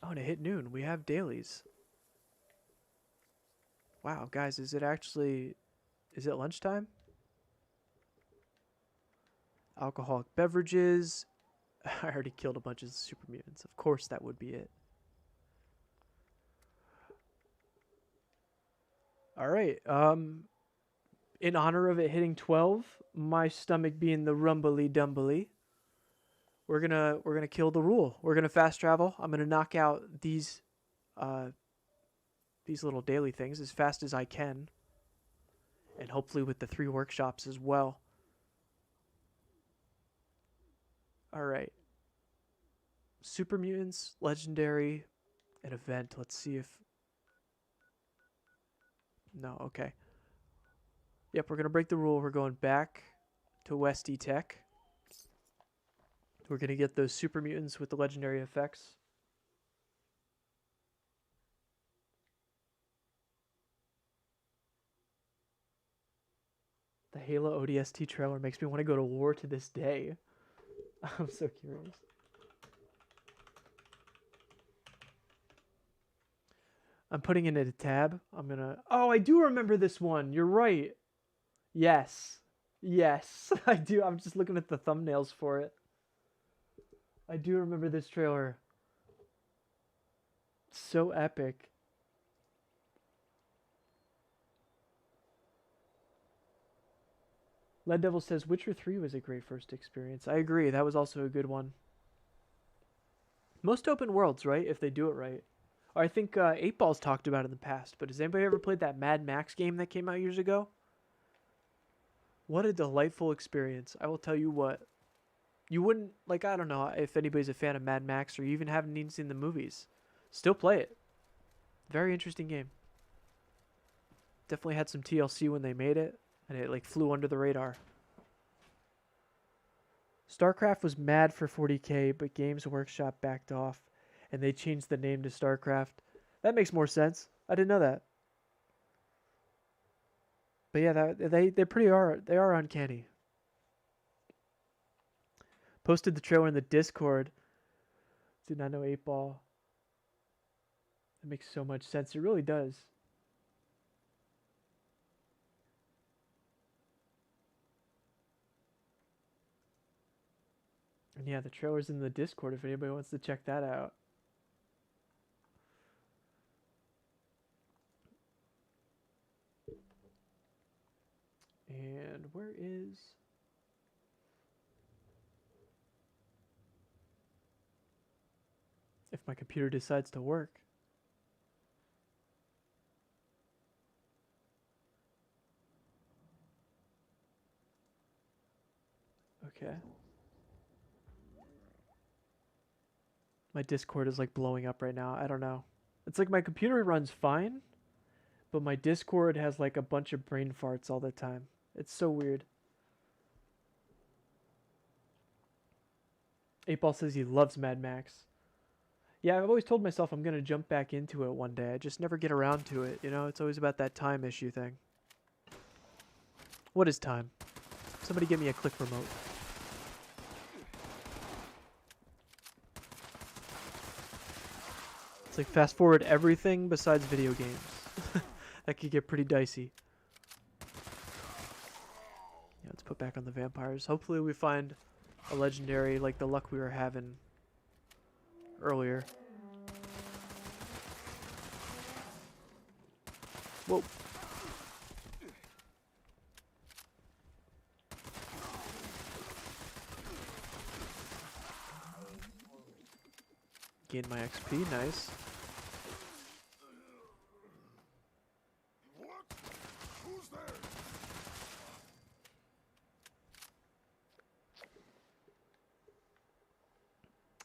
Oh, and it hit noon. We have dailies. Wow, guys, is it actually... Is it lunchtime? Alcoholic beverages. I already killed a bunch of super mutants. Of course that would be it. Alright, in honor of it hitting 12, my stomach being the rumbly dumbly, we're gonna kill the rule. We're gonna fast travel. I'm gonna knock out these little daily things as fast as I can, and hopefully with the 3 workshops as well. All right. Super mutants, legendary, an event. Let's see if. No, okay. Yep, we're gonna break the rule. We're going back to Westy Tech. We're gonna get those super mutants with the legendary effects. The Halo ODST trailer makes me want to go to war to this day. I'm so curious. I'm putting it in a tab. I'm gonna. Oh, I do remember this one. You're right. Yes. Yes, I do. I'm just looking at the thumbnails for it. I do remember this trailer. So epic. Lead Devil says Witcher 3 was a great first experience. I agree. That was also a good one. Most open worlds, right? If they do it right. Or I think 8 Ball's talked about it in the past. But has anybody ever played that Mad Max game that came out years ago? What a delightful experience. I will tell you what. You wouldn't, like, I don't know if anybody's a fan of Mad Max or you even haven't even seen the movies. Still play it. Very interesting game. Definitely had some TLC when they made it. And it, like, flew under the radar. StarCraft was mad for 40K, but Games Workshop backed off. And they changed the name to StarCraft. That makes more sense. I didn't know that. But yeah, they are uncanny. Posted the trailer in the Discord. Did not know 8 Ball. That makes so much sense. It really does. And yeah, the trailer's in the Discord if anybody wants to check that out. And where is... If my computer decides to work. Okay. My Discord is like blowing up right now. I don't know. It's like my computer runs fine, but my Discord has like a bunch of brain farts all the time. It's so weird. 8 Ball says he loves Mad Max. Yeah, I've always told myself I'm going to jump back into it one day. I just never get around to it, you know? It's always about that time issue thing. What is time? Somebody give me a click remote. It's like fast forward everything besides video games. That could get pretty dicey. Yeah, let's put back on the vampires. Hopefully we find a legendary like the luck we were having earlier. Whoa. Gain my XP, nice. What? Who's there?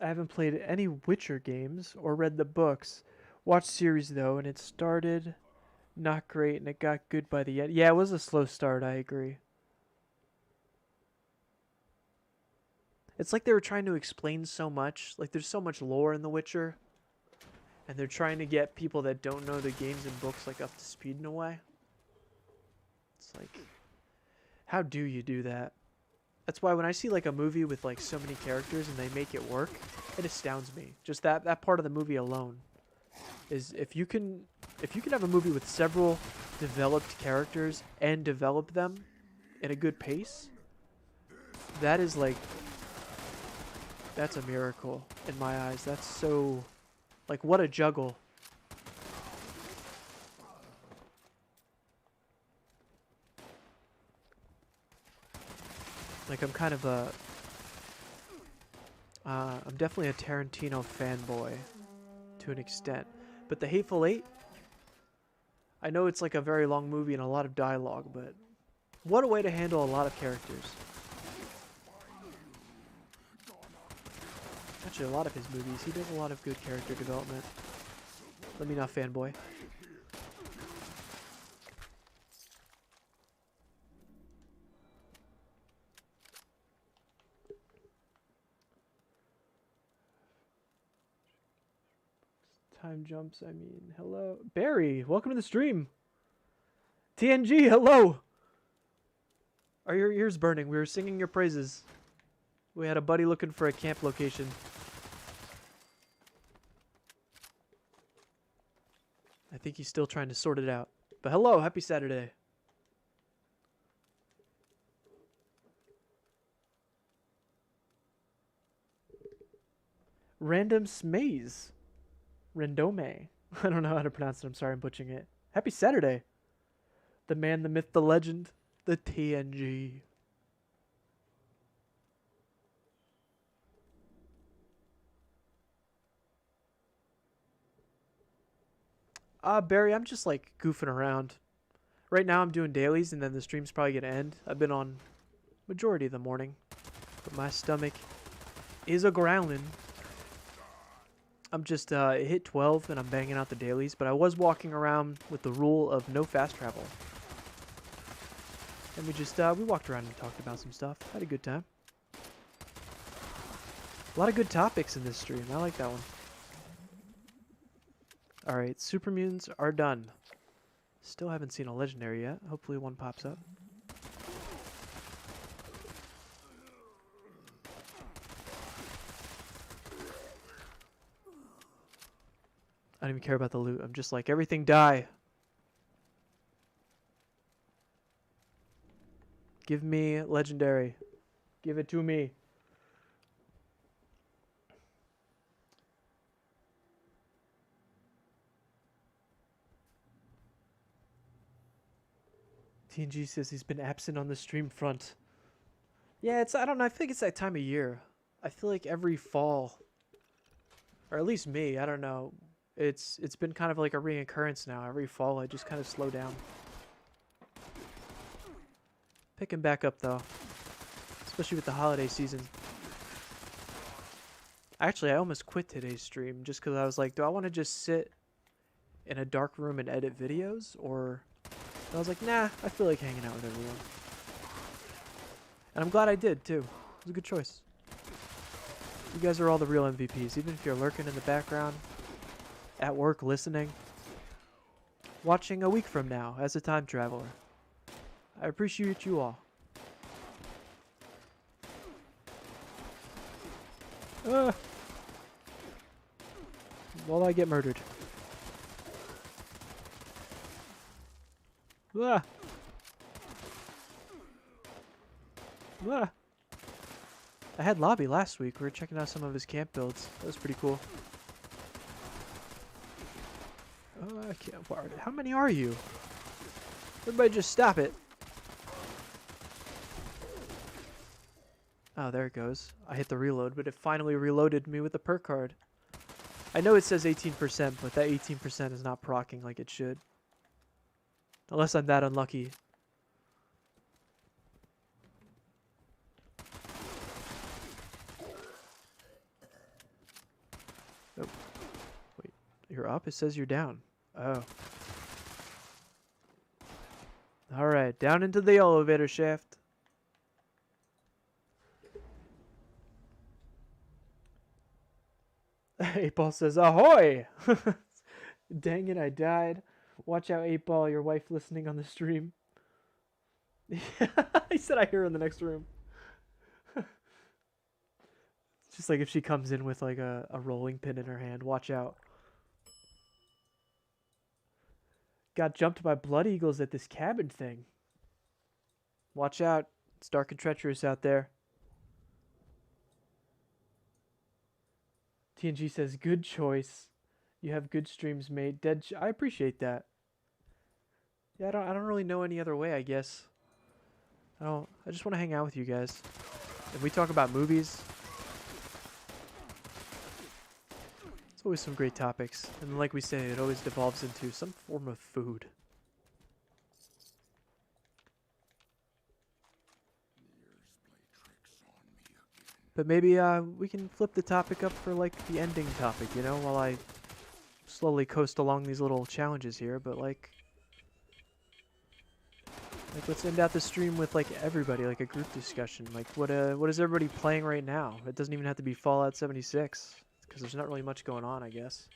I haven't played any Witcher games or read the books. Watched series though, and it started not great and it got good by the end. Yeah, it was a slow start, I agree. It's like they were trying to explain so much. Like there's so much lore in The Witcher. And they're trying to get people that don't know the games and books like up to speed in a way. It's like, how do you do that? That's why when I see like a movie with like so many characters and they make it work, it astounds me. Just that part of the movie alone is if you can have a movie with several developed characters and develop them in a good pace, that is like, that's a miracle in my eyes. That's so, like, what a juggle. Like, I'm kind of I'm definitely a Tarantino fanboy to an extent. But The Hateful Eight, I know it's like a very long movie and a lot of dialogue, but what a way to handle a lot of characters. Actually, a lot of his movies, he does a lot of good character development. Let me not fanboy. Time jumps, I mean, hello. Barry, welcome to the stream. TNG, hello. Are your ears burning? We were singing your praises. We had a buddy looking for a camp location. I think he's still trying to sort it out. But hello, happy Saturday. Random Smaze. Rendome. I don't know how to pronounce it. I'm sorry I'm butchering it. Happy Saturday. The man, the myth, the legend. The TNG. Barry, I'm just like goofing around. Right now I'm doing dailies and then the stream's probably going to end. I've been on majority of the morning. But my stomach is a growling. I'm just hit 12 and I'm banging out the dailies, but I was walking around with the rule of no fast travel. And we walked around and talked about some stuff. Had a good time. A lot of good topics in this stream. I like that one. Alright, super mutants are done. Still haven't seen a legendary yet. Hopefully one pops up. I don't even care about the loot. I'm just like, everything die. Give me legendary. Give it to me. TNG says he's been absent on the stream front. Yeah, I don't know, I think it's that time of year. I feel like every fall, or at least me, I don't know. It's been kind of like a reoccurrence now. Every fall I just kind of slow down. Picking back up though. Especially with the holiday season. Actually, I almost quit today's stream just because I was like, do I want to just sit in a dark room and edit videos? Or I was like, nah, I feel like hanging out with everyone. And I'm glad I did too. It was a good choice. You guys are all the real MVPs, even if you're lurking in the background, at work listening, watching a week from now as a time traveler. I appreciate you all. While I get murdered. Ah. Ah. I had Lobby last week. We were checking out some of his camp builds. That was pretty cool. I can't. How many are you? Everybody just stop it. Oh, there it goes. I hit the reload, but it finally reloaded me with the perk card. I know it says 18%, but that 18% is not proccing like it should. Unless I'm that unlucky. Oh. Wait. You're up? It says you're down. Oh. Alright, down into the elevator shaft. Eight Ball says, ahoy! Dang it, I died. Watch out, 8 Ball, your wife listening on the stream. He said I hear her in the next room. It's just like if she comes in with like a rolling pin in her hand. Watch out. Got jumped by blood eagles at this cabin thing. Watch out. It's dark and treacherous out there. TNG says, good choice. You have good streams made. I appreciate that. Yeah, I don't really know any other way, I guess. I just want to hang out with you guys. If we talk about movies, It's always some great topics. And like we say, it always devolves into some form of food. But maybe we can flip the topic up for like the ending topic, you know, while I slowly coast along these little challenges here. But like let's end out the stream with like everybody, like a group discussion. Like what is everybody playing right now? It doesn't even have to be Fallout 76 because there's not really much going on, I guess.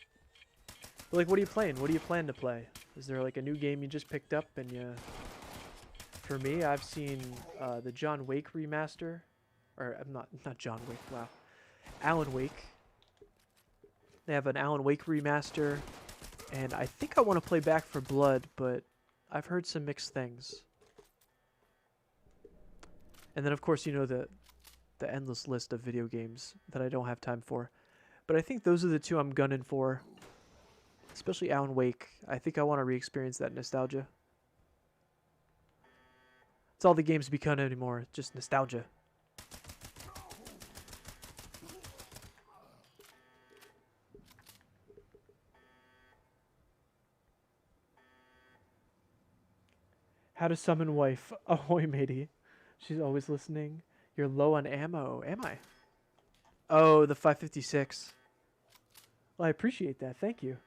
But like, what are you playing? What do you plan to play? Is there like a new game you just picked up and you? For me, I've seen the John Wake remaster. Or not John Wick, wow. Alan Wake. They have an Alan Wake remaster, and I think I want to play Back 4 Blood, but I've heard some mixed things. And then of course, you know, the endless list of video games that I don't have time for. But I think those are the two I'm gunning for. Especially Alan Wake. I think I want to re-experience that nostalgia. It's all the games become anymore, just nostalgia. How to summon wife. Ahoy, matey. She's always listening. You're low on ammo. Am I? Oh, the 556. Well, I appreciate that. Thank you.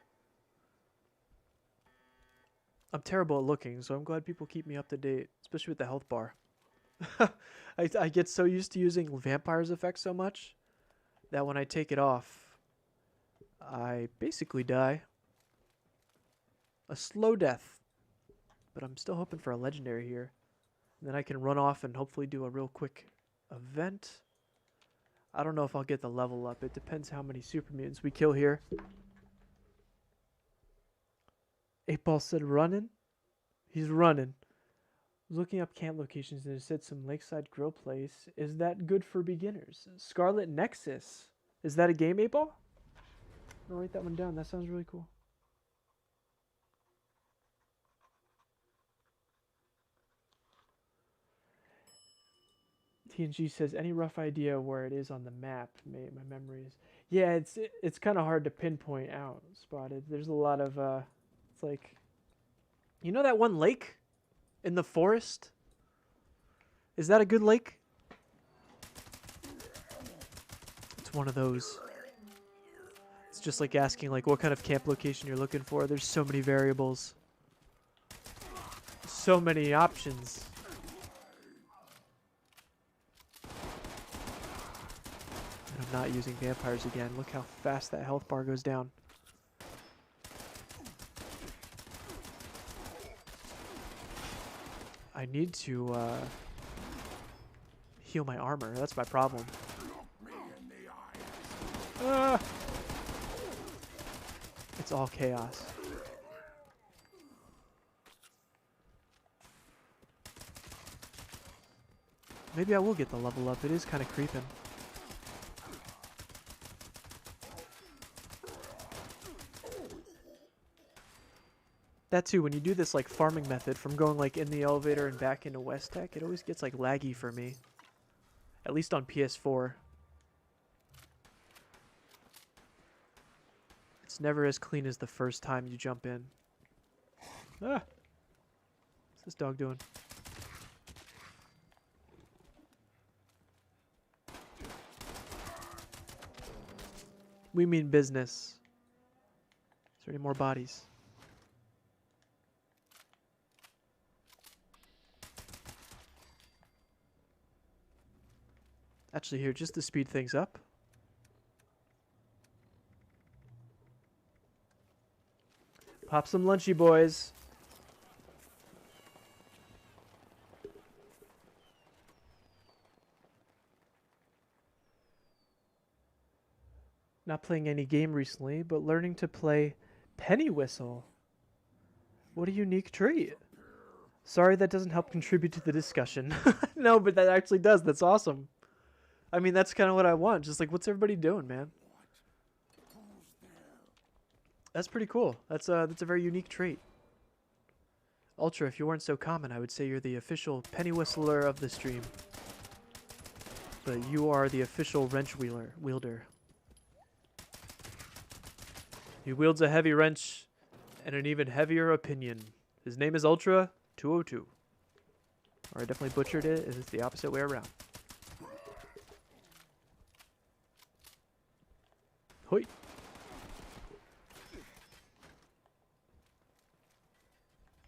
I'm terrible at looking, so I'm glad people keep me up to date, especially with the health bar. I get so used to using Vampire's effect so much that when I take it off, I basically die. A slow death. But I'm still hoping for a legendary here. And then I can run off and hopefully do a real quick event. I don't know if I'll get the level up. It depends how many super mutants we kill here. 8-Ball said running. He's running. I was looking up camp locations and it said some lakeside grill place. Is that good for beginners? Scarlet Nexus. Is that a game, 8-Ball? I'll write that one down. That sounds really cool. TNG says, any rough idea where it is on the map? My memory is... Yeah, it's kind of hard to pinpoint out, Spotted. There's a lot of, it's like... You know that one lake in the forest? Is that a good lake? It's one of those. It's just like asking, like, what kind of camp location you're looking for. There's so many variables. So many options. I'm not using vampires again. Look how fast that health bar goes down. I need to heal my armor. That's my problem. It's all chaos. Maybe I will get the level up. It is kind of creeping. That too, when you do this like farming method from going like in the elevator and back into West Tech, it always gets like laggy for me. At least on PS4. It's never as clean as the first time you jump in. Ah! What's this dog doing? We mean business. Is there any more bodies? Actually, here, just to speed things up. Pop some lunchy, boys. Not playing any game recently, but learning to play Penny Whistle. What a unique treat. Sorry that doesn't help contribute to the discussion. No, but that actually does. That's awesome. I mean, that's kind of what I want. Just like, what's everybody doing, man? That's pretty cool. That's a very unique trait. Ultra, if you weren't so common, I would say you're the official penny whistler of the stream. But you are the official wrench wielder. He wields a heavy wrench and an even heavier opinion. His name is Ultra 202. Or I definitely butchered it. It's the opposite way around. Hoi.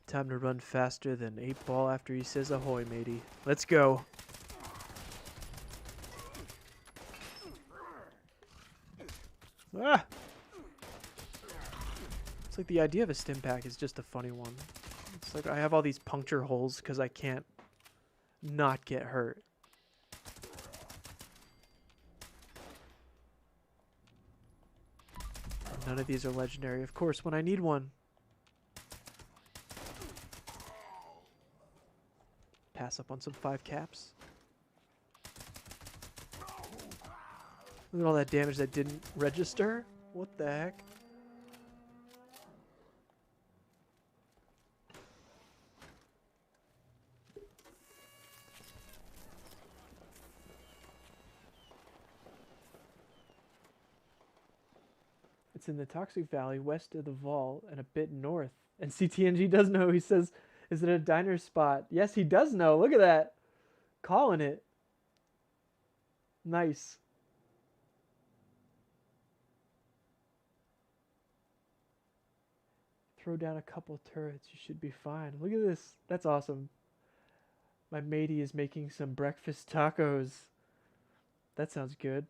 Time to run faster than 8 Ball after he says ahoy, matey. Let's go. Ah! It's like the idea of a stim pack is just a funny one. It's like I have all these puncture holes because I can't not get hurt. None of these are legendary. Of course, when I need one. Pass up on some 5 caps. Look at all that damage that didn't register. What the heck? It's in the Toxic Valley, west of the vault, and a bit north. And CTNG does know. He says, is it a diner spot? Yes, he does know. Look at that. Calling it. Nice. Throw down a couple turrets. You should be fine. Look at this. That's awesome. My matey is making some breakfast tacos. That sounds good.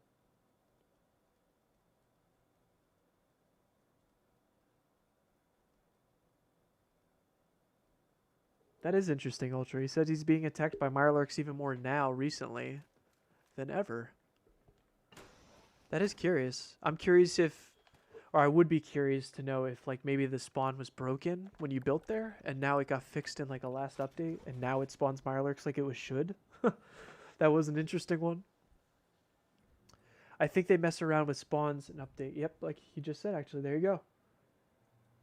That is interesting, Ultra. He says he's being attacked by Mirelurks even more now, recently, than ever. That is curious. I'm curious if, or I would be curious to know if, like, maybe the spawn was broken when you built there, and now it got fixed in, like, a last update, and now it spawns Mirelurks like it should. That was an interesting one. I think they mess around with spawns and update. Yep, like he just said, actually. There you go.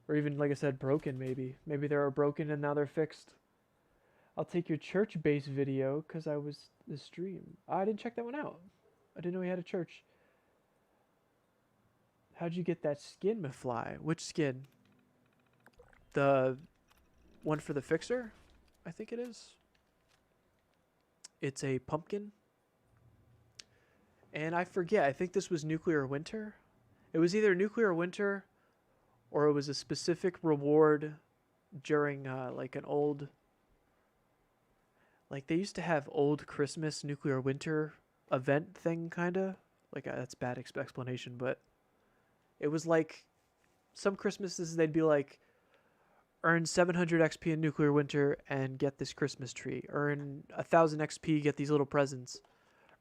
Or even, like I said, broken, maybe. Maybe they were broken and now they're fixed. I'll take your church base video because I was the stream. I didn't check that one out. I didn't know he had a church. How'd you get that skin, Mafly? Which skin? The one for the fixer? I think it is. It's a pumpkin. And I forget. I think this was Nuclear Winter. It was either Nuclear Winter or it was a specific reward during like an old... Like, they used to have old Christmas Nuclear Winter event thing, kind of. Like, that's bad explanation, but... It was like... Some Christmases, they'd be like... Earn 700 XP in Nuclear Winter and get this Christmas tree. Earn 1,000 XP, get these little presents.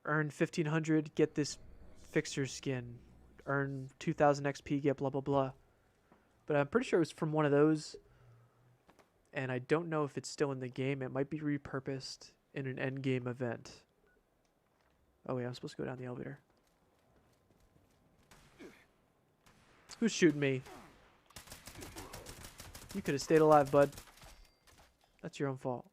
Earn 1,500, get this fixer skin. Earn 2,000 XP, get blah, blah, blah. But I'm pretty sure it was from one of those... And I don't know if it's still in the game. It might be repurposed in an endgame event. Oh, wait, I'm supposed to go down the elevator. Who's shooting me? You could have stayed alive, bud. That's your own fault.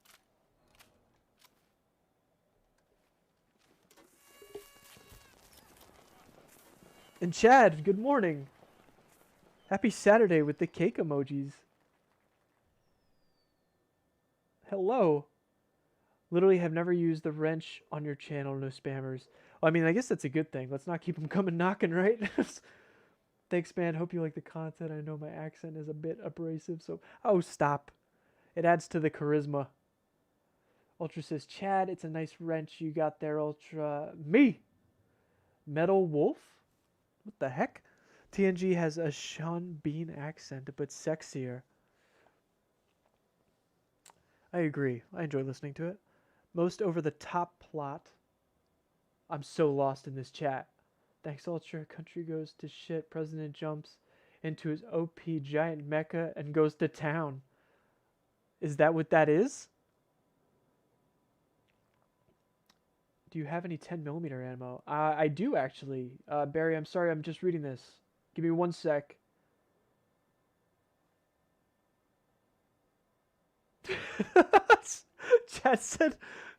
And Chad, good morning. Happy Saturday with the cake emojis. Hello. Literally have never used the wrench on your channel, no spammers. Well, I mean, I guess that's a good thing. Let's not keep them coming knocking, right? Thanks, man. Hope you like the content. I know my accent is a bit abrasive, so... Oh, stop. It adds to the charisma. Ultra says, Chad, it's a nice wrench you got there, Ultra. Me! Metal Wolf? What the heck? TNG has a Sean Bean accent, but sexier. I agree. I enjoy listening to it. Most over-the-top plot. I'm so lost in this chat. Thanks, Ultra. Country goes to shit. President jumps into his OP giant mecha and goes to town. Is that what that is? Do you have any 10mm ammo? I do, actually. Barry, I'm sorry. I'm just reading this. Give me 1 sec.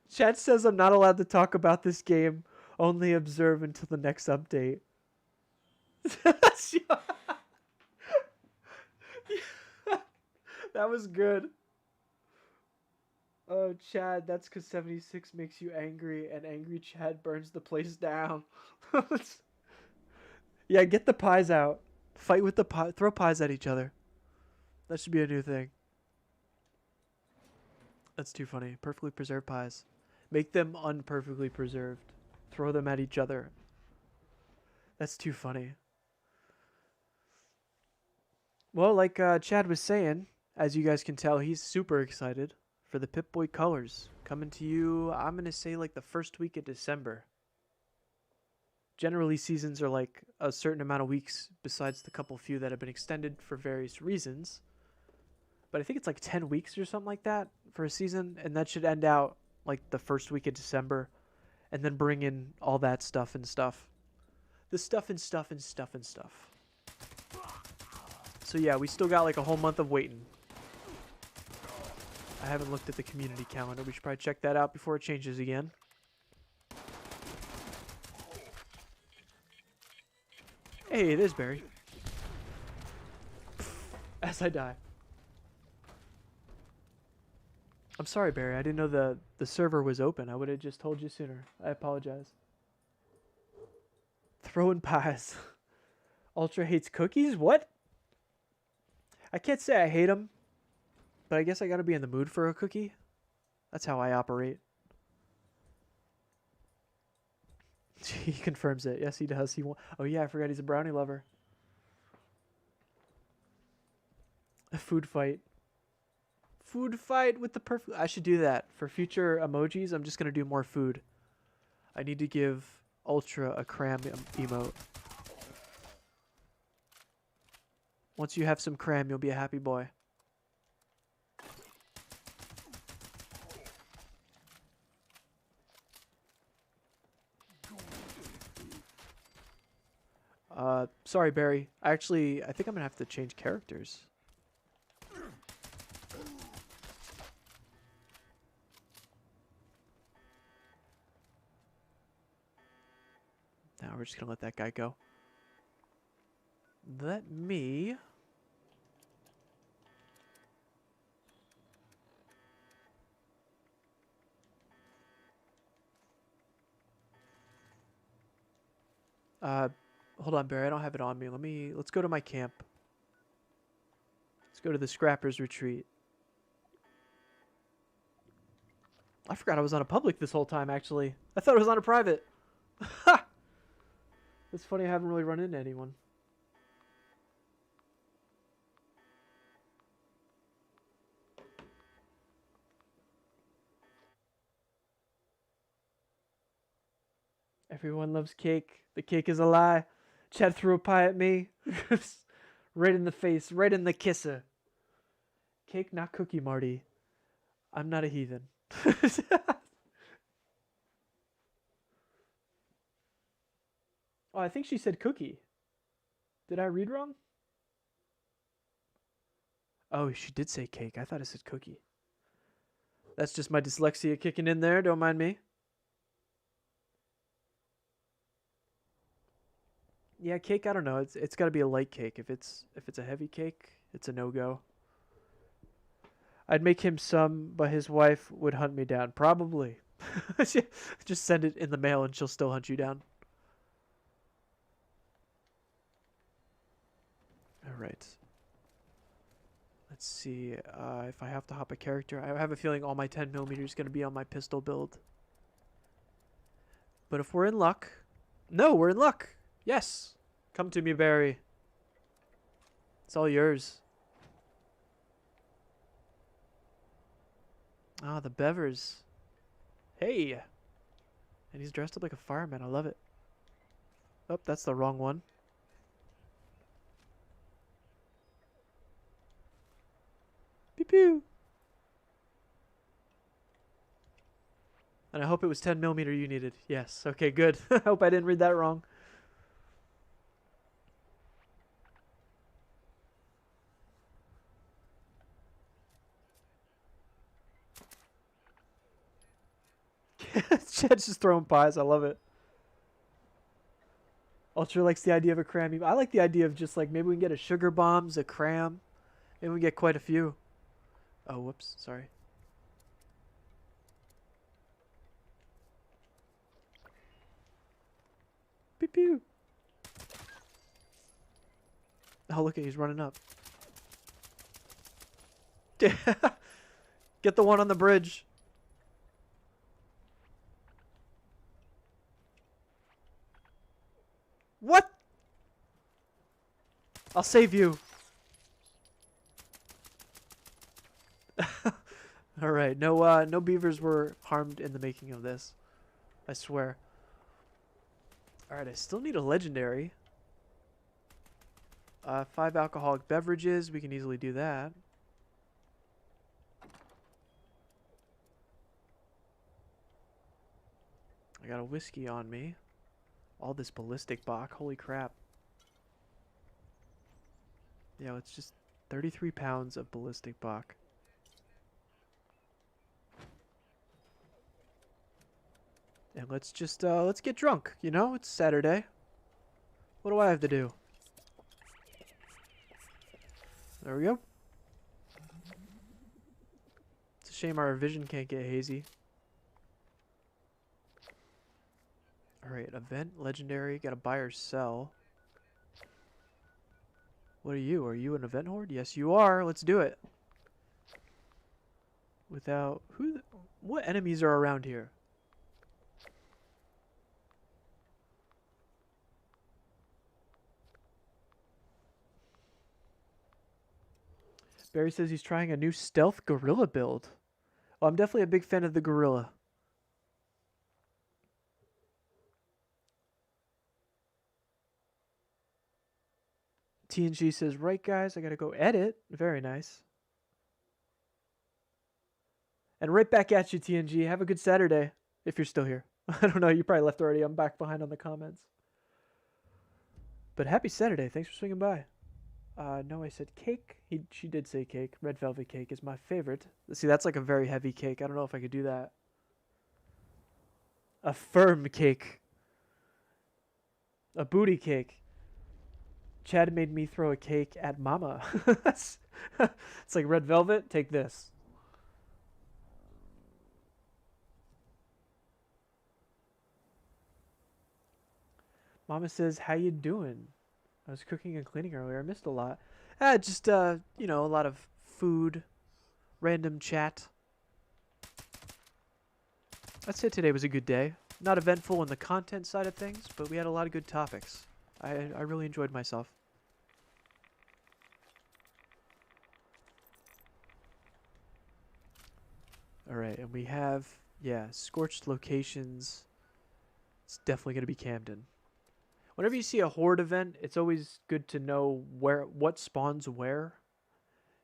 Chat says I'm not allowed to talk about this game. Only observe until the next update. That was good. Oh, Chad, that's because 76 makes you angry, and angry Chad burns the place down. Yeah, get the pies out. Fight with the pie. Throw pies at each other. That should be a new thing. That's too funny. Perfectly preserved pies. Make them unperfectly preserved. Throw them at each other. That's too funny. Well, like Chad was saying, as you guys can tell, he's super excited for the Pip-Boy colors. Coming to you, I'm going to say like the first week of December. Generally, seasons are like a certain amount of weeks besides the couple few that have been extended for various reasons. But I think it's like 10 weeks or something like that for a season, and that should end out like the first week of December, and then bring in all that stuff and stuff. The stuff and stuff and stuff and stuff. So yeah, we still got like a whole month of waiting. I haven't looked at the community calendar. We should probably check that out before it changes again. Hey, there's Barry. As I die. I'm sorry, Barry. I didn't know the server was open. I would have just told you sooner. I apologize. Throwing pies. Ultra hates cookies? What? I can't say I hate them, but I guess I gotta be in the mood for a cookie. That's how I operate. He confirms it. Yes, he does. Oh yeah, I forgot he's a brownie lover. A food fight. Food fight with the perfect... I should do that. For future emojis, I'm just going to do more food. I need to give Ultra a cram emote. Once you have some cram, you'll be a happy boy. Sorry, Barry. I think I'm going to have to change characters. Now we're just going to let that guy go. Let me... hold on, Barry. I don't have it on me. Let's go to my camp. Let's go to the Scrappers Retreat. I forgot I was on a public this whole time, actually. I thought it was on a private. Ha! It's funny I haven't really run into anyone. Everyone loves cake. The cake is a lie. Chad threw a pie at me. Right in the face. Right in the kisser. Cake, not cookie, Marty. I'm not a heathen. Oh, I think she said cookie. Did I read wrong? Oh, she did say cake. I thought it said cookie. That's just my dyslexia kicking in there. Don't mind me. Yeah, cake, I don't know. It's got to be a light cake. If it's a heavy cake, it's a no-go. I'd make him some, but his wife would hunt me down. Probably. Just send it in the mail and she'll still hunt you down. All right. Let's see if I have to hop a character. I have a feeling all my 10mm is going to be on my pistol build. But if we're in luck... No, we're in luck. Yes. Come to me, Barry. It's all yours. Ah, the Bevers. Hey. And he's dressed up like a fireman. I love it. Oh, that's the wrong one. Pew pew. And I hope it was 10mm you needed. Yes. Okay, good. I hope I didn't read that wrong. Chad's just throwing pies. I love it. Ultra likes the idea of a cram. I like the idea of just like maybe we can get a sugar bombs, a cram. Maybe we get quite a few. Oh, whoops. Sorry. Pew pew. Oh, look at he's running up. Get the one on the bridge. What? I'll save you. All right. No beavers were harmed in the making of this. I swear. All right. I still need a legendary. 5 alcoholic beverages. We can easily do that. I got a whiskey on me. All this ballistic Bach. Holy crap. Yeah, it's just 33 pounds of ballistic Bach. And let's just, let's get drunk, you know? It's Saturday. What do I have to do? There we go. It's a shame our vision can't get hazy. Alright, event, legendary, gotta buy or sell. What are you? Are you an event horde? Yes, you are. Let's do it. Without... What enemies are around here? Barry says he's trying a new stealth gorilla build. Oh, I'm definitely a big fan of the gorilla. TNG says, right guys, I gotta go edit. Very nice. And right back at you, TNG. Have a good Saturday, if you're still here. I don't know, you probably left already. I'm back behind on the comments. But happy Saturday. Thanks for swinging by. No, I said cake. She did say cake. Red velvet cake is my favorite. See, that's like a very heavy cake. I don't know if I could do that. A firm cake. A booty cake. Chad made me throw a cake at Mama. It's like red velvet. Take this. Mama says, how you doing? I was cooking and cleaning earlier. I missed a lot. Just, you know, a lot of food, random chat. I'd say today was a good day. Not eventful in the content side of things, but we had a lot of good topics. I really enjoyed myself. Alright, and we have, yeah, scorched locations. It's definitely going to be Camden. Whenever you see a horde event, it's always good to know what spawns where,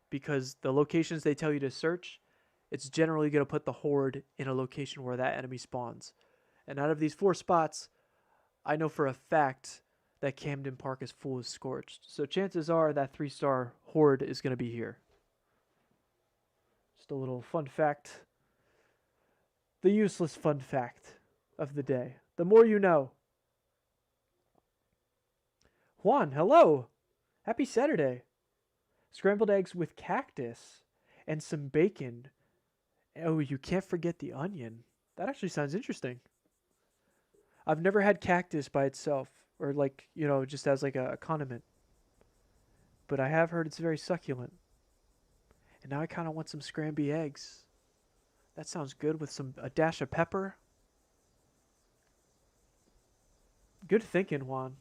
because the locations they tell you to search, it's generally going to put the horde in a location where that enemy spawns. And out of these 4 spots, I know for a fact that Camden Park is full of scorched. So chances are that 3-star horde is going to be here. Just a little fun fact. The useless fun fact of the day. The more you know. Juan, hello. Happy Saturday. Scrambled eggs with cactus and some bacon. Oh, you can't forget the onion. That actually sounds interesting. I've never had cactus by itself, or like, you know, just as like a condiment. But I have heard it's very succulent. And now I kind of want some scrambled eggs. That sounds good with a dash of pepper. Good thinking, Juan.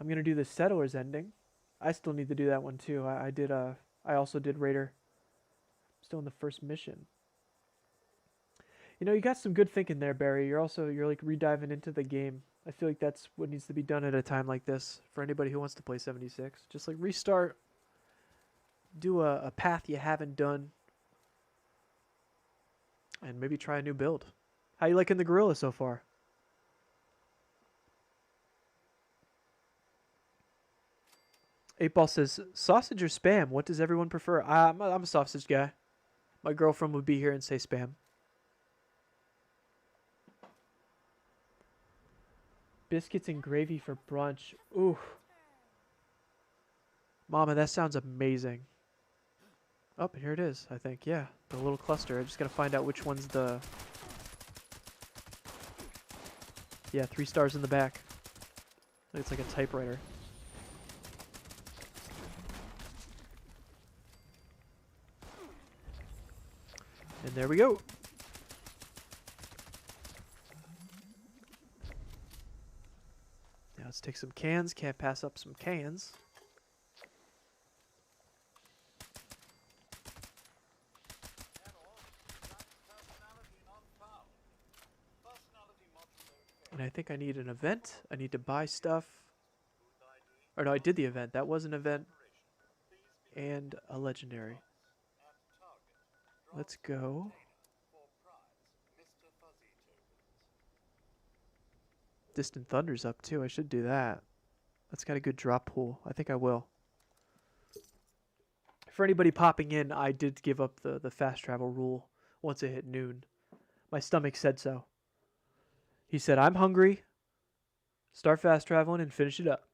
I'm gonna do the Settlers ending. I still need to do that one too. I also did Raider. Still in the first mission. You know, you got some good thinking there, Barry. You're like rediving into the game. I feel like that's what needs to be done at a time like this for anybody who wants to play 76. Just like restart, do a path you haven't done, and maybe try a new build. How you liking the gorilla so far? Eight Ball says, sausage or spam? What does everyone prefer? I'm a sausage guy. My girlfriend would be here and say spam. Biscuits and gravy for brunch. Ooh. Mama, that sounds amazing. Oh, here it is, I think. Yeah, the little cluster. I just gotta find out which one's the... Yeah, 3 stars in the back. It's like a typewriter. And there we go. Now let's take some cans. Can't pass up some cans. And I think I need an event. I need to buy stuff. Or no, I did the event. That was an event. And a legendary. Let's go. Distant Thunder's up too. I should do that. That's got a good drop pool. I think I will. For anybody popping in, I did give up the fast travel rule once it hit noon. My stomach said so. He said, I'm hungry. Start fast traveling and finish it up.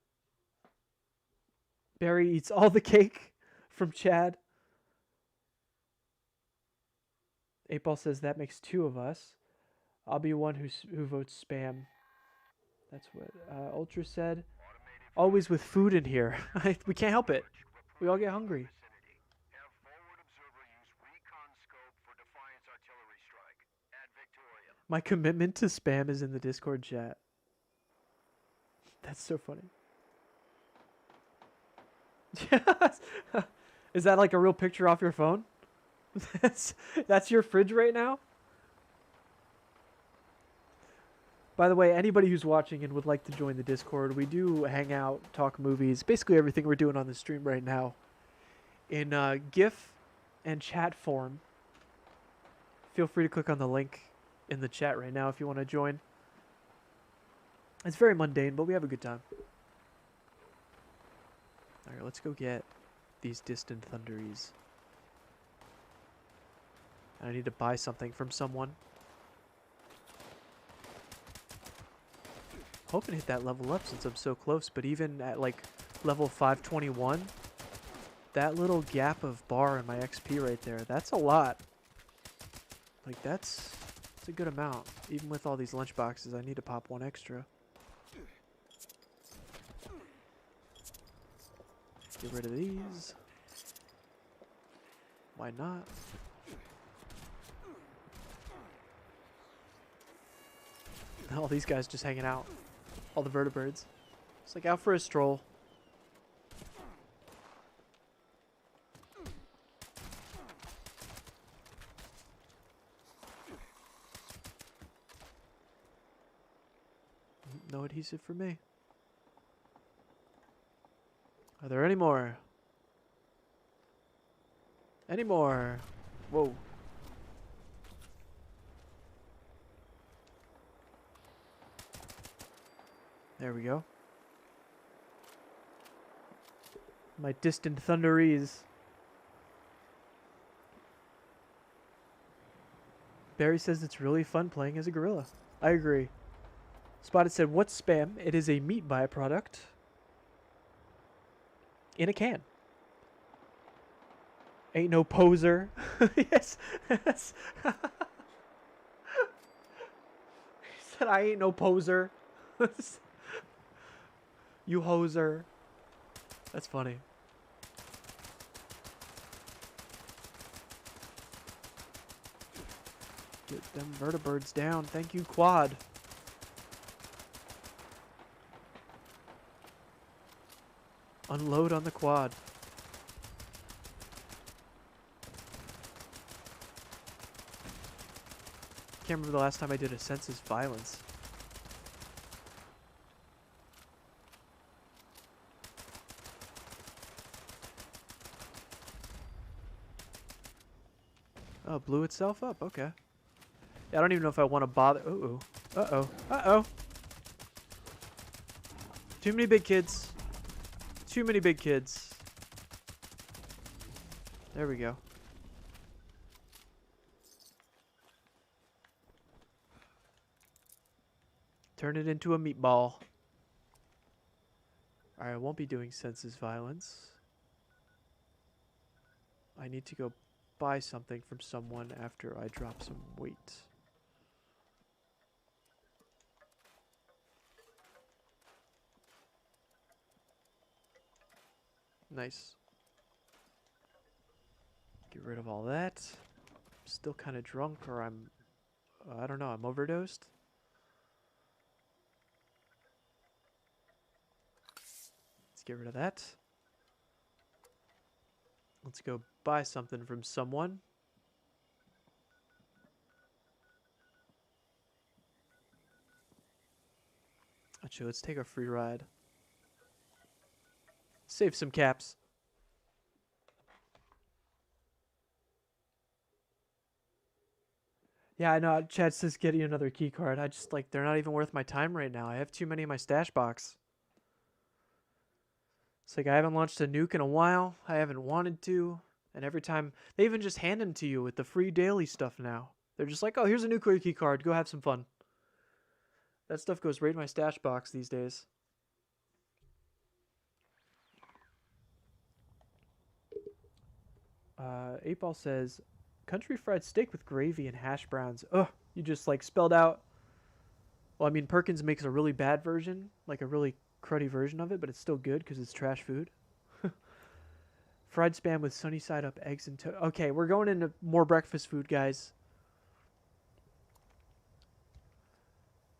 Barry eats all the cake from Chad. 8-Ball says that makes 2 of us. I'll be one who votes spam. That's what Ultra said. Always with food in here. We can't help it. We all get hungry. My commitment to spam is in the Discord chat. That's so funny. Is that like a real picture off your phone? That's your fridge right now? By the way, anybody who's watching and would like to join the Discord, we do hang out, talk movies, basically everything we're doing on the stream right now in GIF and chat form. Feel free to click on the link in the chat right now if you want to join. It's very mundane, but we have a good time. Alright, let's go get these Distant Thunderies. I need to buy something from someone. Hoping to hit that level up since I'm so close, but even at like level 521, that little gap of bar in my XP right there, that's a lot. Like that's a good amount. Even with all these lunch boxes, I need to pop 1 extra. Get rid of these. Why not? All these guys just hanging out. All the vertebrates. It's like out for a stroll. No adhesive for me. Are there any more? Any more? Whoa. There we go. My Distant Thunderies. Barry says it's really fun playing as a gorilla. I agree. Spotted said, what's spam? It is a meat byproduct in a can. Ain't no poser. Yes. Yes. He said, I ain't no poser. You hoser. That's funny. Get them vertebrates down. Thank you, Quad. Unload on the quad. Can't remember the last time I did a census violence. Oh, it blew itself up. Okay. Yeah, I don't even know if I want to bother. Uh-oh. Uh-oh. Uh-oh. Too many big kids. Too many big kids. There we go. Turn it into a meatball. Alright, I won't be doing census violence. I need to go buy something from someone after I drop some weight. Nice. Get rid of all that. Still kind of drunk, or I don't know, I'm overdosed. Let's get rid of that. Let's go buy something from someone. Actually, let's take a free ride. Save some caps. Yeah, I know. Chad says get you another key card. I just, like, they're not even worth my time right now. I have too many in my stash box. It's like I haven't launched a nuke in a while. I haven't wanted to. And every time, they even just hand them to you with the free daily stuff now. They're just like, oh, here's a nuclear key card. Go have some fun. That stuff goes right in my stash box these days. Eight Ball says, country fried steak with gravy and hash browns. Ugh, you just like spelled out. Well, I mean, Perkins makes a really bad version, like a really cruddy version of it, but it's still good because it's trash food. Fried spam with sunny side up eggs and toast. Okay, we're going into more breakfast food, guys.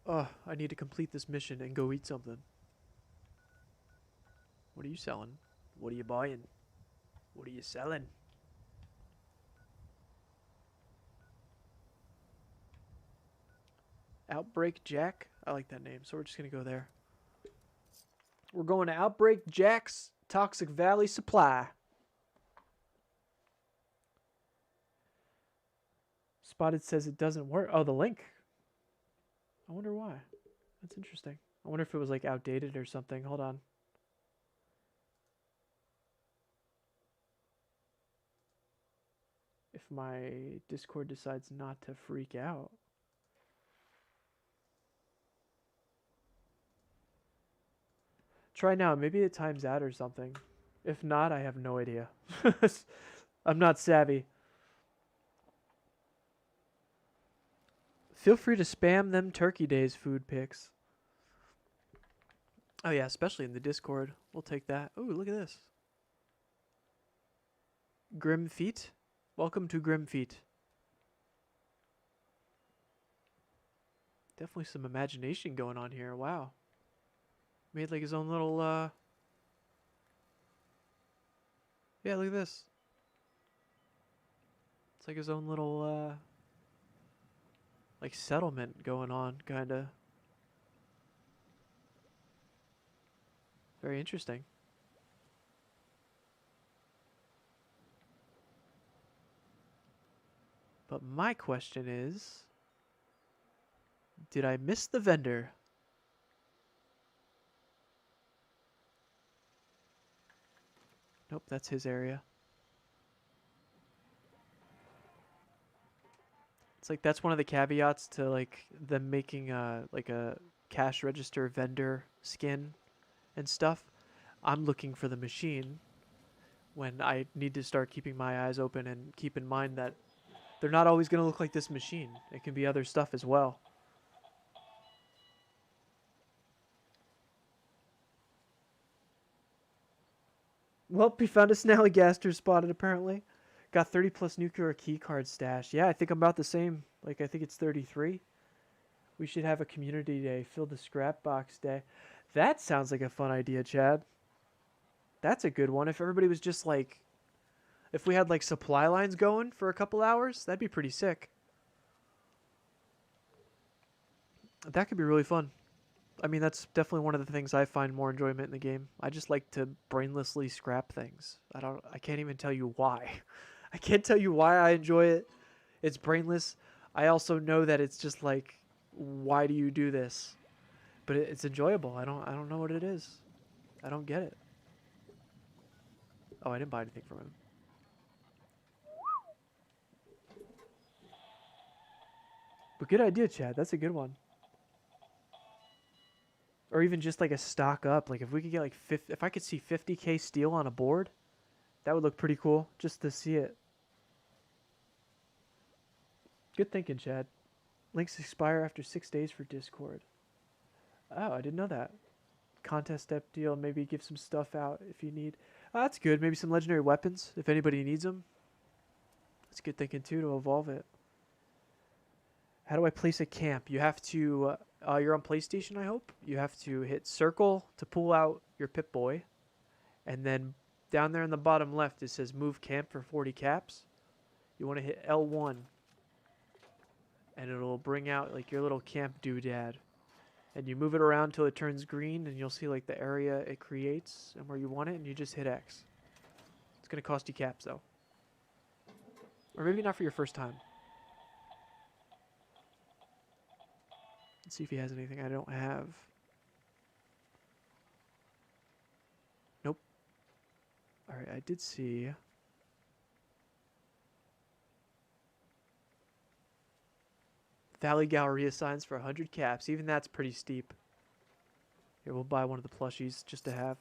Ugh, I need to complete this mission and go eat something. What are you selling? What are you buying? What are you selling? Outbreak Jack? I like that name, so we're just going to go there. We're going to Outbreak Jack's Toxic Valley Supply. Spotted says it doesn't work. Oh, the link. I wonder why. That's interesting. I wonder if it was like outdated or something. Hold on. If my Discord decides not to freak out. Try now. Maybe it times out or something. If not, I have no idea. I'm not savvy. Feel free to spam them Turkey Days food pics. Oh yeah, especially in the Discord. We'll take that. Ooh, look at this. Grim Feet. Welcome to Grim Feet. Definitely some imagination going on here. Wow. Made like his own little, yeah, look at this. It's like his own little, like settlement going on, kinda. Very interesting. But my question is, did I miss the vendor? Nope, that's his area. It's like that's one of the caveats to like them making like a cash register vendor skin and stuff. I'm looking for the machine when I need to start keeping my eyes open and keep in mind that they're not always going to look like this machine. It can be other stuff as well. Well, we found a Snallygaster spotted apparently. Got 30 plus nuclear key card stash. Yeah, I think I'm about the same. Like, I think it's 33. We should have a community day. Fill the scrap box day. That sounds like a fun idea, Chad. That's a good one. If everybody was just like... If we had like supply lines going for a couple hours, that'd be pretty sick. That could be really fun. I mean, that's definitely one of the things I find more enjoyment in the game. I just like to brainlessly scrap things. I can't even tell you why. I can't tell you why I enjoy it. It's brainless. I also know that it's just like, why do you do this? But it's enjoyable. I don't know what it is. I don't get it. Oh, I didn't buy anything from him. But good idea, Chad. That's a good one. Or even just like a stock up. Like if we could get like if I could see 50k steel on a board, That would look pretty cool just to see it. Good thinking, Chad. Links expire after 6 days for Discord. Oh, I didn't know that. Contest step deal. Maybe give some stuff out if you need. Oh, that's good. Maybe some legendary weapons if anybody needs them. That's good thinking too to evolve it. How do I place a camp? You have to. You're on PlayStation, I hope. You have to hit circle to pull out your Pip-Boy, and then down there in the bottom left it says move camp for 40 caps. You want to hit L1, and it'll bring out like your little camp doodad. And you move it around till it turns green, and you'll see like the area it creates and where you want it, and you just hit X. It's gonna cost you caps though, or maybe not for your first time. Let's see if he has anything I don't have. Nope. All right, I did see. Valley Galleria signs for 100 caps. Even that's pretty steep. Here, we'll buy one of the plushies just to have.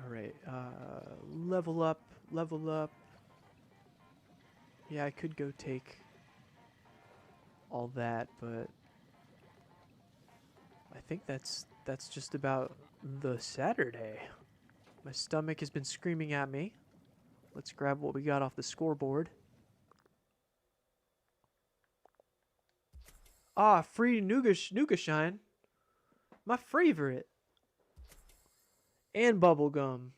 Alright, level up, level up. Yeah, I could go take all that, but I think that's just about the Saturday. My stomach has been screaming at me. Let's grab what we got off the scoreboard. Ah, free Nougat Shine. My favorite. And bubblegum.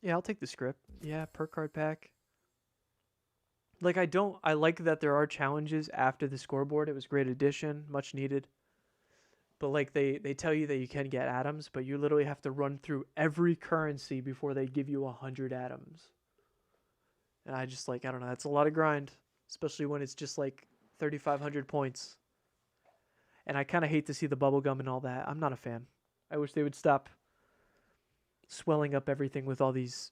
Yeah, I'll take the script. Yeah, perk card pack. Like, I like that there are challenges after the scoreboard. It was a great addition, much needed. But like they tell you that you can get atoms, but you literally have to run through every currency before they give you 100 atoms. And I just like, I don't know, that's a lot of grind, especially when it's just like 3,500 points. And I kind of hate to see the bubblegum and all that. I'm not a fan. I wish they would stop swelling up everything with all these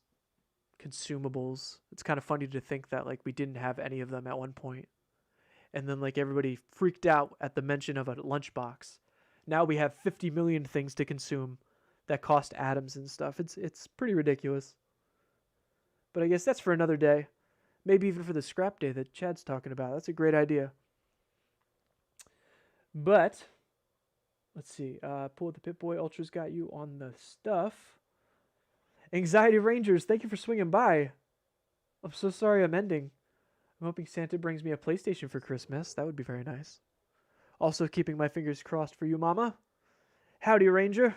consumables. It's kind of funny to think that like we didn't have any of them at one point. And then like everybody freaked out at the mention of a lunchbox. Now we have 50 million things to consume that cost atoms and stuff. It's pretty ridiculous. But I guess that's for another day. Maybe even for the scrap day that Chad's talking about. That's a great idea. But, let's see. Pull the Pip-Boy. Ultra's got you on the stuff. Anxiety Rangers, thank you for swinging by. I'm so sorry I'm ending. I'm hoping Santa brings me a PlayStation for Christmas. That would be very nice. Also keeping my fingers crossed for you, Mama. Howdy, Ranger.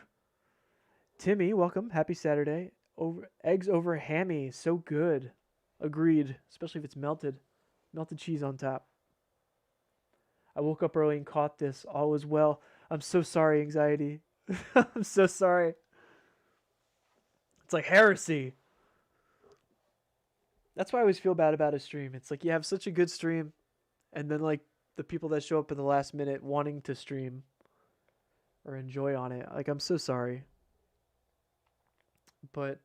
Timmy, welcome. Happy Saturday. Eggs over hammy. So good. Agreed. Especially if it's melted. Melted cheese on top. I woke up early and caught this. All was well. I'm so sorry, Anxiety. I'm so sorry. It's like heresy. That's why I always feel bad about a stream. It's like you have such a good stream, and then like the people that show up at the last minute wanting to stream or enjoy on it. Like, I'm so sorry. But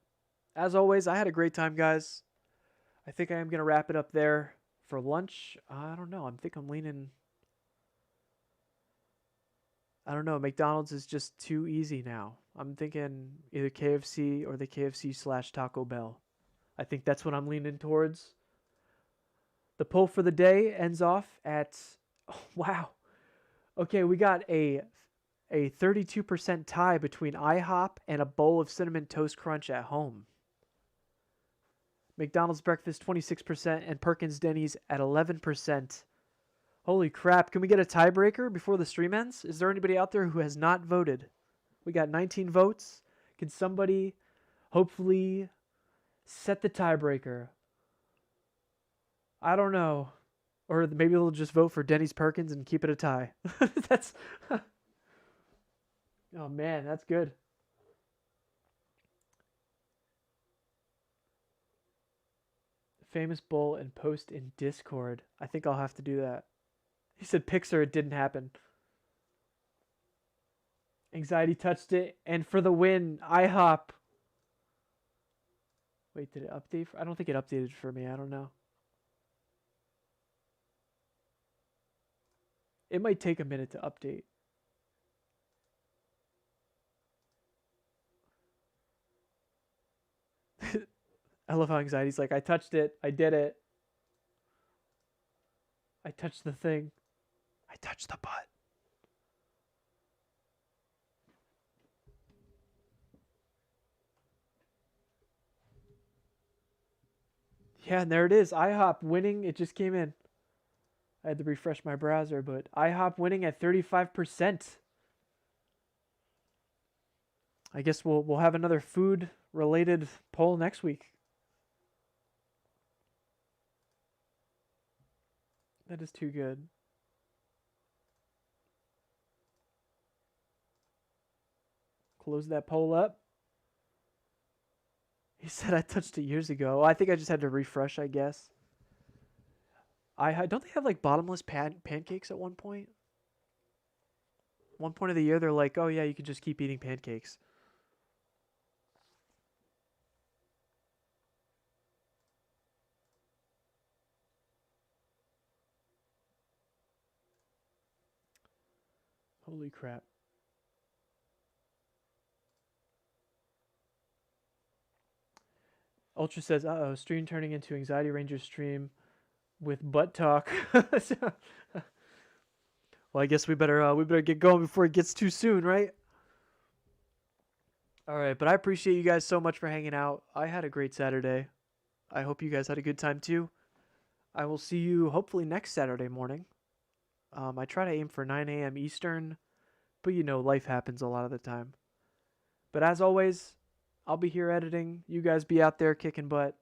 as always, I had a great time, guys. I think I am going to wrap it up there for lunch. I don't know. I think I'm leaning. I don't know. McDonald's is just too easy now. I'm thinking either KFC or the KFC/Taco Bell. I think that's what I'm leaning towards. The poll for the day ends off at, oh, wow. Okay, we got a 32% tie between IHOP and a bowl of Cinnamon Toast Crunch at home. McDonald's breakfast 26% and Perkins Denny's at 11%. Holy crap, can we get a tiebreaker before the stream ends? Is there anybody out there who has not voted? We got 19 votes. Can somebody hopefully set the tiebreaker? I don't know. Or maybe they'll just vote for Denny's Perkins and keep it a tie. That's... Oh man, that's good. Famous bowl and post in Discord. I think I'll have to do that. He said Pixar, it didn't happen. Anxiety touched it, and for the win, IHOP. Wait, did it update? I don't think it updated for me. I don't know. It might take a minute to update. I love how anxiety's like, I touched it. I did it. I touched the thing. I touched the butt. Yeah, and there it is. IHOP winning. It just came in. I had to refresh my browser, but IHOP winning at 35%. I guess we'll have another food related poll next week. That is too good. Close that poll up. He said I touched it years ago. I think I just had to refresh, I guess. Don't they have like bottomless pancakes at one point? One point of the year, they're like, oh yeah, you can just keep eating pancakes. Holy crap. Ultra says, uh-oh, stream turning into Anxiety Ranger stream with butt talk. Well, I guess we better get going before it gets too soon, right? All right, but I appreciate you guys so much for hanging out. I had a great Saturday. I hope you guys had a good time too. I will see you hopefully next Saturday morning. I try to aim for 9 a.m. Eastern, but you know, life happens a lot of the time. But as always, I'll be here editing. You guys be out there kicking butt.